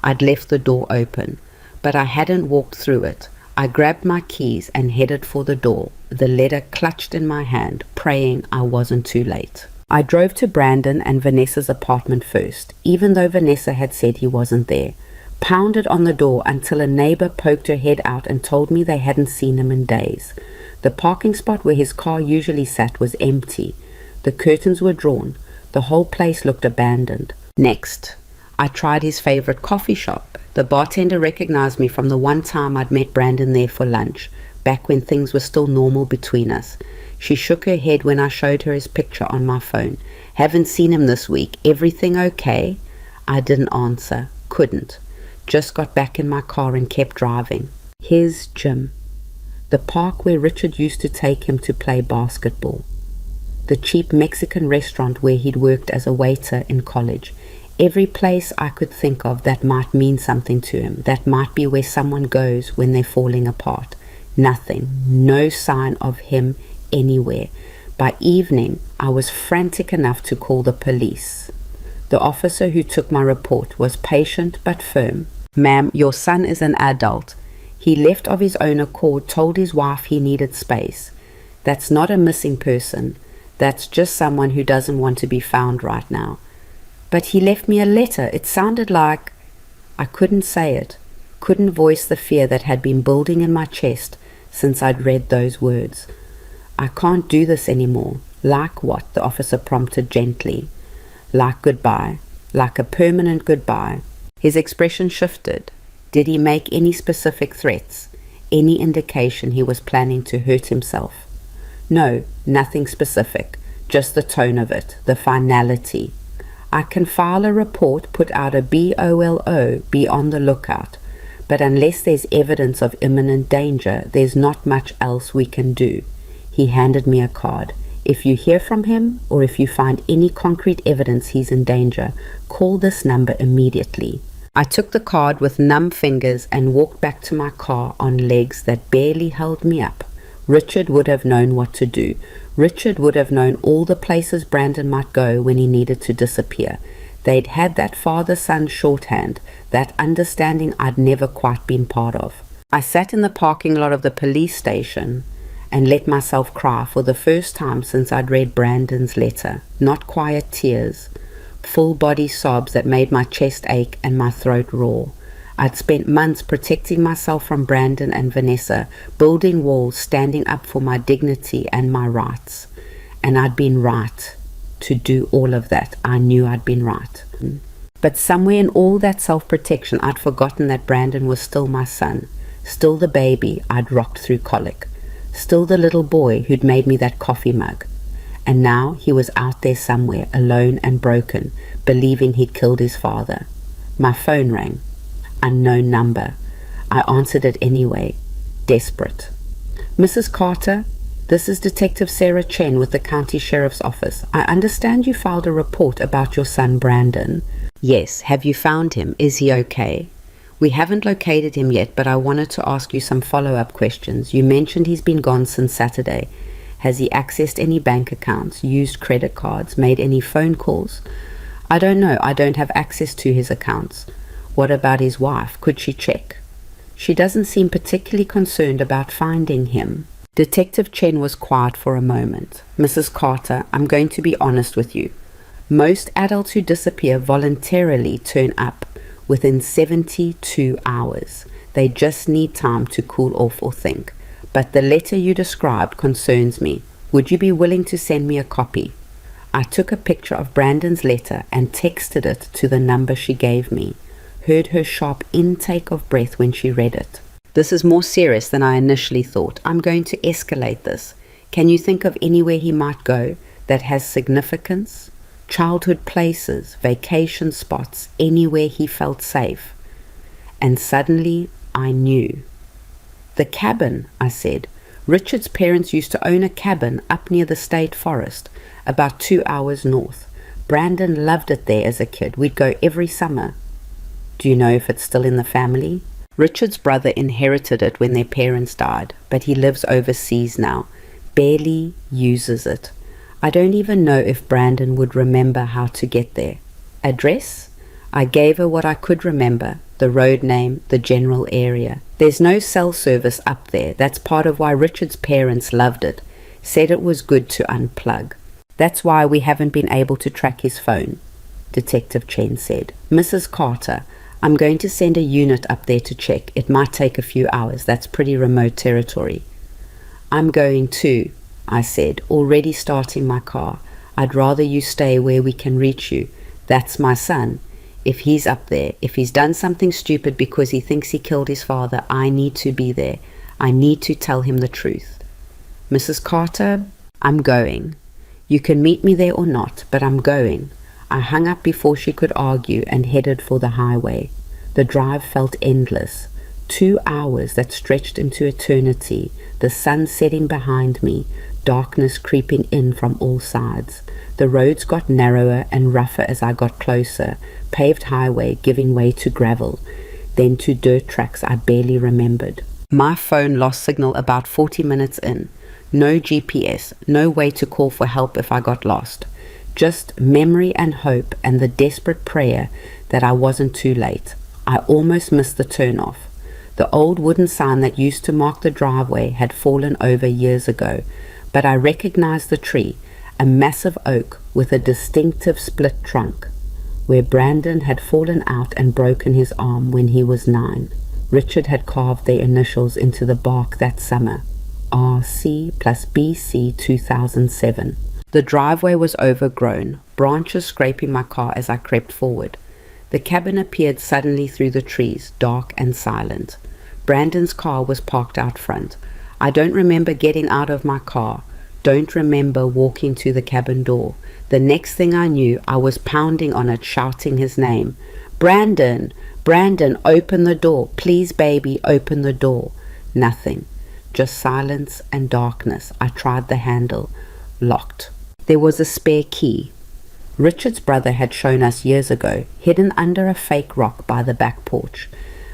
I'd left the door open, but I hadn't walked through it. I grabbed my keys and headed for the door, the letter clutched in my hand, praying I wasn't too late. I drove to Brandon and Vanessa's apartment first, even though Vanessa had said he wasn't there. Pounded on the door until a neighbor poked her head out and told me they hadn't seen him in days. The parking spot where his car usually sat was empty. The curtains were drawn. The whole place looked abandoned. Next, I tried his favorite coffee shop. The bartender recognized me from the one time I'd met Brandon there for lunch, back when things were still normal between us. She shook her head when I showed her his picture on my phone. "Haven't seen him this week. Everything okay?" I didn't answer. Couldn't. Just got back in my car and kept driving. His gym. The park where Richard used to take him to play basketball. The cheap Mexican restaurant where he'd worked as a waiter in college. Every place I could think of that might mean something to him, that might be where someone goes when they're falling apart. Nothing. No sign of him anywhere. By evening, I was frantic enough to call the police. The officer who took my report was patient but firm. "Ma'am, your son is an adult. He left of his own accord, told his wife he needed space. That's not a missing person. That's just someone who doesn't want to be found right now." "But he left me a letter. It sounded like—" I couldn't say it, couldn't voice the fear that had been building in my chest since I'd read those words. "I can't do this anymore." "Like what?" the officer prompted gently. "Like goodbye. Like a permanent goodbye." His expression shifted. Did he make any specific threats? Any indication he was planning to hurt himself? No, nothing specific. Just the tone of it, the finality. "I can file a report, put out a BOLO, be on the lookout. But unless there's evidence of imminent danger, there's not much else we can do." He handed me a card. "If you hear from him, or if you find any concrete evidence he's in danger, call this number immediately." I took the card with numb fingers and walked back to my car on legs that barely held me up. Richard would have known what to do. Richard would have known all the places Brandon might go when he needed to disappear. They'd had that father-son shorthand, that understanding I'd never quite been part of. I sat in the parking lot of the police station and let myself cry for the first time since I'd read Brandon's letter. Not quiet tears, full body sobs that made my chest ache and my throat roar. I'd spent months protecting myself from Brandon and Vanessa, building walls, standing up for my dignity and my rights. And I'd been right to do all of that. I knew I'd been right. But somewhere in all that self-protection, I'd forgotten that Brandon was still my son, still the baby I'd rocked through colic, still the little boy who'd made me that coffee mug. And now he was out there somewhere, alone and broken, believing he'd killed his father. My phone rang. Unknown number. I answered it anyway, desperate. "Mrs. Carter, this is Detective Sarah Chen with the County Sheriff's Office. I understand you filed a report about your son Brandon." "Yes. Have you found him? Is he okay?" "We haven't located him yet, but I wanted to ask you some follow-up questions. You mentioned he's been gone since Saturday. Has he accessed any bank accounts, used credit cards, made any phone calls?" "I don't know. I don't have access to his accounts." "What about his wife? Could she check?" "She doesn't seem particularly concerned about finding him." Detective Chen was quiet for a moment. "Mrs. Carter, I'm going to be honest with you. Most adults who disappear voluntarily turn up within 72 hours. They just need time to cool off or think. But the letter you described concerns me. Would you be willing to send me a copy?" I took a picture of Brandon's letter and texted it to the number she gave me. Heard her sharp intake of breath when she read it. This is more serious than I initially thought. I'm going to escalate this. Can you think of anywhere he might go that has significance? Childhood places, vacation spots, anywhere he felt safe. And suddenly I knew. The cabin, I said. Richard's parents used to own a cabin up near the state forest, about 2 hours north. Brandon loved it there as a kid. We'd go every summer. Do you know if it's still in the family? Richard's brother inherited it when their parents died, but he lives overseas now. Barely uses it. I don't even know if Brandon would remember how to get there. Address? I gave her what I could remember, the road name, the general area. There's no cell service up there. That's part of why Richard's parents loved it. Said it was good to unplug. That's why we haven't been able to track his phone, Detective Chen said. Mrs. Carter, I'm going to send a unit up there to check. It might take a few hours. That's pretty remote territory. I'm going too, I said, already starting my car. I'd rather you stay where we can reach you. That's my son. If he's up there, if he's done something stupid because he thinks he killed his father, I need to be there. I need to tell him the truth. Mrs. Carter, I'm going. You can meet me there or not, but I'm going. I hung up before she could argue and headed for the highway. The drive felt endless. 2 hours that stretched into eternity, the sun setting behind me, darkness creeping in from all sides. The roads got narrower and rougher as I got closer, paved highway giving way to gravel, then to dirt tracks I barely remembered. My phone lost signal about 40 minutes in. No GPS, no way to call for help if I got lost. Just memory and hope and the desperate prayer that I wasn't too late. I almost missed the turnoff. The old wooden sign that used to mark the driveway had fallen over years ago, but I recognized the tree, a massive oak with a distinctive split trunk, where Brandon had fallen out and broken his arm when he was 9. Richard had carved their initials into the bark that summer, RC plus BC 2007. The driveway was overgrown, branches scraping my car as I crept forward. The cabin appeared suddenly through the trees, dark and silent. Brandon's car was parked out front. I don't remember getting out of my car. Don't remember walking to the cabin door. The next thing I knew, I was pounding on it, shouting his name. Brandon! Brandon, open the door. Please, baby, open the door. Nothing. Just silence and darkness. I tried the handle. Locked. There was a spare key. Richard's brother had shown us years ago, hidden under a fake rock by the back porch.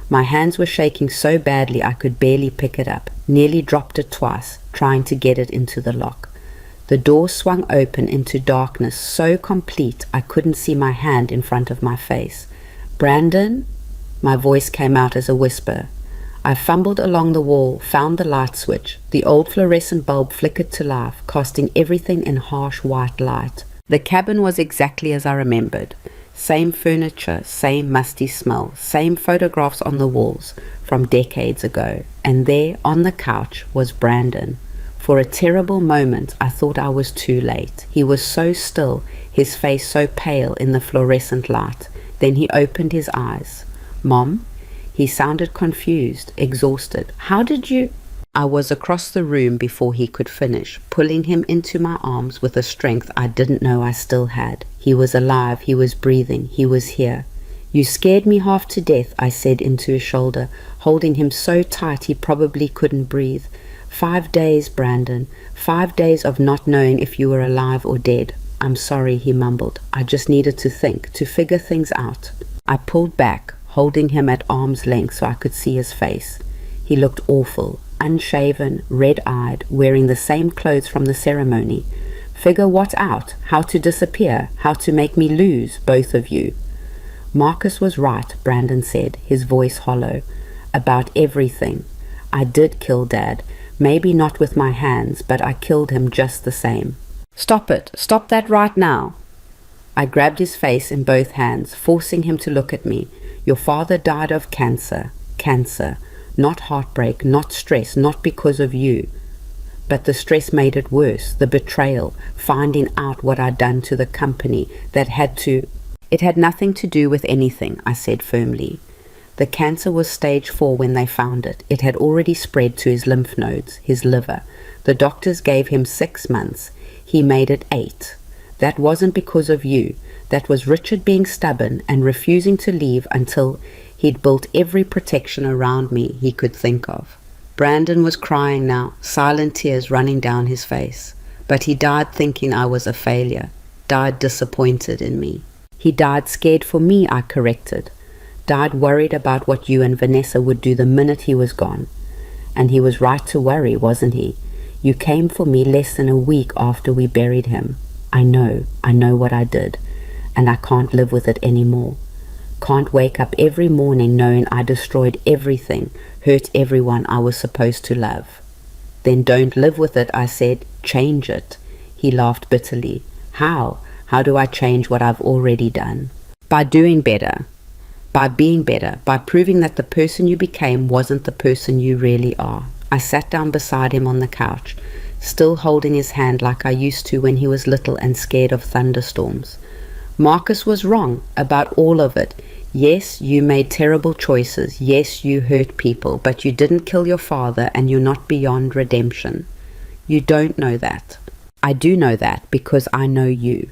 My hands were shaking so badly I could barely pick it up, nearly dropped it twice, trying to get it into the lock. The door swung open into darkness so complete I couldn't see my hand in front of my face. Brandon? My voice came out as a whisper. I fumbled along the wall, found the light switch. The old fluorescent bulb flickered to life, casting everything in harsh white light. The cabin was exactly as I remembered. Same furniture, same musty smell, same photographs on the walls from decades ago. And there, on the couch, was Brandon. For a terrible moment, I thought I was too late. He was so still, his face so pale in the fluorescent light. Then he opened his eyes. Mom? He sounded confused, exhausted. How did you... I was across the room before he could finish, pulling him into my arms with a strength I didn't know I still had. He was alive, he was breathing, he was here. You scared me half to death, I said into his shoulder, holding him so tight he probably couldn't breathe. 5 days, Brandon. 5 days of not knowing if you were alive or dead. I'm sorry, he mumbled. I just needed to think, to figure things out. I pulled back, holding him at arm's length so I could see his face. He looked awful, unshaven, red-eyed, wearing the same clothes from the ceremony. Figure what out? How to disappear? How to make me lose, both of you? Marcus was right, Brandon said, his voice hollow. About everything. I did kill Dad. Maybe not with my hands, but I killed him just the same. Stop it. Stop that right now. I grabbed his face in both hands, forcing him to look at me. Your father died of cancer. Cancer. Not heartbreak, not stress, not because of you. But the stress made it worse, the betrayal, finding out what I'd done to the company It had nothing to do with anything, I said firmly. The cancer was stage 4 when they found it. It had already spread to his lymph nodes, his liver. The doctors gave him 6 months. He made it 8. That wasn't because of you. That was Richard being stubborn and refusing to leave until he'd built every protection around me he could think of. Brandon was crying now, silent tears running down his face. But he died thinking I was a failure, died disappointed in me. He died scared for me, I corrected. Died worried about what you and Vanessa would do the minute he was gone. And he was right to worry, wasn't he? You came for me less than a week after we buried him. I know what I did, and I can't live with it anymore. Can't wake up every morning knowing I destroyed everything, hurt everyone I was supposed to love. Then don't live with it, I said. Change it. He laughed bitterly. How? How do I change what I've already done? By doing better. By being better. By proving that the person you became wasn't the person you really are. I sat down beside him on the couch, still holding his hand like I used to when he was little and scared of thunderstorms. Marcus was wrong about all of it. Yes, you made terrible choices. Yes, you hurt people, but you didn't kill your father and you're not beyond redemption. You don't know that. I do know that because I know you.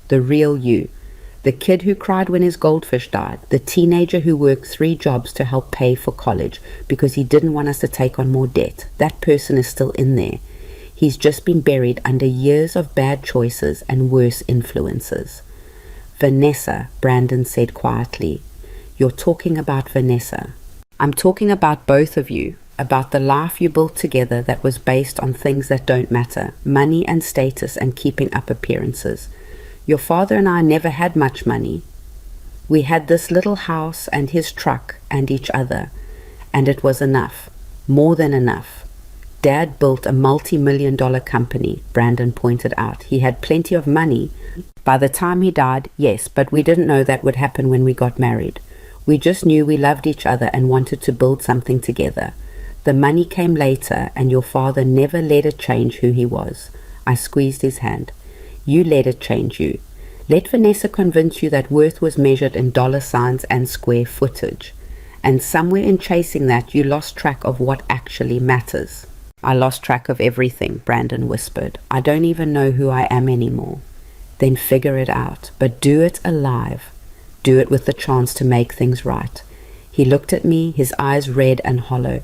The real you. The kid who cried when his goldfish died. The teenager who worked 3 jobs to help pay for college because he didn't want us to take on more debt. That person is still in there. He's just been buried under years of bad choices and worse influences. Vanessa, Brandon said quietly. You're talking about Vanessa. I'm talking about both of you, about the life you built together that was based on things that don't matter, money and status and keeping up appearances. Your father and I never had much money. We had this little house and his truck and each other, and it was enough, more than enough. Dad built a multi-million-dollar company, Brandon pointed out. He had plenty of money. By the time he died, yes, but we didn't know that would happen when we got married. We just knew we loved each other and wanted to build something together. The money came later, and your father never let it change who he was. I squeezed his hand. You let it change you. Let Vanessa convince you that worth was measured in dollar signs and square footage. And somewhere in chasing that, you lost track of what actually matters. I lost track of everything, Brandon whispered. I don't even know who I am anymore. Then figure it out, but do it alive. Do it with the chance to make things right. He looked at me, his eyes red and hollow.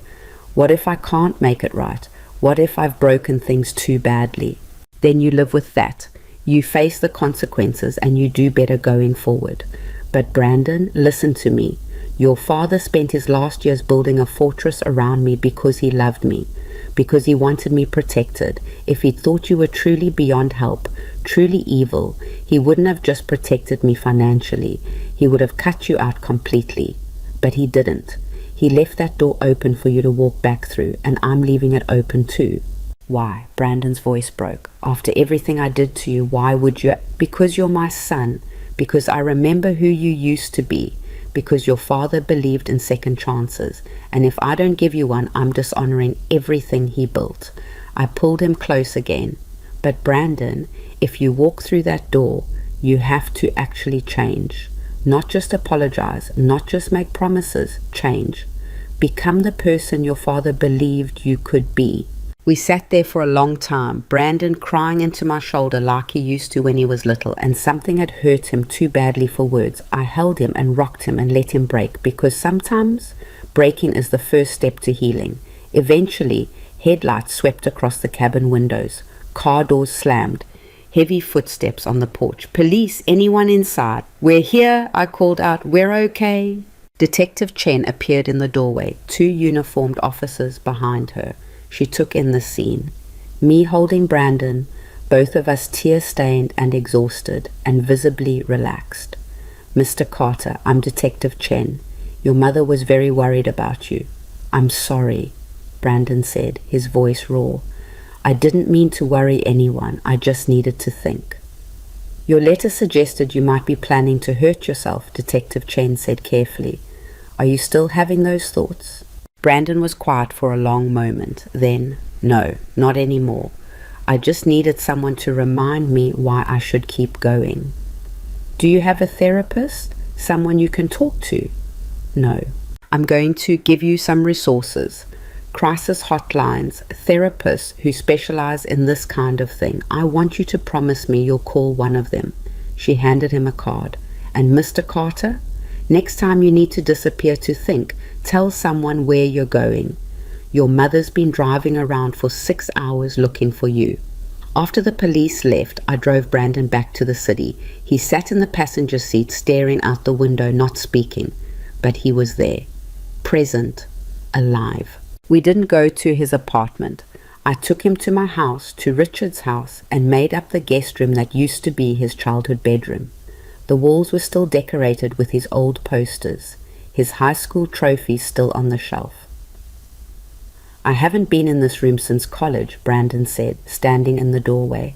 What if I can't make it right? What if I've broken things too badly? Then you live with that. You face the consequences and you do better going forward. But Brandon, listen to me. Your father spent his last years building a fortress around me because he loved me, because he wanted me protected. If he thought you were truly beyond help, truly evil, he wouldn't have just protected me financially. He would have cut you out completely. But he didn't. He left that door open for you to walk back through, and I'm leaving it open too. Why? Brandon's voice broke. After everything I did to you, why would you? Because you're my son. Because I remember who you used to be. Because your father believed in second chances. And if I don't give you one, I'm dishonoring everything he built. I pulled him close again. But Brandon, if you walk through that door, you have to actually change. Not just apologize, not just make promises, change. Become the person your father believed you could be. We sat there for a long time, Brandon crying into my shoulder like he used to when he was little, and something had hurt him too badly for words. I held him and rocked him and let him break, because sometimes breaking is the first step to healing. Eventually, headlights swept across the cabin windows. Car doors slammed. Heavy footsteps on the porch. Police, anyone inside? We're here, I called out. We're okay. Detective Chen appeared in the doorway, 2 uniformed officers behind her. She took in the scene. Me holding Brandon, both of us tear-stained and exhausted, and visibly relaxed. Mr. Carter, I'm Detective Chen. Your mother was very worried about you. I'm sorry, Brandon said, his voice raw. I didn't mean to worry anyone. I just needed to think. Your letter suggested you might be planning to hurt yourself, Detective Chen said carefully. Are you still having those thoughts? Brandon was quiet for a long moment. Then, No, not anymore. I just needed someone to remind me why I should keep going. Do you have a therapist? Someone you can talk to? No. I'm going to give you some resources. Crisis hotlines, therapists who specialize in this kind of thing. I want you to promise me you'll call one of them. She handed him a card. And Mr. Carter, next time you need to disappear to think, tell someone where you're going. Your mother's been driving around for 6 hours looking for you. After the police left, I drove Brandon back to the city. He sat in the passenger seat staring out the window, not speaking. But he was there, present, alive. We didn't go to his apartment. I took him to my house, to Richard's house, and made up the guest room that used to be his childhood bedroom. The walls were still decorated with his old posters, his high school trophies still on the shelf. I haven't been in this room since college, Brandon said, standing in the doorway.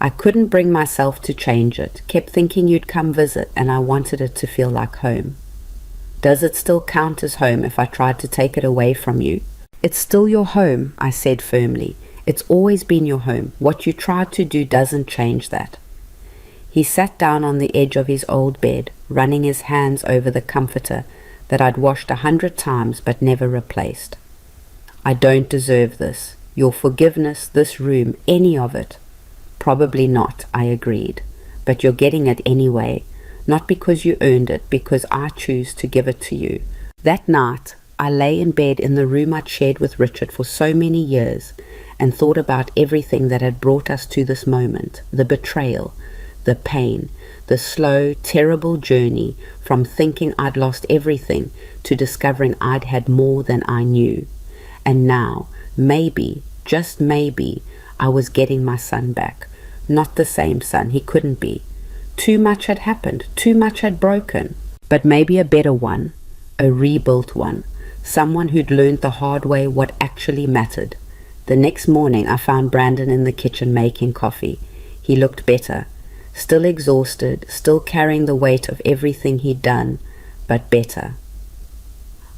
I couldn't bring myself to change it, kept thinking you'd come visit, and I wanted it to feel like home. Does it still count as home if I tried to take it away from you? It's still your home, I said firmly. It's always been your home. What you tried to do doesn't change that. He sat down on the edge of his old bed, running his hands over the comforter that I'd washed 100 times but never replaced. I don't deserve this. Your forgiveness, this room, any of it. Probably not, I agreed. But you're getting it anyway. Not because you earned it, because I choose to give it to you. That night, I lay in bed in the room I'd shared with Richard for so many years and thought about everything that had brought us to this moment, the betrayal, the pain, the slow, terrible journey from thinking I'd lost everything to discovering I'd had more than I knew. And now, maybe, just maybe, I was getting my son back. Not the same son, he couldn't be. Too much had happened, too much had broken. But maybe a better one, a rebuilt one. Someone who'd learned the hard way what actually mattered. The next morning I found Brandon in the kitchen making coffee. He looked better, still exhausted, still carrying the weight of everything he'd done, but better.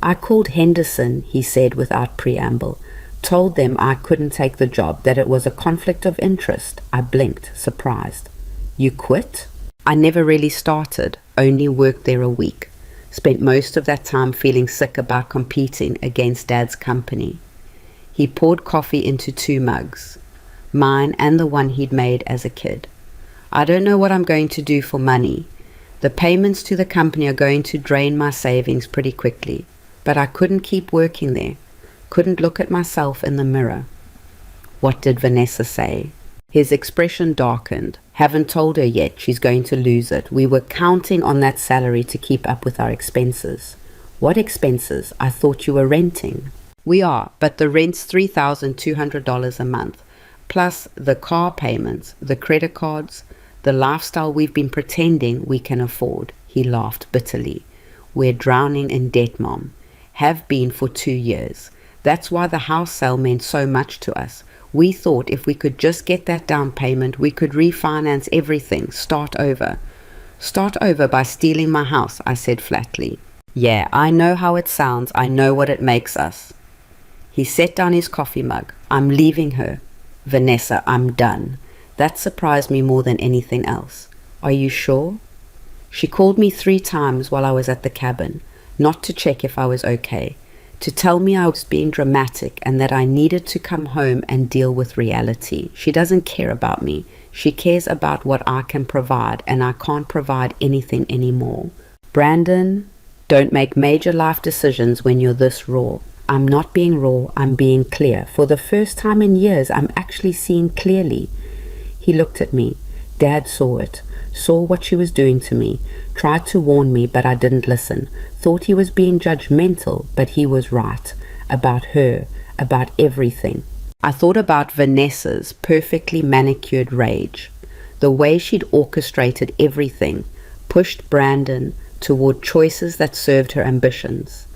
I called Henderson, he said without preamble. Told them I couldn't take the job, that it was a conflict of interest. I blinked, surprised. You quit? I never really started, only worked there a week. Spent most of that time feeling sick about competing against Dad's company. He poured coffee into 2 mugs, mine and the one he'd made as a kid. I don't know what I'm going to do for money. The payments to the company are going to drain my savings pretty quickly, but I couldn't keep working there. Couldn't look at myself in the mirror. What did Vanessa say? His expression darkened. Haven't told her yet, she's going to lose it. We were counting on that salary to keep up with our expenses. What expenses? I thought you were renting. We are, but the rent's $3,200 a month, plus the car payments, the credit cards, the lifestyle we've been pretending we can afford. He laughed bitterly. We're drowning in debt, Mom. Have been for 2 years. That's why the house sale meant so much to us. We thought if we could just get that down payment, we could refinance everything, start over. Start over by stealing my house, I said flatly. Yeah, I know how it sounds. I know what it makes us. He set down his coffee mug. I'm leaving her. Vanessa, I'm done. That surprised me more than anything else. Are you sure? She called me 3 times while I was at the cabin, not to check if I was okay, to tell me I was being dramatic and that I needed to come home and deal with reality. She doesn't care about me. She cares about what I can provide, and I can't provide anything anymore. Brandon, don't make major life decisions when you're this raw. I'm not being raw, I'm being clear. For the first time in years, I'm actually seeing clearly. He looked at me. Dad saw it, saw what she was doing to me, tried to warn me, but I didn't listen. Thought he was being judgmental, but he was right. About her, about everything. I thought about Vanessa's perfectly manicured rage. The way she'd orchestrated everything, pushed Brandon toward choices that served her ambitions.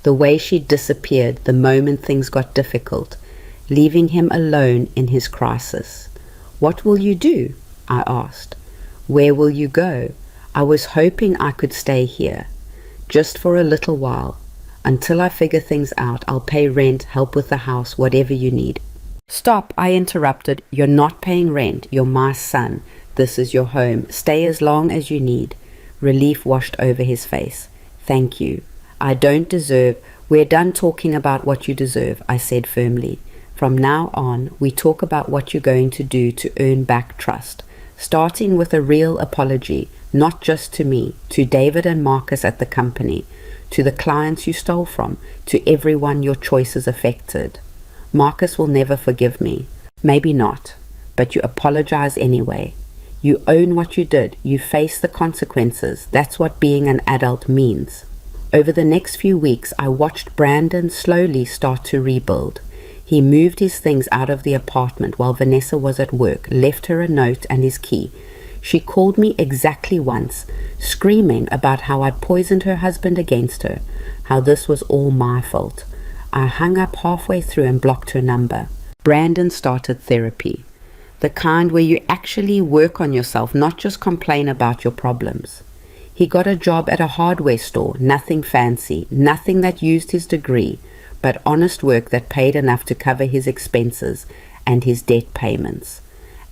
The way she disappeared the moment things got difficult, leaving him alone in his crisis. What will you do? I asked. Where will you go? I was hoping I could stay here. Just for a little while. Until I figure things out, I'll pay rent, help with the house, whatever you need. Stop, I interrupted. You're not paying rent. You're my son. This is your home. Stay as long as you need. Relief washed over his face. Thank you. I don't deserve. We're done talking about what you deserve, I said firmly. From now on, we talk about what you're going to do to earn back trust, starting with a real apology, not just to me, to David and Marcus at the company, to the clients you stole from, to everyone your choices affected. Marcus will never forgive me. Maybe not, but you apologize anyway. You own what you did. You face the consequences. That's what being an adult means. Over the next few weeks, I watched Brandon slowly start to rebuild. He moved his things out of the apartment while Vanessa was at work, left her a note and his key. She called me exactly once, screaming about how I'd poisoned her husband against her, how this was all my fault. I hung up halfway through and blocked her number. Brandon started therapy, the kind where you actually work on yourself, not just complain about your problems. He got a job at a hardware store, nothing fancy, nothing that used his degree, but honest work that paid enough to cover his expenses and his debt payments.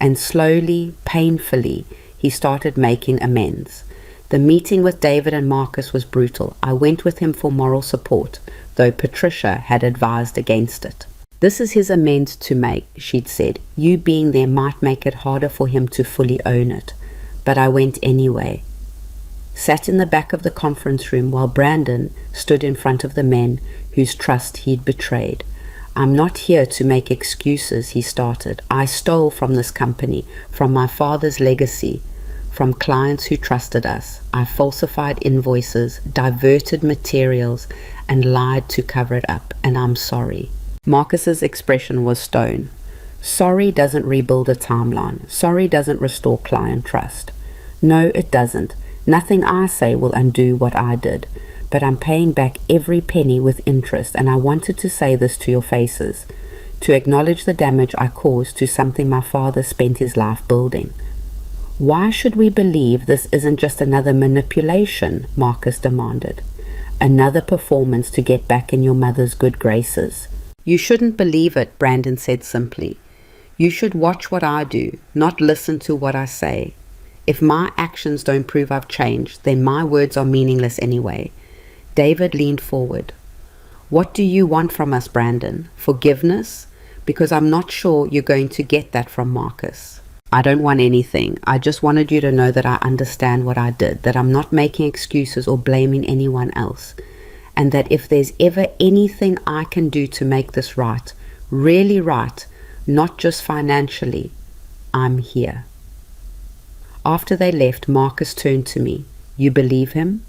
And slowly, painfully, he started making amends. The meeting with David and Marcus was brutal. I went with him for moral support, though Patricia had advised against it. This is his amends to make, she'd said. You being there might make it harder for him to fully own it. But I went anyway. Sat in the back of the conference room while Brandon stood in front of the men whose trust he'd betrayed. I'm not here to make excuses, he started. I stole from this company, from my father's legacy, from clients who trusted us. I falsified invoices, diverted materials, and lied to cover it up, and I'm sorry. Marcus's expression was stone. Sorry doesn't rebuild a timeline. Sorry doesn't restore client trust. No, it doesn't. Nothing I say will undo what I did, but I'm paying back every penny with interest, and I wanted to say this to your faces, to acknowledge the damage I caused to something my father spent his life building. Why should we believe this isn't just another manipulation? Marcus demanded. Another performance to get back in your mother's good graces. You shouldn't believe it, Brandon said simply. You should watch what I do, not listen to what I say. If my actions don't prove I've changed, then my words are meaningless anyway. David leaned forward. What do you want from us, Brandon? Forgiveness? Because I'm not sure you're going to get that from Marcus. I don't want anything. I just wanted you to know that I understand what I did, that I'm not making excuses or blaming anyone else, and that if there's ever anything I can do to make this right, really right, not just financially, I'm here. After they left, Marcus turned to me. You believe him?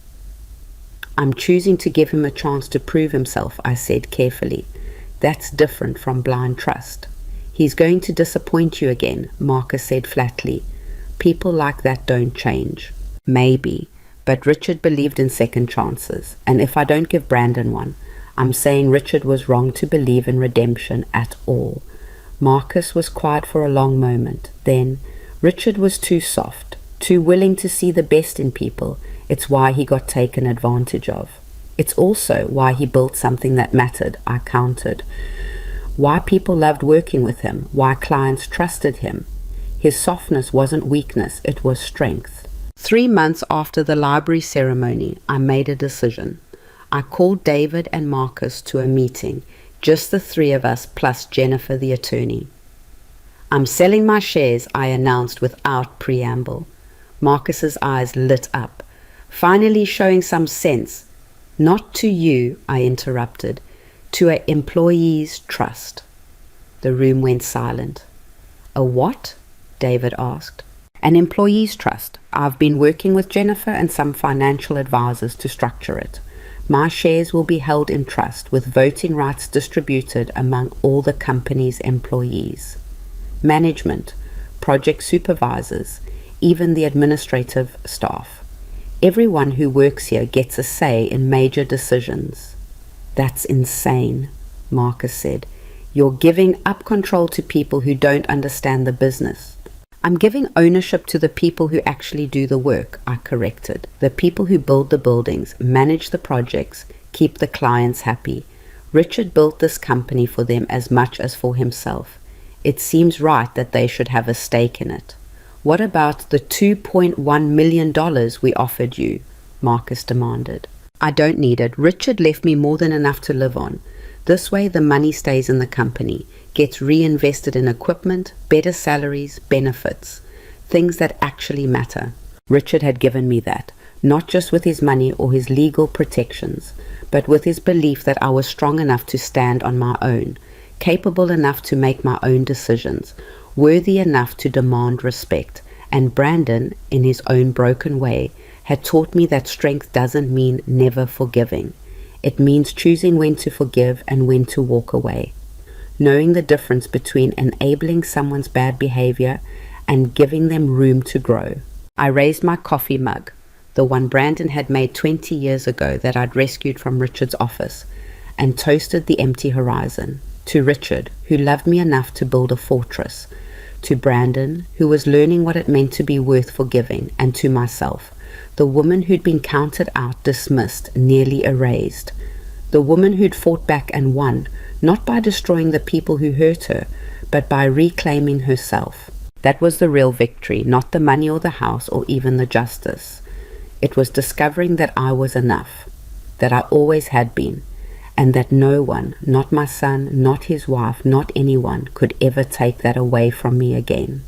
I'm choosing to give him a chance to prove himself, I said carefully. That's different from blind trust. He's going to disappoint you again, Marcus said flatly. People like that don't change. Maybe, but Richard believed in second chances, and if I don't give Brandon one, I'm saying Richard was wrong to believe in redemption at all. Marcus was quiet for a long moment. Then, Richard was too soft, too willing to see the best in people. It's why he got taken advantage of. It's also why he built something that mattered, I countered. Why people loved working with him, why clients trusted him. His softness wasn't weakness, it was strength. 3 months after the library ceremony, I made a decision. I called David and Marcus to a meeting, just the three of us plus Jennifer the attorney. I'm selling my shares, I announced without preamble. Marcus's eyes lit up, finally showing some sense. Not to you, I interrupted, to an employee's trust. The room went silent. A what? David asked. An employee's trust. I've been working with Jennifer and some financial advisors to structure it. My shares will be held in trust with voting rights distributed among all the company's employees. Management, project supervisors, even the administrative staff. Everyone who works here gets a say in major decisions. That's insane, Marcus said. You're giving up control to people who don't understand the business. I'm giving ownership to the people who actually do the work, I corrected. The people who build the buildings, manage the projects, keep the clients happy. Richard built this company for them as much as for himself. It seems right that they should have a stake in it. What about the $2.1 million we offered you? Marcus demanded. I don't need it. Richard left me more than enough to live on. This way the money stays in the company, gets reinvested in equipment, better salaries, benefits, things that actually matter. Richard had given me that, not just with his money or his legal protections, but with his belief that I was strong enough to stand on my own, capable enough to make my own decisions, worthy enough to demand respect. And Brandon, in his own broken way, had taught me that strength doesn't mean never forgiving. It means choosing when to forgive and when to walk away. Knowing the difference between enabling someone's bad behavior and giving them room to grow. I raised my coffee mug, the one Brandon had made 20 years ago that I'd rescued from Richard's office, and toasted the empty horizon. To Richard, who loved me enough to build a fortress. To Brandon, who was learning what it meant to be worth forgiving. And to myself, the woman who'd been counted out, dismissed, nearly erased. The woman who'd fought back and won, not by destroying the people who hurt her, but by reclaiming herself. That was the real victory, not the money or the house or even the justice. It was discovering that I was enough, that I always had been, and that no one, not my son, not his wife, not anyone, could ever take that away from me again.